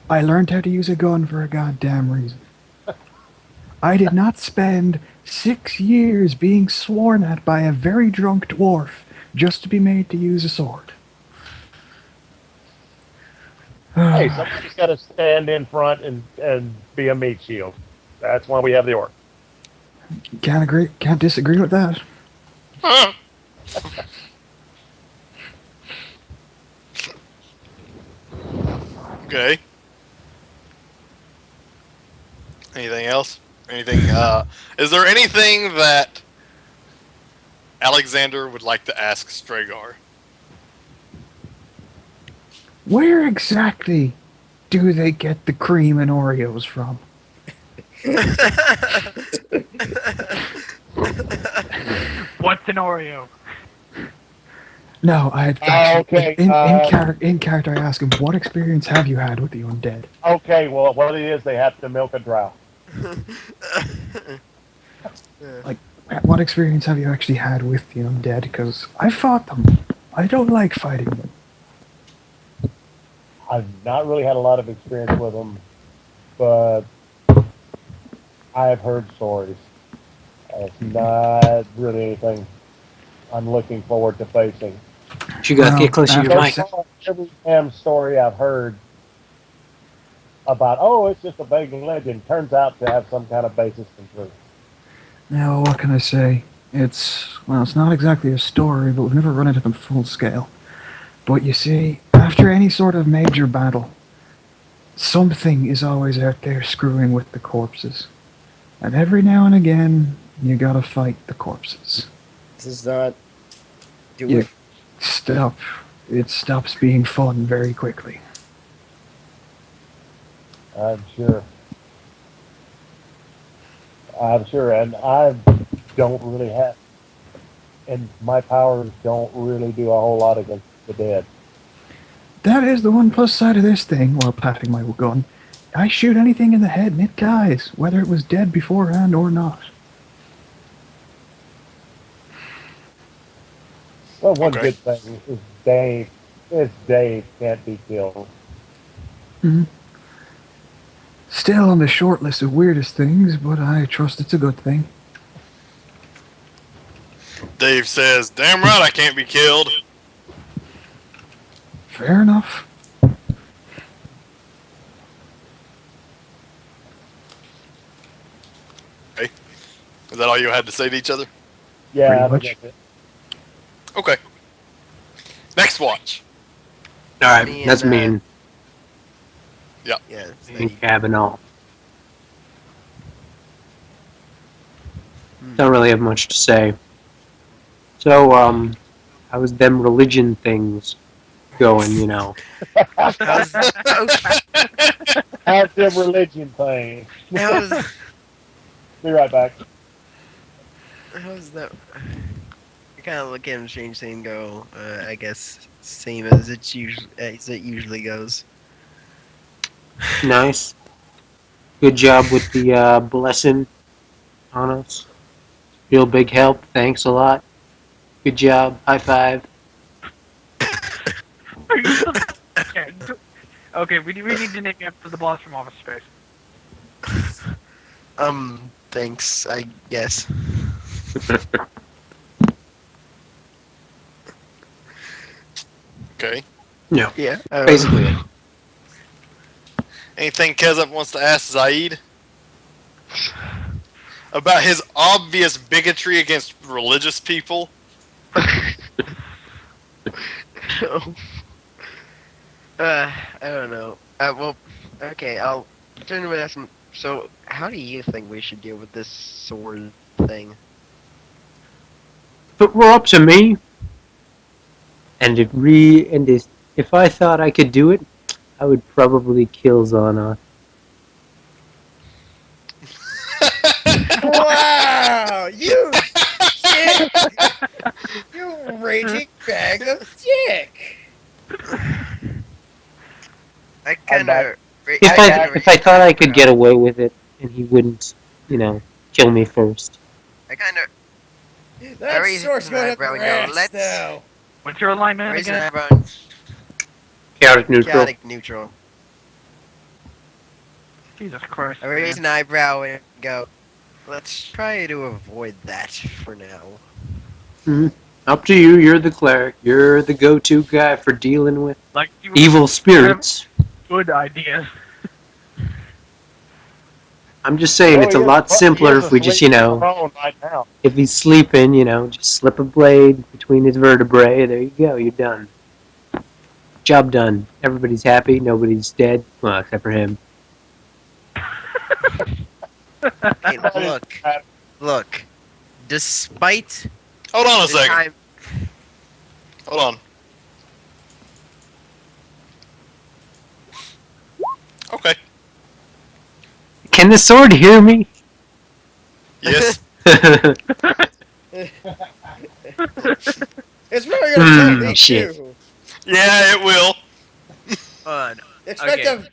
I learned how to use a gun for a goddamn reason. I did not spend 6 years being sworn at by a very drunk dwarf just to be made to use a sword. Hey, somebody's got to stand in front and be a meat shield. That's why we have the orc. Can't disagree with that. Okay. Anything else? Anything? Is there anything that Alexander would like to ask Stragar? Where exactly do they get the cream and Oreos from? What's an Oreo? No, I had actually, okay. in character I asked him, what experience have you had with the undead? Okay, well, what it is, they have to milk a drow. What experience have you actually had with the undead? Because I fought them. I don't like fighting them. I've not really had a lot of experience with them, but I've heard stories. It's not really anything I'm looking forward to facing. You gotta Well, get close to your after So mic. far, every damn story I've heard about, oh, it's just a vague legend, turns out to have some kind of basis in truth. Now, what can I say? It's not exactly a story, but we've never run into them full scale. But you see, after any sort of major battle, something is always out there screwing with the corpses. And every now and again, you gotta fight the corpses. This is not. Do You it. stop. It stops being fun very quickly. I'm sure. I'm sure, and I don't really have, and my powers don't really do a whole lot against the dead. That is the one plus side of this thing, while patting my gun. I shoot anything in the head and it dies, whether it was dead beforehand or not. Well, one Okay. good thing is Dave can't be killed. Mhm. Still on the short list of weirdest things, but I trust it's a good thing. Dave says, "Damn right, I can't be killed." Fair enough. Is that all you had to say to each other? Yeah, I Pretty think much. that's it. Okay. Next watch. All right, Me that's and, me and Yeah. Cab and all. Don't really have much to say. So, how was them religion things going? You know, How's How's the religion thing? how's Be right back. how's that? I kind of look at him strangely and go, I guess same as it usually goes. nice. Good job with the blessing on us. Real big help. Thanks a lot. Good job. High five. Are you still... Okay, we need to nick after the boss from Office Space. Thanks, I guess. Okay. No, Yeah. basically it. Anything Kezub wants to ask Zaid about his obvious bigotry against religious people? I don't know. Well, okay, I'll turn to ask him. So, how do you think we should deal with this sword thing? If it were up to me, and if I thought I could do it, I would probably kill Zana. Wow! You shit! You raging bag of dick! I kind of. If I thought I could get away with it, and he wouldn't, kill me first. I kind of. That raise sword's an going up eyebrow your and go, ass let's- now. What's your alignment Raise an again? eyebrow. Chaotic neutral. Chaotic neutral. Jesus Christ. I raise an eyebrow and go, let's try to avoid that for now. Mhm. Up to you. You're the cleric. You're the go-to guy for dealing with Like you evil spirits. good idea. I'm just saying, it's a lot simpler if we just, Prone right now. if he's sleeping, just slip a blade between his vertebrae. There you go. You're done. Job done. Everybody's happy. Nobody's dead. Well, except for him. Hey, look. Despite Hold on a the second. time, Hold on. Okay. Can the sword hear me? Yes. It's probably gonna tell me shit. too. Yeah, it will. hold on. Expect Okay. them.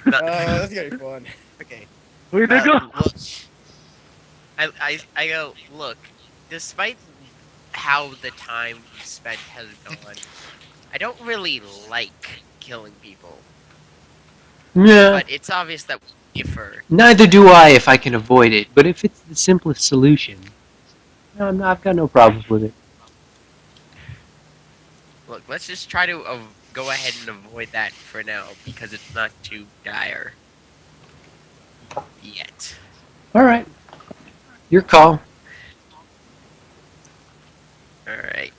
No. That's gonna be fun. Okay. We to go. Look. I go, look, despite how the time we spent has gone, I don't really like killing people. Yeah. But it's obvious that you fur. Neither do I if I can avoid it. But if it's the simplest solution, no, I've got no problems with it. Look, let's just try to go ahead and avoid that for now because it's not too dire yet. All right, your call. All right.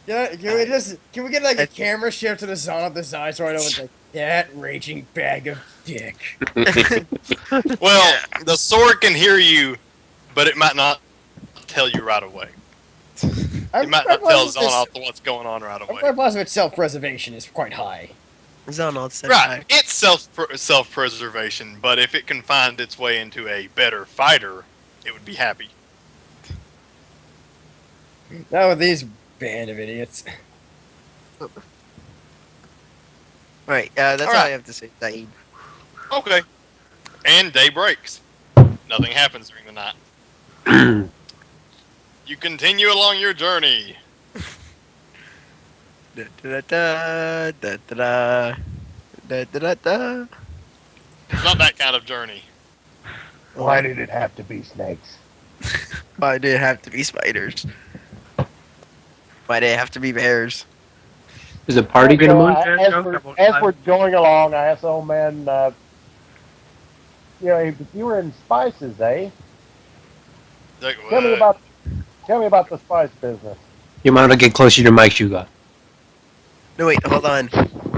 Yeah, can we get like a camera shift to the sound of the side so I know it's like that raging bag of dick. Well, the sword can hear you, but it might not tell you right away. It might not tell Zonoth what's going on right I'm away. quite positive its self-preservation is quite high. Zonald said Right, it's self-preservation, but if it can find its way into a better fighter, it would be happy. Not with these band of idiots. Right, that's all I Alright. have to say, Saeed. Okay. And day breaks. Nothing happens during the night. You continue along your journey. Da da da da da da da da. It's not that kind of journey. Why did it have to be snakes? Why did it have to be spiders? Why did it have to be bears? Is the party So, gonna move? as we're going along, I asked the old man, if you were in spices, eh? Like, Tell me about the spice business. You might want to get closer to your mic, Shuga. No, wait, hold on.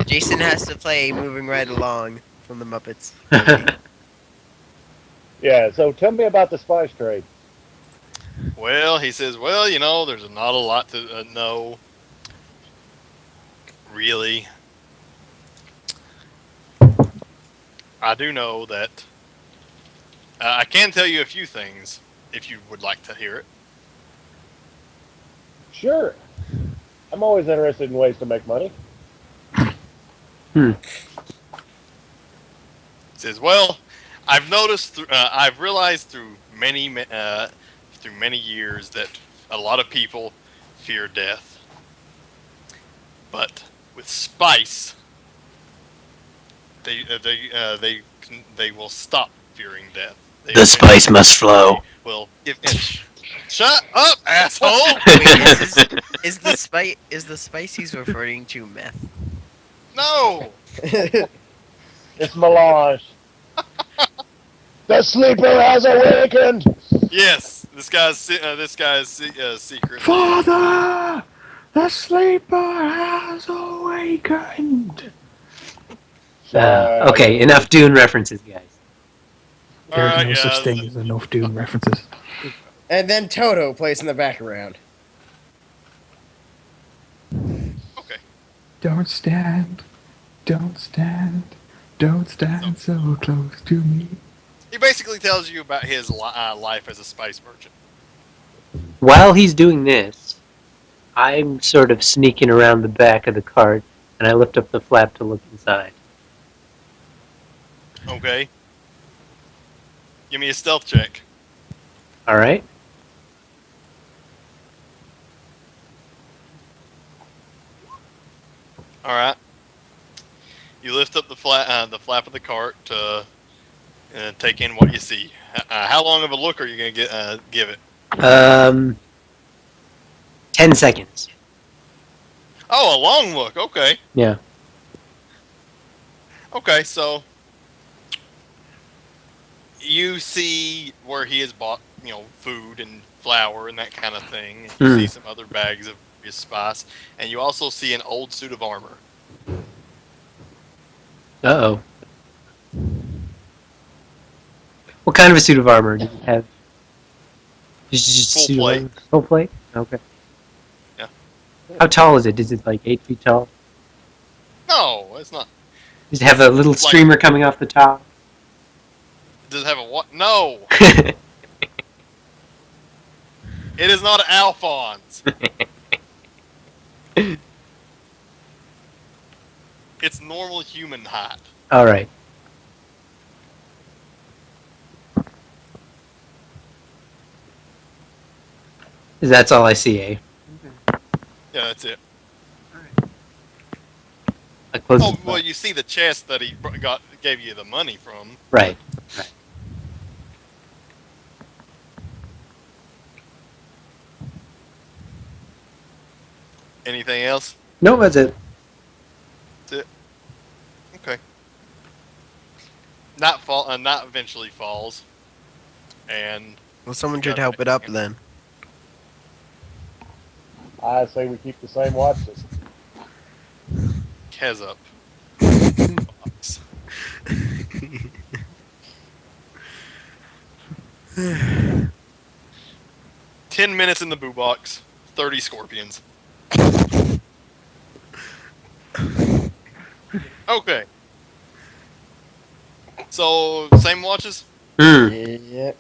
Jason has to play Moving Right Along from the Muppets. Yeah, so tell me about the spice trade. Well, he says, there's not a lot to know. Really. I do know that I can tell you a few things if you would like to hear it. Sure. I'm always interested in ways to make money. He says, well, I've noticed, I've realized through many years that a lot of people fear death. But with spice, they will stop fearing death. The spice must flow. Well, shut up, asshole! Wait, is the spice he's referring to meth? No. It's melange. The sleeper has awakened. Yes, this guy's secret. Father, the sleeper has awakened. Okay, enough Dune references, guys. There's Alright, no such guys. thing as enough Dune references. And then Toto plays in the background. Okay. Don't stand so close to me. He basically tells you about his life as a spice merchant. While he's doing this, I'm sort of sneaking around the back of the cart, and I lift up the flap to look inside. Okay. Give me a stealth check. All right. All right. You lift up the flap of the cart to take in what you see. How long of a look are you gonna give it? 10 seconds. Oh, a long look. Okay. Yeah. Okay, so you see where he has bought, food and flour and that kind of thing. You see some other bags of his spice, and you also see an old suit of armor. Uh-oh. What kind of a suit of armor did it have? Just Full suit of plate. armor? Full plate? Okay. Yeah. How tall is it? Is it like 8 feet tall? No, it's not. Does it have a little streamer coming off the top? Does it have a what? No! It is not Alphonse. It's normal human height. All right. That's all I see, eh? Yeah, that's it. I close Oh the well, book. you see the chest that he gave you the money from. Right. Anything else? No, that's it. That's it. Okay. Not eventually falls, and Well, someone should help it up then. I say we keep the same watches. Kez up. Box. 10 minutes in the boo box. 30 scorpions. Okay. So same watches. Yep.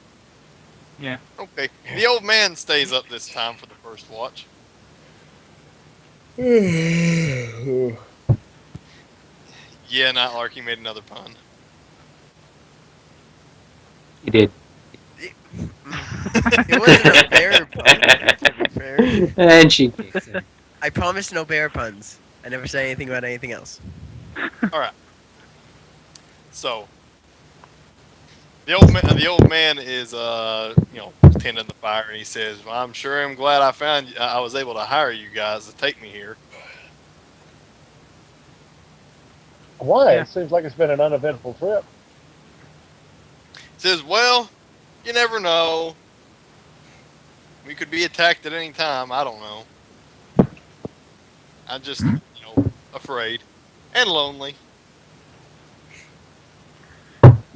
Yeah. Okay. The old man stays up this time for the first watch. Yeah, not Larky made another pun. You did. It wasn't a bear pun, to be fair. And she kicks him. I promised no bear puns. I never said anything about anything else. All right. So the old man is tending the fire, and he says, "Well, I'm sure I'm glad I was able to hire you guys to take me here." Why? Yeah. It seems like it's been an uneventful trip. He says, "Well, you never know. We could be attacked at any time. I don't know. I'm just, afraid and lonely."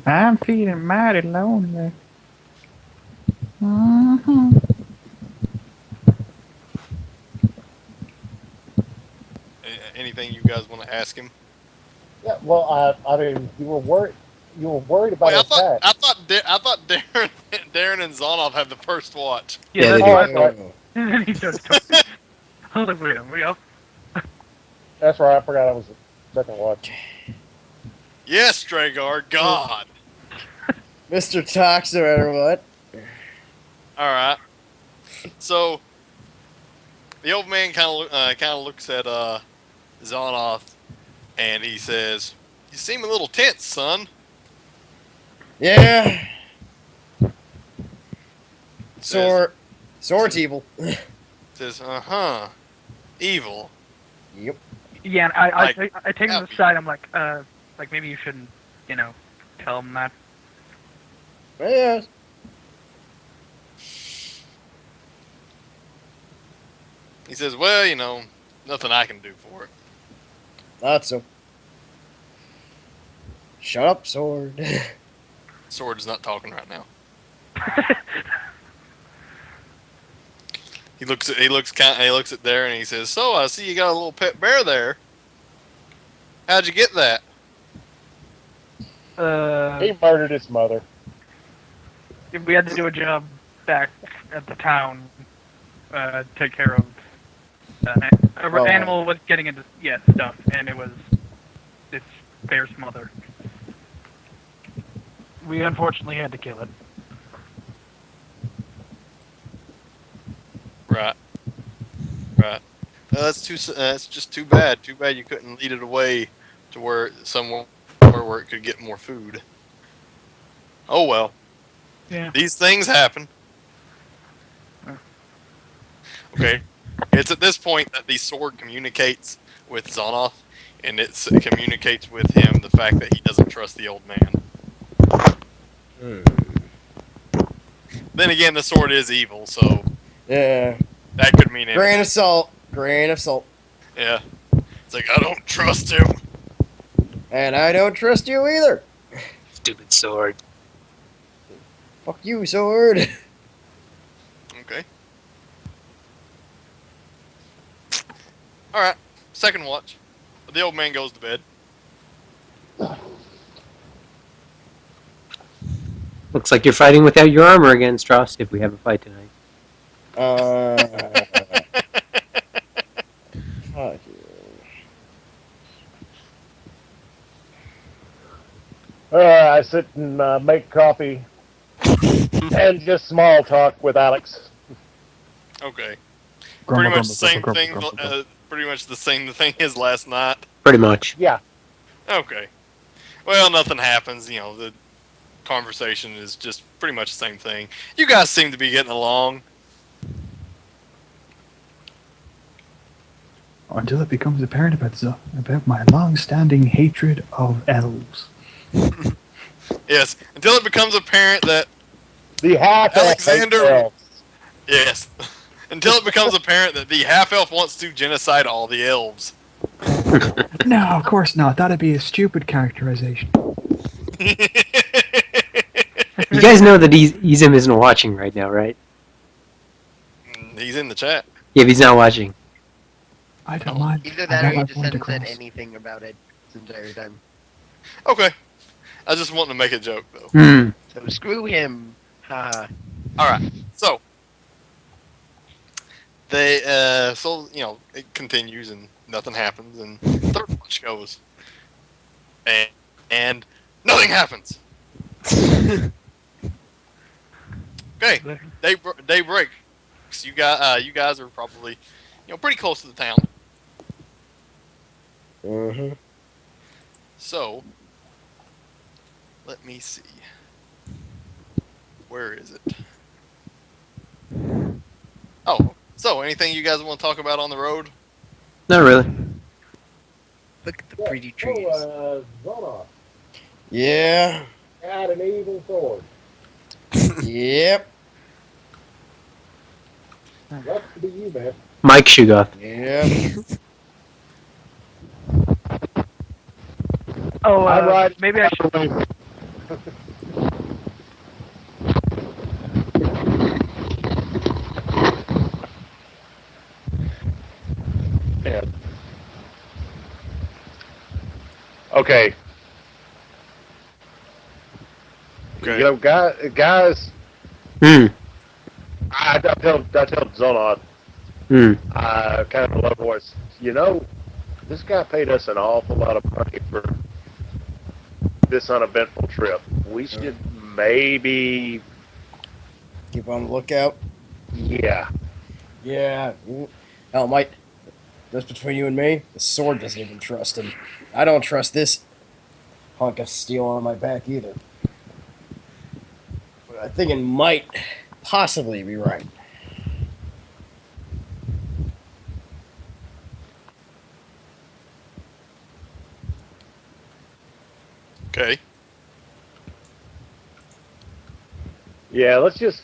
I'm feeling mighty lonely. Mm-hmm. Anything you guys want to ask him? Yeah. Well, I mean, you were worried. You were worried about Wait, an attack. I thought Darren and Zonov had the first watch. Yeah, Yeah, they that's do. why. That's right. And then he starts talking. I was like, wait a minute. That's right. I forgot I was the second watch. Yes, Dragar, God. Mr. Toxo, or what? All right. So the old man kind of looks at Zonov, and he says, "You seem a little tense, son." Yeah. Sword's evil. Says, evil. Yep. Yeah, and I take him happy. aside. I'm like maybe you shouldn't, tell him that. Yeah. He says, "Well, nothing I can do for it." Thought so. Shut up, sword. Sword's not talking right now. He looks at there, and he says, "So I see you got a little pet bear there. How'd you get that?" He murdered his mother. We had to do a job back at the town, take care of. An animal was getting into stuff, and it was its bear's mother. We unfortunately had to kill it. Right. That's just too bad. Too bad you couldn't lead it away to somewhere where it could get more food. Oh well. Yeah. These things happen. Okay. It's at this point that the sword communicates with Zonoth, and it communicates with him the fact that he doesn't trust the old man. Then again, the sword is evil, so Yeah. that could mean anything. Grain of salt. Grain of salt. Yeah. It's like, I don't trust him. And I don't trust you either. Stupid sword. Fuck you, sword. Okay. Alright. Second watch. The old man goes to bed. Looks like you're fighting without your armor again, Strauss, if we have a fight tonight. Fuck you. I sit and make coffee and just small talk with Alex. Okay. Grumble, Pretty much grumble, the same grumble, thing. grumble, grumble. Pretty much the same thing as last night. Pretty much. Yeah. Okay. Well, nothing happens. You know, the conversation is just pretty much the same thing. You guys seem to be getting along. Until it becomes apparent about my long-standing hatred of elves. Yes, until it becomes apparent that The half Alexander. Yes. Until it becomes apparent that the half-elf wants to genocide all the elves. No, of course not. That'd be a stupid characterization. You guys know that Izim isn't watching right now, right? He's in the chat. Yeah, but he's not watching. I don't mind. Either I that got or my he just point hasn't said across. anything about it this entire time. Okay. I just want to make a joke, though. Hmm. So screw him. Haha. Alright, so. They, so, you know, it continues and nothing happens, and third punch goes. And nothing happens. Okay, day break. So you guys are probably, you know, pretty close to the town. Mm-hmm. So, let me see. Where is it? Oh, so anything you guys want to talk about on the road? Not really. Look at the pretty trees. Zona Yeah. had an evil sword. Yep. Left to be you, man. Mike Shugoff. Yep. Oh, I'm right. maybe I should. Yeah. Okay. Okay. You know, guys, Hmm. I tell Zonod, Hmm. kind of a low voice, you know, this guy paid us an awful lot of money for this uneventful trip. We should maybe, Keep on the lookout. yeah. Yeah. Hell, Mike. Just between you and me, the sword doesn't even trust him. I don't trust this hunk of steel on my back either. But I think it might possibly be right. Okay. Yeah, let's just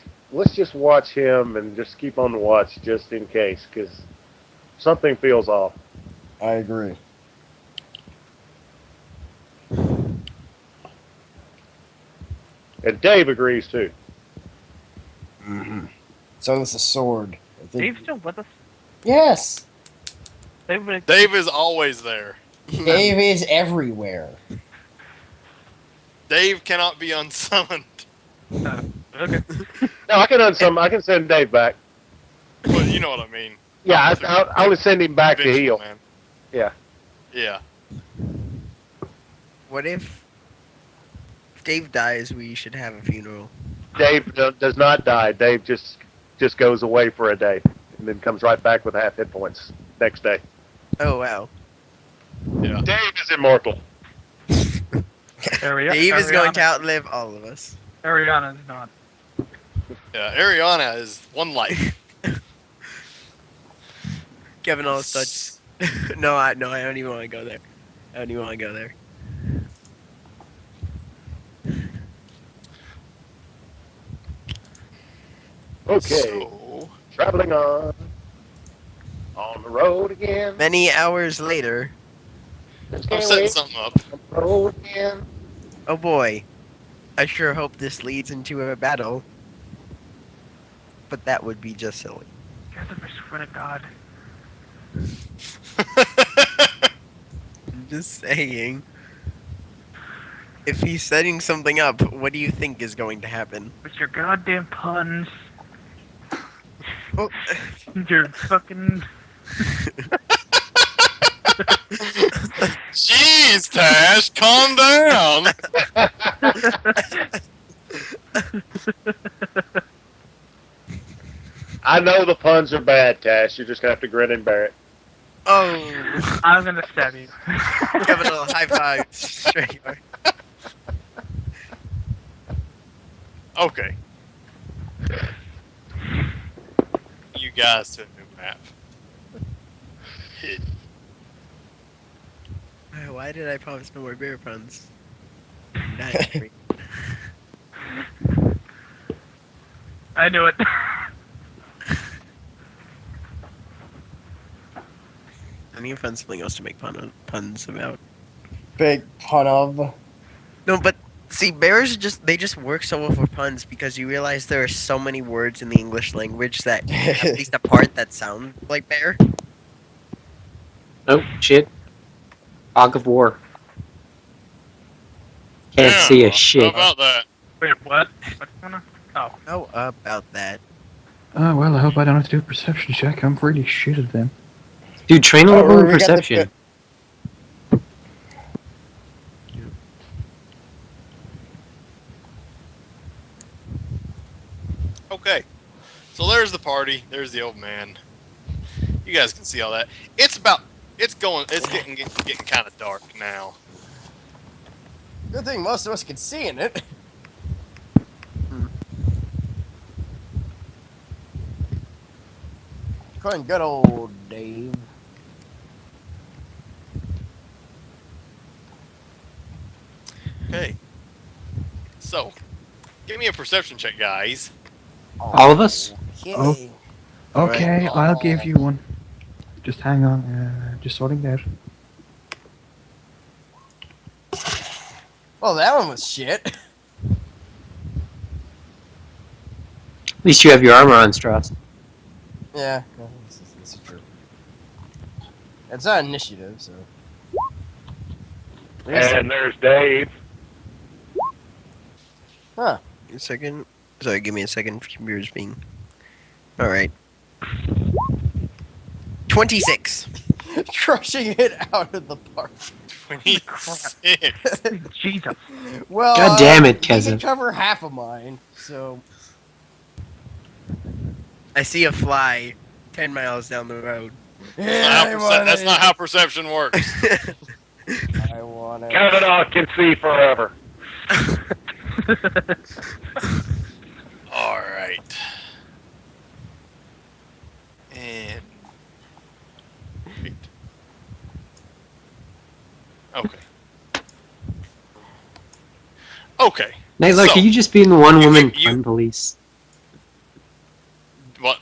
watch him and just keep on the watch just in case, because something feels off. I agree. And Dave agrees too. Mm-hmm. So does the sword. I think. Dave's still with us. Yes. Dave is always there. Dave is everywhere. Dave cannot be unsummoned. Okay. No, I can send Dave back. But you know what I mean. Yeah, I would send him back to Eventually, heal. man. Yeah. Yeah. What if Dave dies? We should have a funeral. Dave does not die. Dave just goes away for a day and then comes right back with half hit points next day. Oh wow. Yeah. Dave is immortal. Dave is going to outlive all of us. Ariana's not. Yeah. Ariana is one life. Kevin all such. No, I don't even want to go there. I don't even want to go there. Okay, So, traveling on the road again. Many hours later. Just I'm can't setting wait. something up. On the road again. Oh boy. I sure hope this leads into a battle. But that would be just silly. I swear to God. I'm just saying. If he's setting something up, what do you think is going to happen? With your goddamn puns. Oh. Your fucking. Jeez, Tash, calm down. I know the puns are bad, Tash. You're just gonna have to grin and bear it. Oh, I'm gonna stab you. give it a little high five. Straight away. Okay. You guys to a new map. Hit. Why did I promise no more bear puns? That's great. I knew it. I need to find something else to make puns about. Big pun of. No, but see, bears just work so well for puns because you realize there are so many words in the English language that have at least a part that sound like bear. Oh shit! Fog of War. Can't Yeah, see a How shit. about that? Wait, what? What's going on? Oh. How about that? Oh, well, I hope I don't have to do a perception check. I'm really shit at them. Dude, train a Oh, level in we got the perception. Okay. So there's the party. There's the old man. You guys can see all that. It's getting kind of dark now. Good thing most of us can see in it. Calling good old Dave. Okay. So, give me a perception check, guys. All of us? Okay. Okay, Alright. I'll give you one. Just hang on. Just sorting that. Well, that one was shit. At least you have your armor on, Strauss. Yeah, no, this is true. It's not initiative, so. And there's Dave. Huh. A second. Sorry, give me a second. Computer's being. All right. 26. Crushing it out of the park. 26. Jesus. Well, God damn it, you can Keza. cover half of mine, so. I see a fly 10 miles down the road. That's not how perception works. I want it. Canada can see forever. All right. And wait. Okay. Okay. Nightlar, So- can you just be in the one woman you- pun police?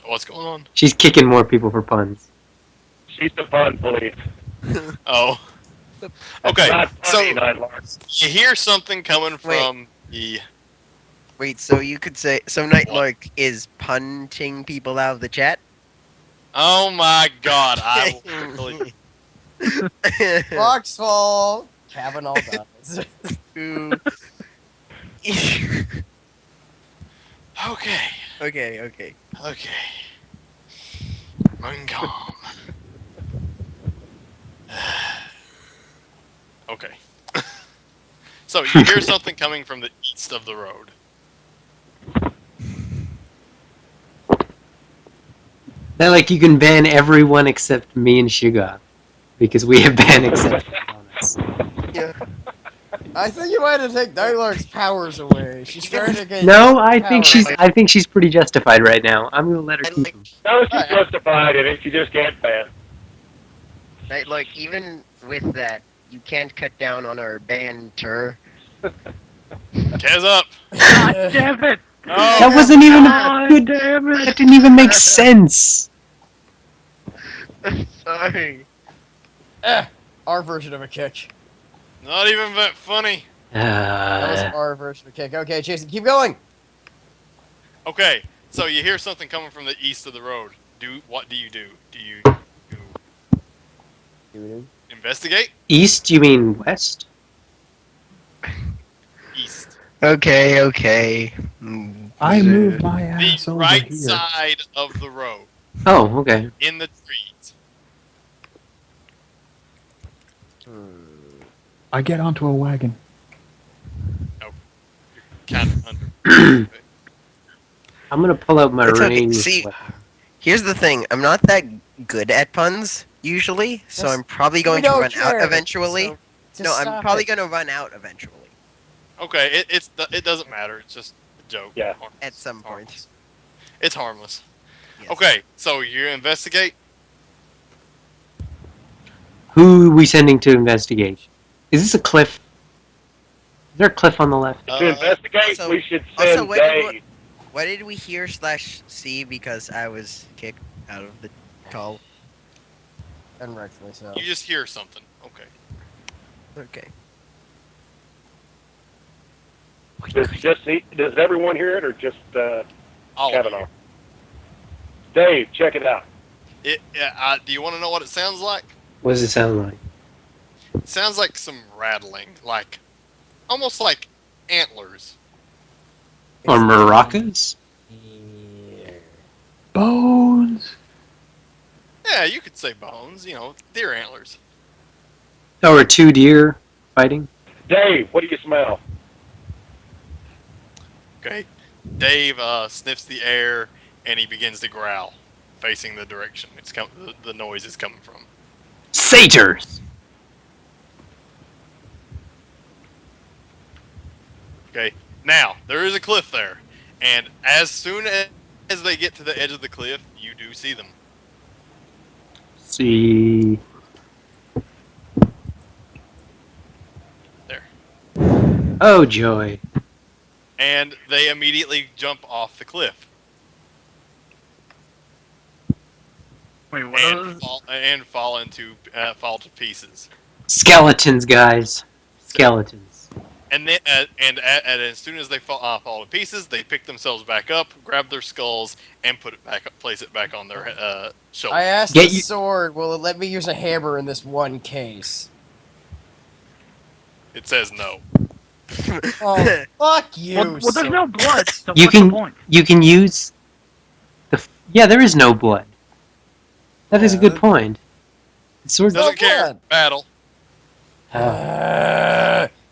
What's going on? She's kicking more people for puns. She's the fun police. Oh. Okay. Not So funny, Nightlar. you hear something coming from the. Wait, so you could say. So Nightlark is punching people out of the chat? Oh my God! I really. Foxfall! Kavanaugh dies. Ooh. Okay. Okay. Okay. I'm calm. Okay. So you hear something coming from the east of the road. Not like you can ban everyone except me and Sugar. Because we have ban exceptions on us. Yeah. I think you might have taken Nightlark's powers away. She's starting to get. No, I think power. she's pretty justified right now. I'm gonna let her I keep like- him. No, she's Alright. justified in it. She just can't ban. Nightlark, even with that, you can't cut down on our banter. Kez up. God damn it! Oh, That wasn't even a God good. damn it! That didn't even make sense. Sorry. Our version of a kick. not even that funny. That was our version of a kick. Okay, Jason, keep going. Okay, so you hear something coming from the east of the road. What do you do? Do you investigate? East? You mean west? East. Okay. I moved my The ass over right here. side of the road. Oh, okay. In the trees. I get onto a wagon. Kind of under. I'm gonna pull out my It's okay. range. See- weapon. Here's the thing. I'm not that good at puns, usually, so Yes. I'm probably We going to don't run out care, eventually. so just No, I'm stop probably it. going to run out eventually Okay, it doesn't matter. It's just a joke. Yeah. Harmless. at some It's point. harmless. It's harmless. Yes. Okay, so you investigate. Who are we sending to investigate? Is this a cliff? Is there a cliff on the left? To investigate, also- we should also, send what did Dave. What did we hear slash see because I was kicked out of the call? And rightfully so. You just hear something. Okay. Okay. Does everyone hear it or just All of Kavanaugh? you. Dave, check it out. Do you want to know what it sounds like? What does it sound like? It sounds like some rattling, like almost like antlers. Or maracas? Yeah. Bones. Yeah, you could say bones. You know, deer antlers. Oh, or two deer fighting? Dave, what do you smell? Okay. Dave sniffs the air and he begins to growl, facing the direction the noise is coming from. Satyrs! Okay. Now there is a cliff there, and as soon as they get to the edge of the cliff, you do see them. See. There. Oh, joy. And they immediately jump off the cliff Wait, what are and those? fall to pieces. Skeletons, guys. Skeletons. And then, and as soon as they fall to pieces, they pick themselves back up, grab their skulls, and place it back on their shoulder. I asked Get the you- sword, will it let me use a hammer in this one case? It says no. Oh, fuck you. Well, there's no blood, so You what's can- the point? You can use yeah, there is no blood. That is a Yeah, good point. The sword No Doesn't care. blood. Battle.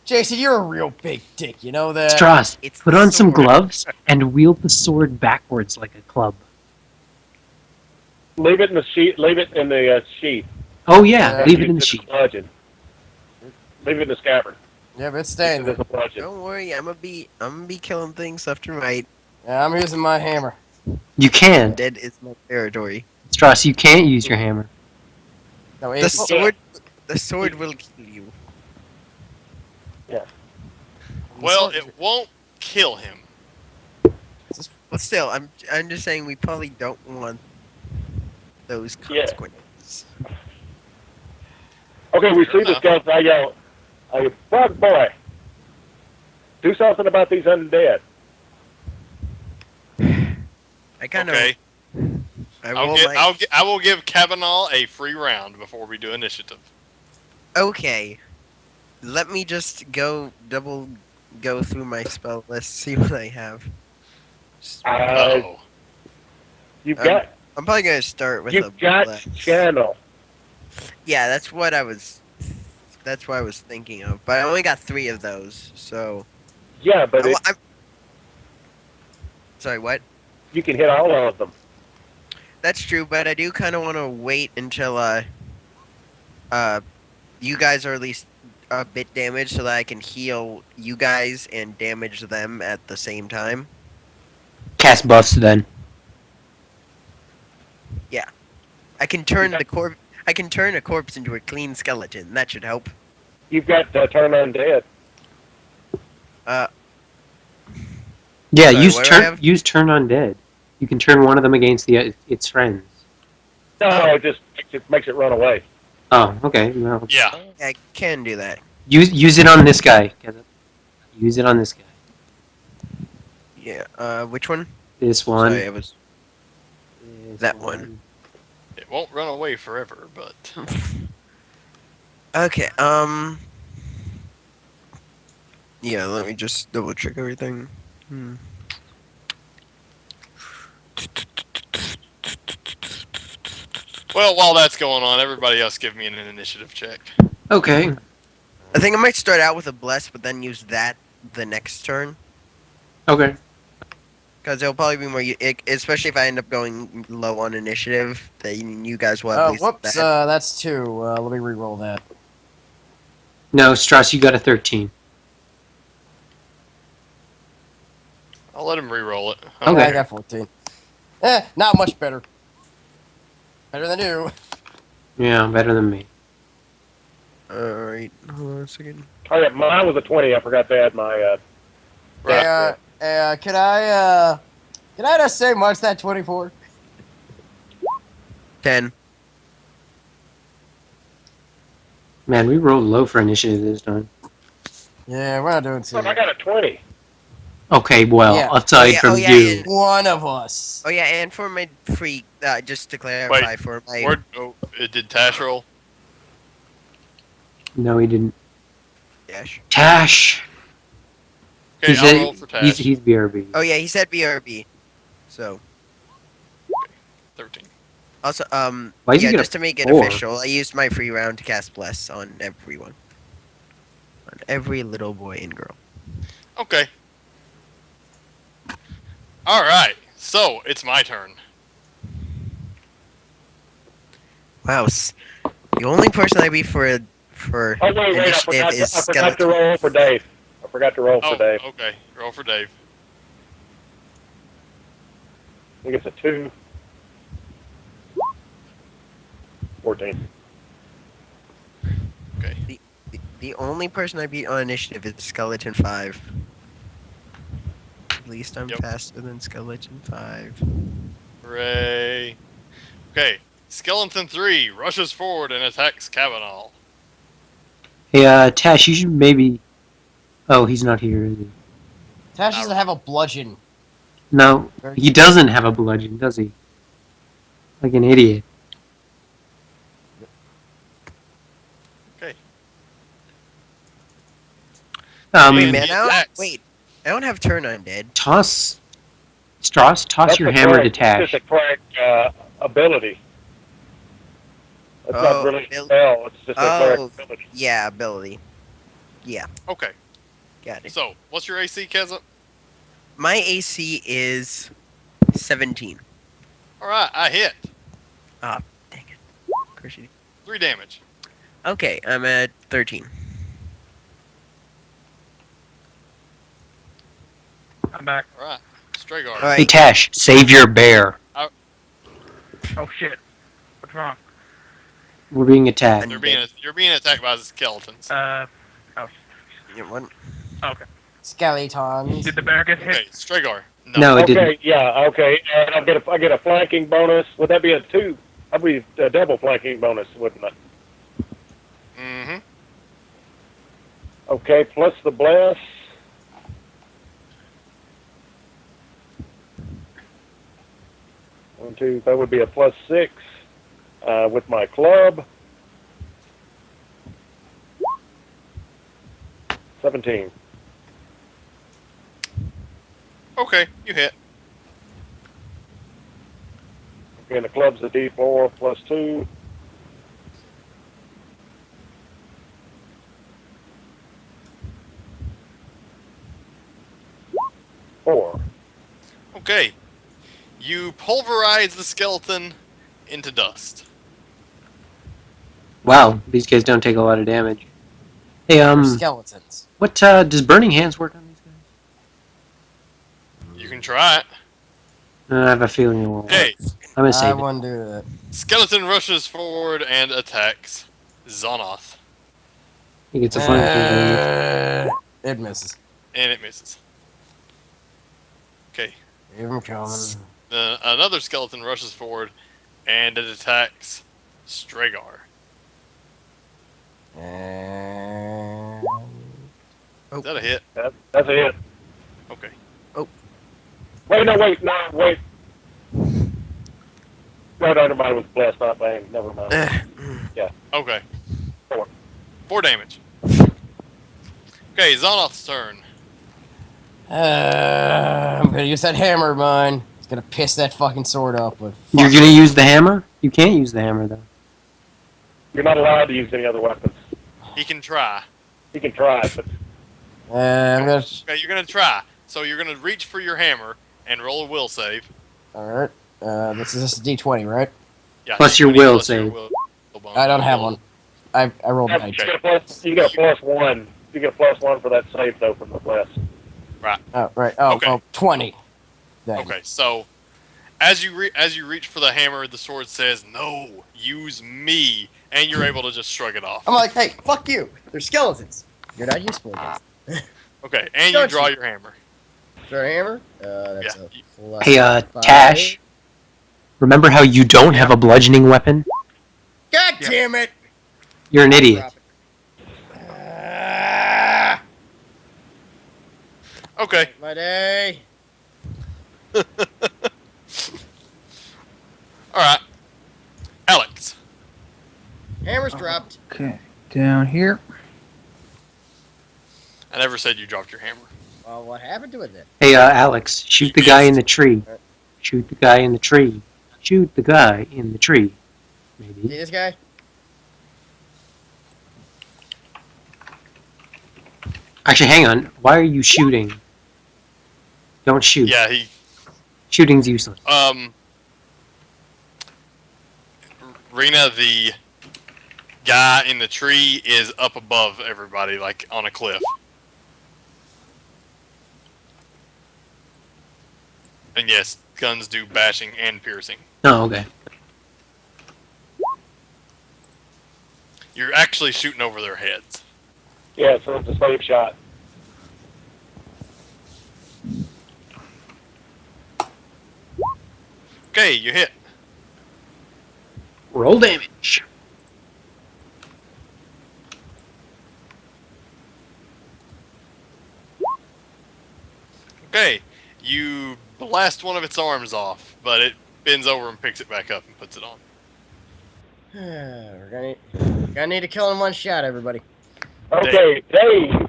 Jason, you're a real big dick, you know that? Strauss, It's put the on some sword. gloves and wield the sword backwards like a club. Leave it in the sheet. Leave it in the sheath. Oh yeah, Yeah. leave it in the Use as a sheet. bludgeon. Leave it in the scabbard. Yeah, but it's Use staying it there. as a bludgeon. Don't worry, I'm gonna be killing things left and right. Yeah, I'm using my hammer. You can't. Dead is my territory. Strauss, you can't use your hammer. No, The it's, sword will kill you. Well, it won't kill him. But still, I'm just saying we probably don't want those Yeah. consequences. Okay, we Fair see this enough. guy. I yell, "Frog boy, do something about these undead." I kind of. Okay. I I will give Kavanaugh a free round before we do initiative. Okay. Let me just go through my spell list, see what I have. Oh. You've Um, got I'm probably gonna start with a you've got bless. channel. Yeah, that's what I was thinking of. But I only got 3 of those, so Yeah, but I'm sorry, what? you can hit all of them. That's true, but I do kind of want to wait until you guys are at least a bit damaged so that I can heal you guys and damage them at the same time. Cast buffs then. I can turn I can turn a corpse into a clean skeleton. That should help. You've got turn undead. Yeah, Sorry, use what do I turn have? use turn undead. You can turn one of them against its friends. No, it just makes it run away. Oh, okay. Well, Yeah. I can do that. use it on this guy. Use it on this guy. Yeah. Which one? This one. Sorry, I was. This that one. It won't run away forever, but Okay. Yeah. Let me just double check everything. well, while that's going on, everybody else give me an initiative check. Okay. I think I might start out with a bless, but then use that the next turn. Okay. Because it'll probably be more, especially if I end up going low on initiative. Then you guys will have least Whoops, that. that's 2. Let me re-roll that. No, Strauss, you got a 13. I'll let him re-roll it. Okay. Yeah, I got 14. Not much better. Better than you. Yeah, better than me. Alright, hold on a second. Oh yeah, mine was a 20. I forgot to add my. Right. Can I just say much that 24? 10. Man, we rolled low for initiative this time. Yeah, we're not doing too I good. got a 20. Okay, well, Yeah. aside from yeah, you. and- One of us. Oh yeah, and for my free, just to clarify, for my Where? Oh, it did Tash roll? No, he didn't. dash. Tash! Okay, He I'll said roll for Tash. he's BRB. Oh yeah, he said BRB. So 13. also, Why did you yeah, get a just to make it 4? official, I used my free round to cast Bless on everyone, on every little boy and girl. Okay. All right. So it's my turn. Wow, the only person I beat for Oh wait, I initiative is I forgot to Skeleton. roll for Dave. I forgot to roll for Oh, Dave. okay. Roll for Dave. I think it's a 2. 14. Okay. The only person I beat on initiative is Skeleton 5. At least I'm Yep. faster than Skeleton 5. Hooray. Okay. Skeleton 3 rushes forward and attacks Kavanaugh. Hey, Tash, you should maybe... Oh, he's not here, is he? Tash doesn't have a bludgeon. No, he doesn't have a bludgeon, does he? Like an idiot. Okay. Wait, Um, And man, he attacks. I don't have turn undead. toss... Strauss, toss That's your a hammer to cleric- Tash. It's just a cleric ability. It's not really a spell. It's just a cleric ability. Yeah, ability. Yeah, Okay. got it. So, what's your AC, Keza? My AC is 17. All right, I hit. Dang it. Of course you do. 3 damage. Okay, I'm at 13. I'm back. All right. Stragar. All Hey, right. Tash, save your bear. Oh shit. What's wrong? We're being attacked. You're being attacked by the skeletons. Oh. Yeah, one. Okay. Skeletons. Did the bear get hit? Okay, Stragar. No. No, it didn't. Okay, yeah, okay. And I get a flanking bonus. Would that be a 2? That'd be a double flanking bonus, wouldn't it? Mm-hmm. Okay, plus the bless. One, two. That would be a plus 6 with my club. 17. Okay, you hit. Okay, and the club's a D4 plus 2. Four. Okay. You pulverize the skeleton into dust. Wow, these guys don't take a lot of damage. Hey, They're skeletons. what, does Burning Hands work on these guys? You can try it. I have a feeling it won't. Okay. I'm gonna I save it. wouldn't do that. Skeleton rushes forward and attacks Zonoth. He gets a flanking damage. It misses. And it misses. Okay. Keep 'em coming. Another skeleton rushes forward and it attacks Stragar. And... Is that a hit? That's a hit. Okay. Wait. No, everybody was blessed, not bang. Never mind. Okay. 4. 4 damage. Okay, Zonoth's turn. I'm gonna use that hammer of mine. It's gonna piss that fucking sword up. But You're gonna use the hammer? You can't use the hammer, though. You're not allowed to use any other weapons. He can try. You can try, but I'm gonna. Okay, you're gonna try. So you're gonna reach for your hammer, and roll a will save. Alright. This is just a D20, right? Yeah, Plus your D20 will plus your save. will bonus. I don't have one. I rolled a You 19. get a +1. You get a +1 for that save though from the quest. Oh, right. Oh, Okay. well, 20. Then. Okay, so as you reach for the hammer, the sword says, "No, use me," and you're able to just shrug it off. I'm like, hey, fuck you. They're skeletons. You're not useful against them. Okay, and you Don't draw you? your hammer. Draw a hammer? That's Yeah. a plus Hey, 5. Tash. Remember how you don't have a bludgeoning weapon? God damn it! You're an I'll idiot. drop it. Ah, Okay. my day. All right, Alex. Hammer's dropped. Okay, down here. I never said you dropped your hammer. Well, what happened to it then? Hey, Alex, shoot the guy in the tree. Shoot the guy in the tree. Shoot the guy in the tree. See Maybe. this guy? Actually, hang on. Why are you shooting? Don't shoot. Yeah, he. Shooting's useless. Rena, the guy in the tree is up above everybody, like on a cliff. And yes, guns do bashing and piercing. Oh, okay. You're actually shooting over their heads. Yeah, so it's a slave shot. Okay, you hit. Roll damage. Okay, you blast one of its arms off, but it bends over and picks it back up and puts it on. We're gonna need to kill in one shot, everybody. Okay, Dave.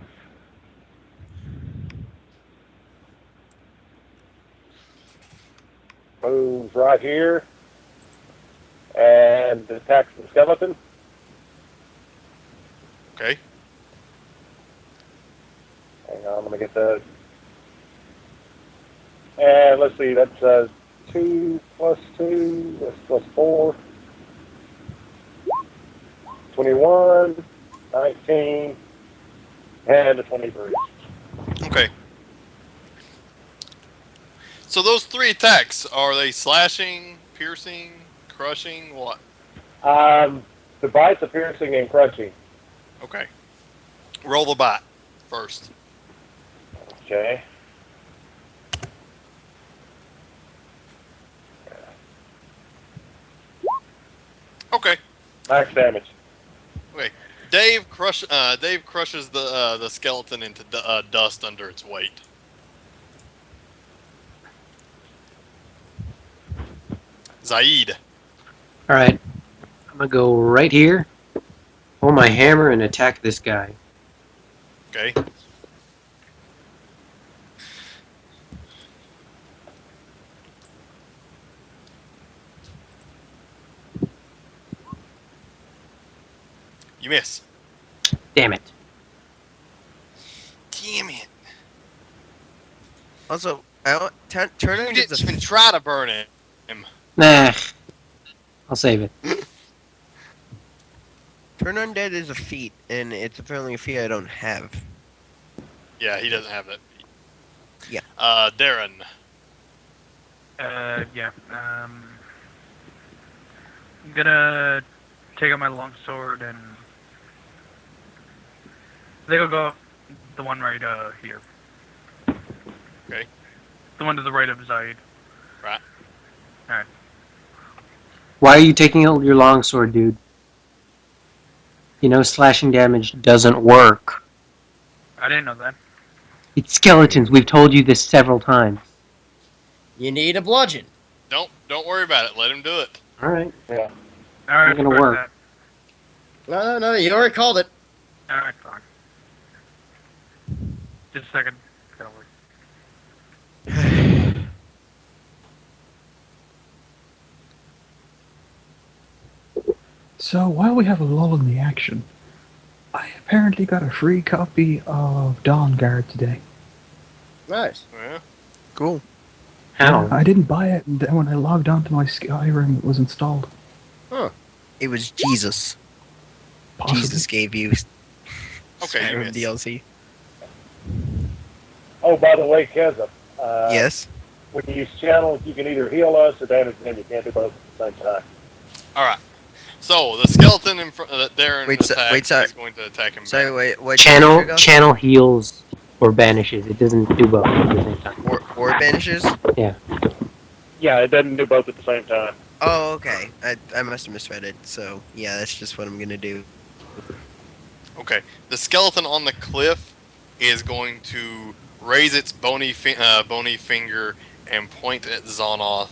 Moves right here and attacks the skeleton. Okay. Hang on, let me get the. And let's see, that's 2 plus 2, that's plus 4. 21, 19, and a 23. Okay. So those 3 attacks, are they slashing, piercing, crushing, what? The bites are piercing and crunching. Okay. Roll the bite first. Okay. Okay. Max damage. Okay. Dave crushes the skeleton into dust under its weight. Zaid. Alright. I'm gonna go right here, pull my hammer, and attack this guy. Okay. You miss. Damn it. Damn it. Also, turn You it didn't into even try to burn him. Nah. I'll save it. Turn undead is a feat, and it's apparently a feat I don't have. Yeah, he doesn't have that. Yeah. Darren. Yeah. I'm gonna take out my longsword and I think I'll go the one right here. Okay. The one to the right of Zaid. Right. Alright. Why are you taking out your longsword, dude? You know slashing damage doesn't work. I didn't know that. It's skeletons. We've told you this several times. You need a bludgeon. Don't worry about it. Let him do it. Alright. Yeah. Alright, Not gonna scratch work. No, you already called it. that. Alright, fine. Just a second. Gotta work. So while we have a lull in the action, I apparently got a free copy of Dawn Guard today. Nice. Yeah. Cool. How? Yeah, I didn't buy it, and then when I logged onto my Skyrim, it was installed. It was Jesus. Possibly. Jesus gave you Okay, you Skyrim miss. DLC. Oh, by the way, Keza, Yes. when you use channel, you can either heal us or damage them. You can't do both at the same time. All right. So the skeleton in front that Darren Wait, attacks sorry. is going to attack him Sorry, back. wait. What? Channel heals or banishes. It doesn't do both at the same time. Or banishes? Yeah, it doesn't do both at the same time. Oh, okay. I must have misread it. So yeah, that's just what I'm gonna do. Okay. The skeleton on the cliff is going to raise its bony finger and point at Zonoth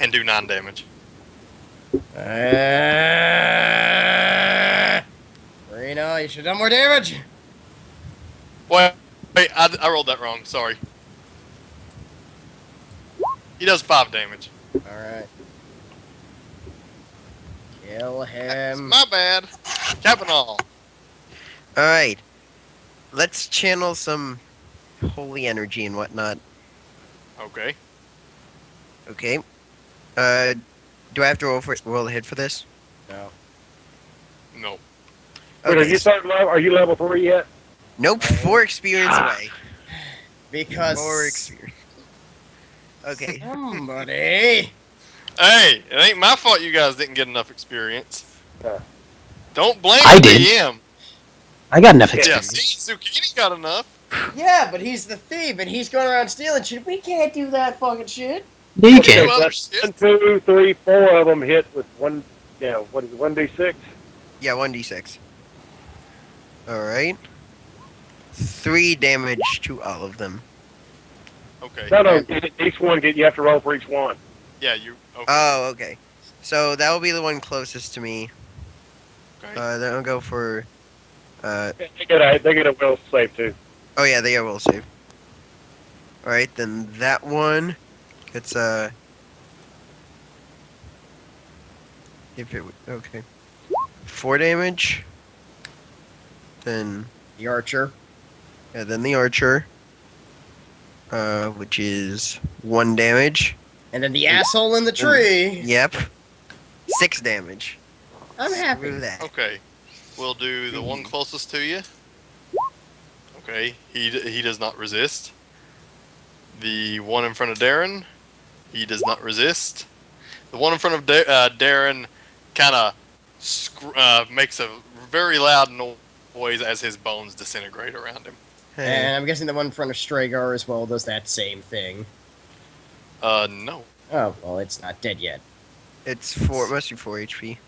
and do 9 damage. Reno, you should have done more damage. Wait, I rolled that wrong. Sorry. He does 5 damage. Alright. Kill That's him. my bad. Capital. Alright. Let's channel some holy energy and whatnot. Okay. Okay. Do I have to roll a hit for this? No. No. Wait, Okay. are you level 3 yet? Nope. 4 experience away. Because 4 experience. Okay. somebody. Hey, it ain't my fault you guys didn't get enough experience. Yeah. Don't blame I the did. DM. I got enough Yeah, experience. see, Zucchini got enough. Yeah, but he's the thief and he's going around stealing shit. We can't do that fucking shit. Yeah, you Okay, can. well- That's 1, 2, 3, 4 of them hit with one. Yeah, what is it? 1d6. Yeah, 1d6. Alright. 3 damage to all of them. Okay. No, each one you have to roll for each one. Yeah, you. Okay. Oh, okay. So that will be the one closest to me. Okay. Then I'll go for. They get a will save too. Oh yeah, they will save. All right, then that one. It's If it okay. 4 damage. Then The archer. yeah, then the archer. Which is 1 damage. And then the asshole in the tree. Yep. 6 damage. I'm happy. Screw that. Okay. We'll do the one closest to you. Okay. He does not resist. The one in front of Darren. He does not resist. The one in front of Darren kind of makes a very loud noise as his bones disintegrate around him. Hey. And I'm guessing the one in front of Stragar as well does that same thing. No. Oh, well, it's not dead yet. It's 4. Must be 4 HP.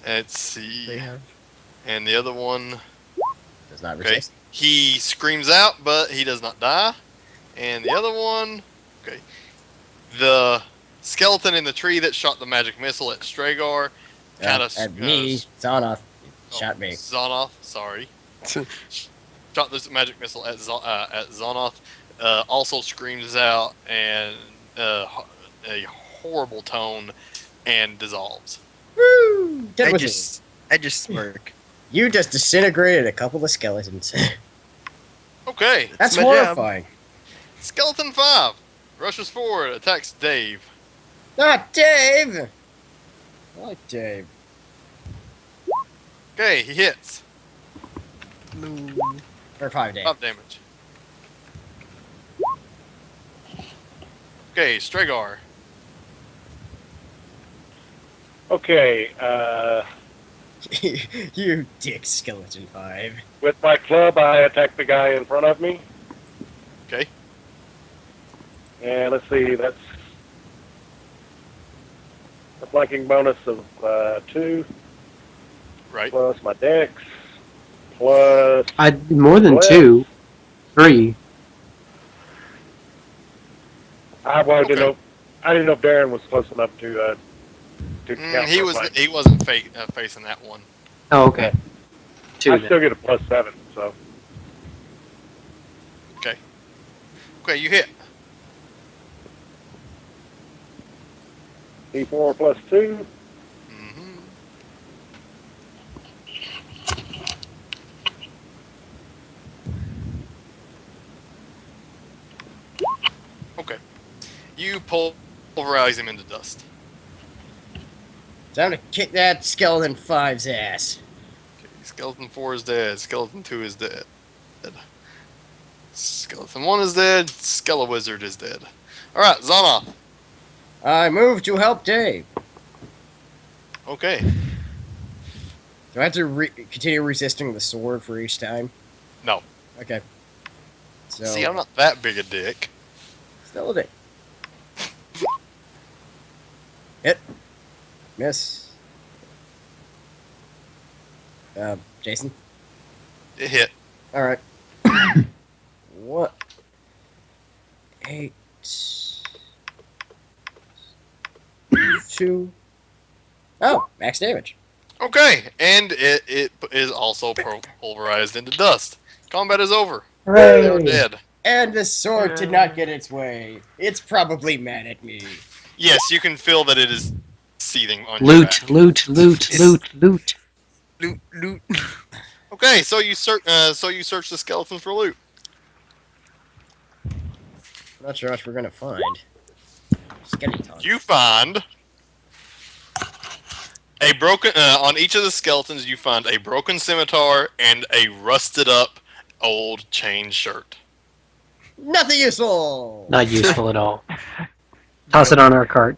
Let's see. They have. And the other one. Does not Okay. resist. He screams out, but he does not die. And the other one. Okay. The skeleton in the tree that shot the magic missile at Stragar. Kind of. At me, Zonoth shot me. Zonoth, sorry. Shot this magic missile at Zonoth. Also screams out and a horrible tone and dissolves. Woo! Dead I with just smirk. you. You just disintegrated a couple of skeletons. Okay. That's my job. horrifying. Skeleton 5 rushes forward, attacks Dave. Not Dave! I like Dave. Okay, he hits. For 5 damage. 5 damage. Okay, Stragar. Okay, You dick, Skeleton 5. with my club, I attack the guy in front of me. Okay. And let's see, that's a flanking bonus of 2, Right. plus my dex, plus More than Well, 2. 3. I didn't know if Darren was close enough to count. He for was. flank. He wasn't facing that one. Oh, okay. 2 I then. still get a plus 7, so Okay, you hit. D4 plus 2. Mm-hmm. You pulverize him into dust. Time to kick that skeleton 5's ass. Okay, skeleton 4 is dead. Skeleton 2 is dead. Skeleton 1 is dead. Skele-Wizard is dead. Alright, Zonoff. I move to help Dave. Okay. Do I have to continue resisting the sword for each time? No. Okay. So, See, I'm not that big a dick. still a dick. Hit. Miss. Jason? It hit. Alright. What? 8. 2. Oh, max damage. Okay, and it is also pulverized into dust. Combat is over. Hooray! You're dead. And the sword did not get its way. It's probably mad at me. Yes, you can feel that it is seething on your Loot, back. loot, loot, loot, loot. Loot, loot. Okay, so you search the skeletons for loot. I'm not sure how much we're gonna find. Skeletons. You find a broken on each of the skeletons. You find a broken scimitar and a rusted up old chain shirt. Nothing useful. Not useful at all. Toss it on our cart.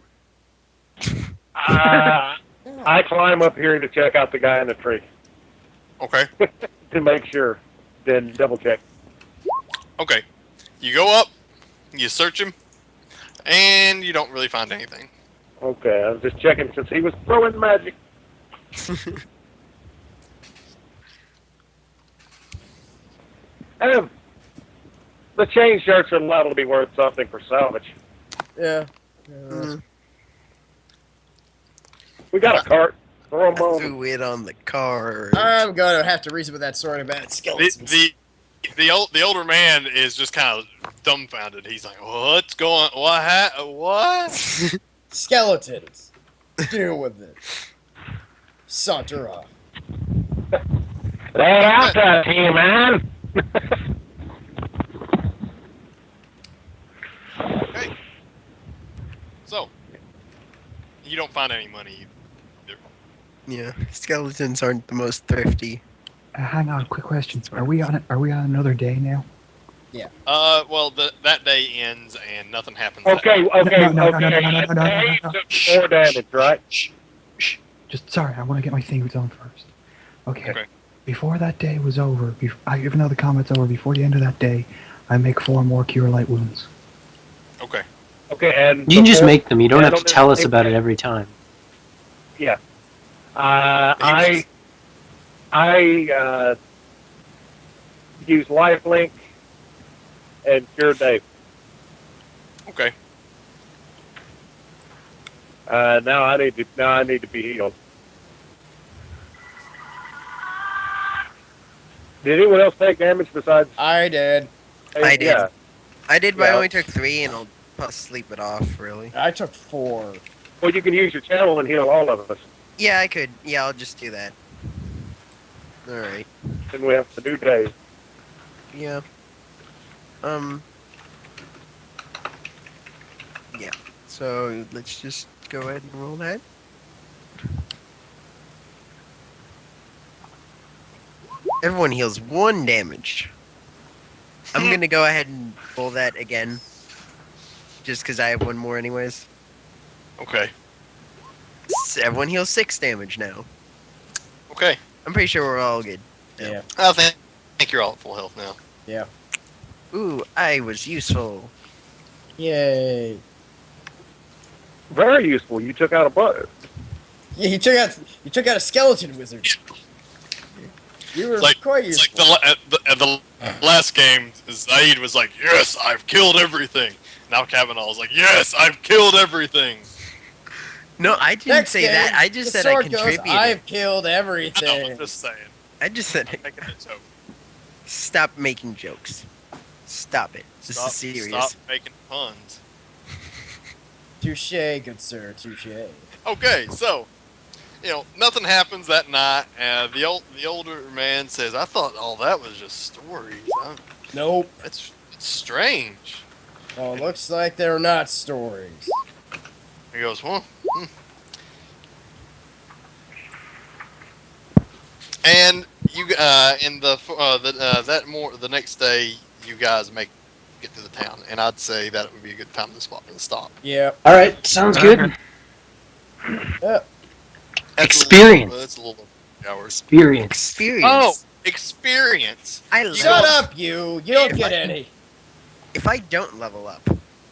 I climb up here to check out the guy in the tree Okay. to make sure. Then double check. Okay. You go up, you search him, and you don't really find anything. Okay, I was just checking since he was throwing magic. The chain shirts are liable to be worth something for salvage. Yeah. We got a cart. Throw them on. Threw it on the card. I'm gonna have to reason with that sword about skeletons. The older man is just kind of dumbfounded. He's like, "What's going? What?" Skeletons. Deal with it. Saunter off. Lay it out there to you, man. Okay. So, you don't find any money either. Yeah, skeletons aren't the most thrifty. Hang on, quick question. Are we on another day now? Well, that day ends and nothing happens. Okay. No. He took 4 damage, right? Shh. Just sorry, I want to get my things on first. Okay. Okay. Before that day was over, even though the combat's over, before the end of that day, I make 4 more Cure Light Wounds. Okay. Okay, and You can just before- make them. You don't yeah, have to tell us about it every time. Yeah. I use lifelink and cure Dave. Okay. Now I need to be healed. Did anyone else take damage besides? I did. I did. Yeah. I did, but I Yeah. only took 3, and I'll sleep it off, really. I took 4. Well, you can use your channel and heal all of us. Yeah, I could. Yeah, I'll just do that. Alright. Then we have to do Dave. Yeah. Yeah. So, let's just go ahead and roll that. Everyone heals 1 damage. I'm gonna go ahead and roll that again. Just because I have 1 more anyways. Okay. Everyone heals 6 damage now. Okay. I'm pretty sure we're all good. Yeah. I think you're all at full health now. Yeah. Ooh, I was useful. Yay. Very useful. You took out a butt. Yeah, you took out a skeleton wizard. You were quite It's useful. like the last game, Zaid was like, "Yes, I've killed everything." Now Kavanaugh's like, "Yes, I've killed everything." No, I didn't Next say game, that. I just the said I sword goes, contributed. I've killed I know, everything. I'm just saying. I just said, Making a joke. stop making jokes. Stop it. This is serious. Stop making puns. Touche, good sir, touche. Okay, so nothing happens that night. The older man says, "I thought all that was just stories. Nope. It's strange." Well, looks like they're not stories. He goes, well. And you, the next day, you guys make it to the town, and I'd say that would be a good time to stop. Yeah. All right, sounds good. Yeah. Experience. That's a little hours. Experience. Experience. Oh, experience. I love Shut up, you! You don't If get I- any. If I don't level up,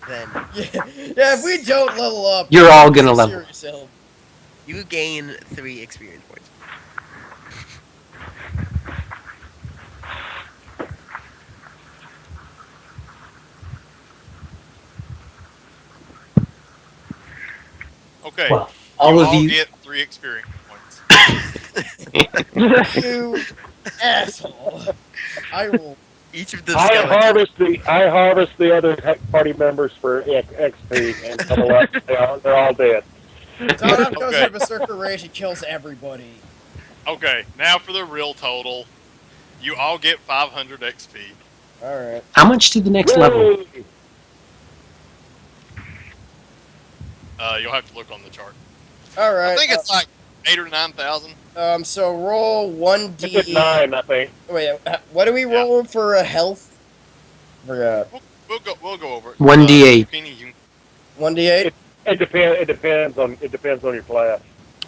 then Yeah, if we don't level up, You're all it's gonna a level. serious help. you gain 3 experience points. Okay. Well, you all of you. get 3 experience points. You asshole. I will. Each of the I skeletons. harvest the other party members for XP and level up. They're all dead. Tom goes Okay. into Berserker Rage and kills everybody. Okay, now for the real total. You all get 500 XP. Alright. How much to the next level? Yay! You'll have to look on the chart. Alright. I think it's like 8 or 9,000. So roll 1d. It's at 9, I think. Wait, what do we roll for health? Forgot. We'll go over it. 1d8. Zucchini, you- 1d8? It depends on your class.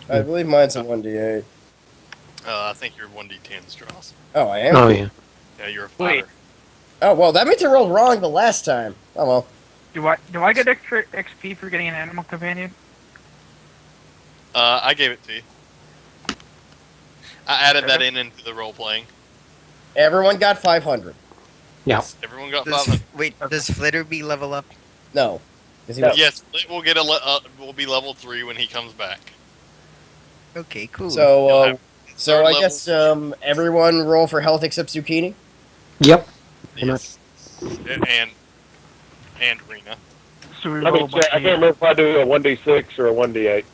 I believe mine's a 1d8. I think you're 1d10, Strauss. Oh, I am? Oh yeah. Yeah, you're a fighter. Oh, well, that means I rolled wrong the last time. Oh, well. Do I get extra XP for getting an animal companion? I gave it to you. I added that into the role playing. Everyone got 500. Yeah. Everyone got Does, 500. wait, does Flitterby level up? No. 'Cause he No. was- Yes, Lit will get will be level 3 when he comes back. Okay, cool. So, You'll have so third I level. guess everyone roll for health except Zucchini? Yep. Yes. And Rena. So we Let roll me check. I can't remember if I do a 1d6 or a 1d8.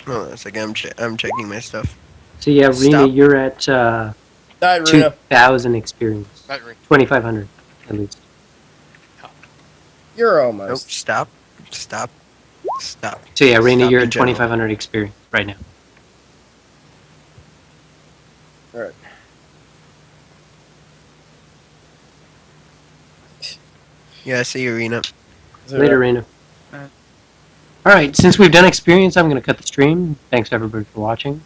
Hold on a second, I'm checking my stuff. So yeah, Rena, Stop. you're at Alright, Rena. 2,000 experience. Not Rena. 2,500 at least. You're Nope, almost. stop. So yeah, Rena, Stop you're in at general. 2,500 experience right now. Alright. Yeah, I see you, Rena. Later, Rena. Alright. All right, since we've done experience, I'm going to cut the stream. Thanks everybody for watching.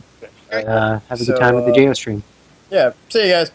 Have a good time with the JO stream. Yeah, see you guys.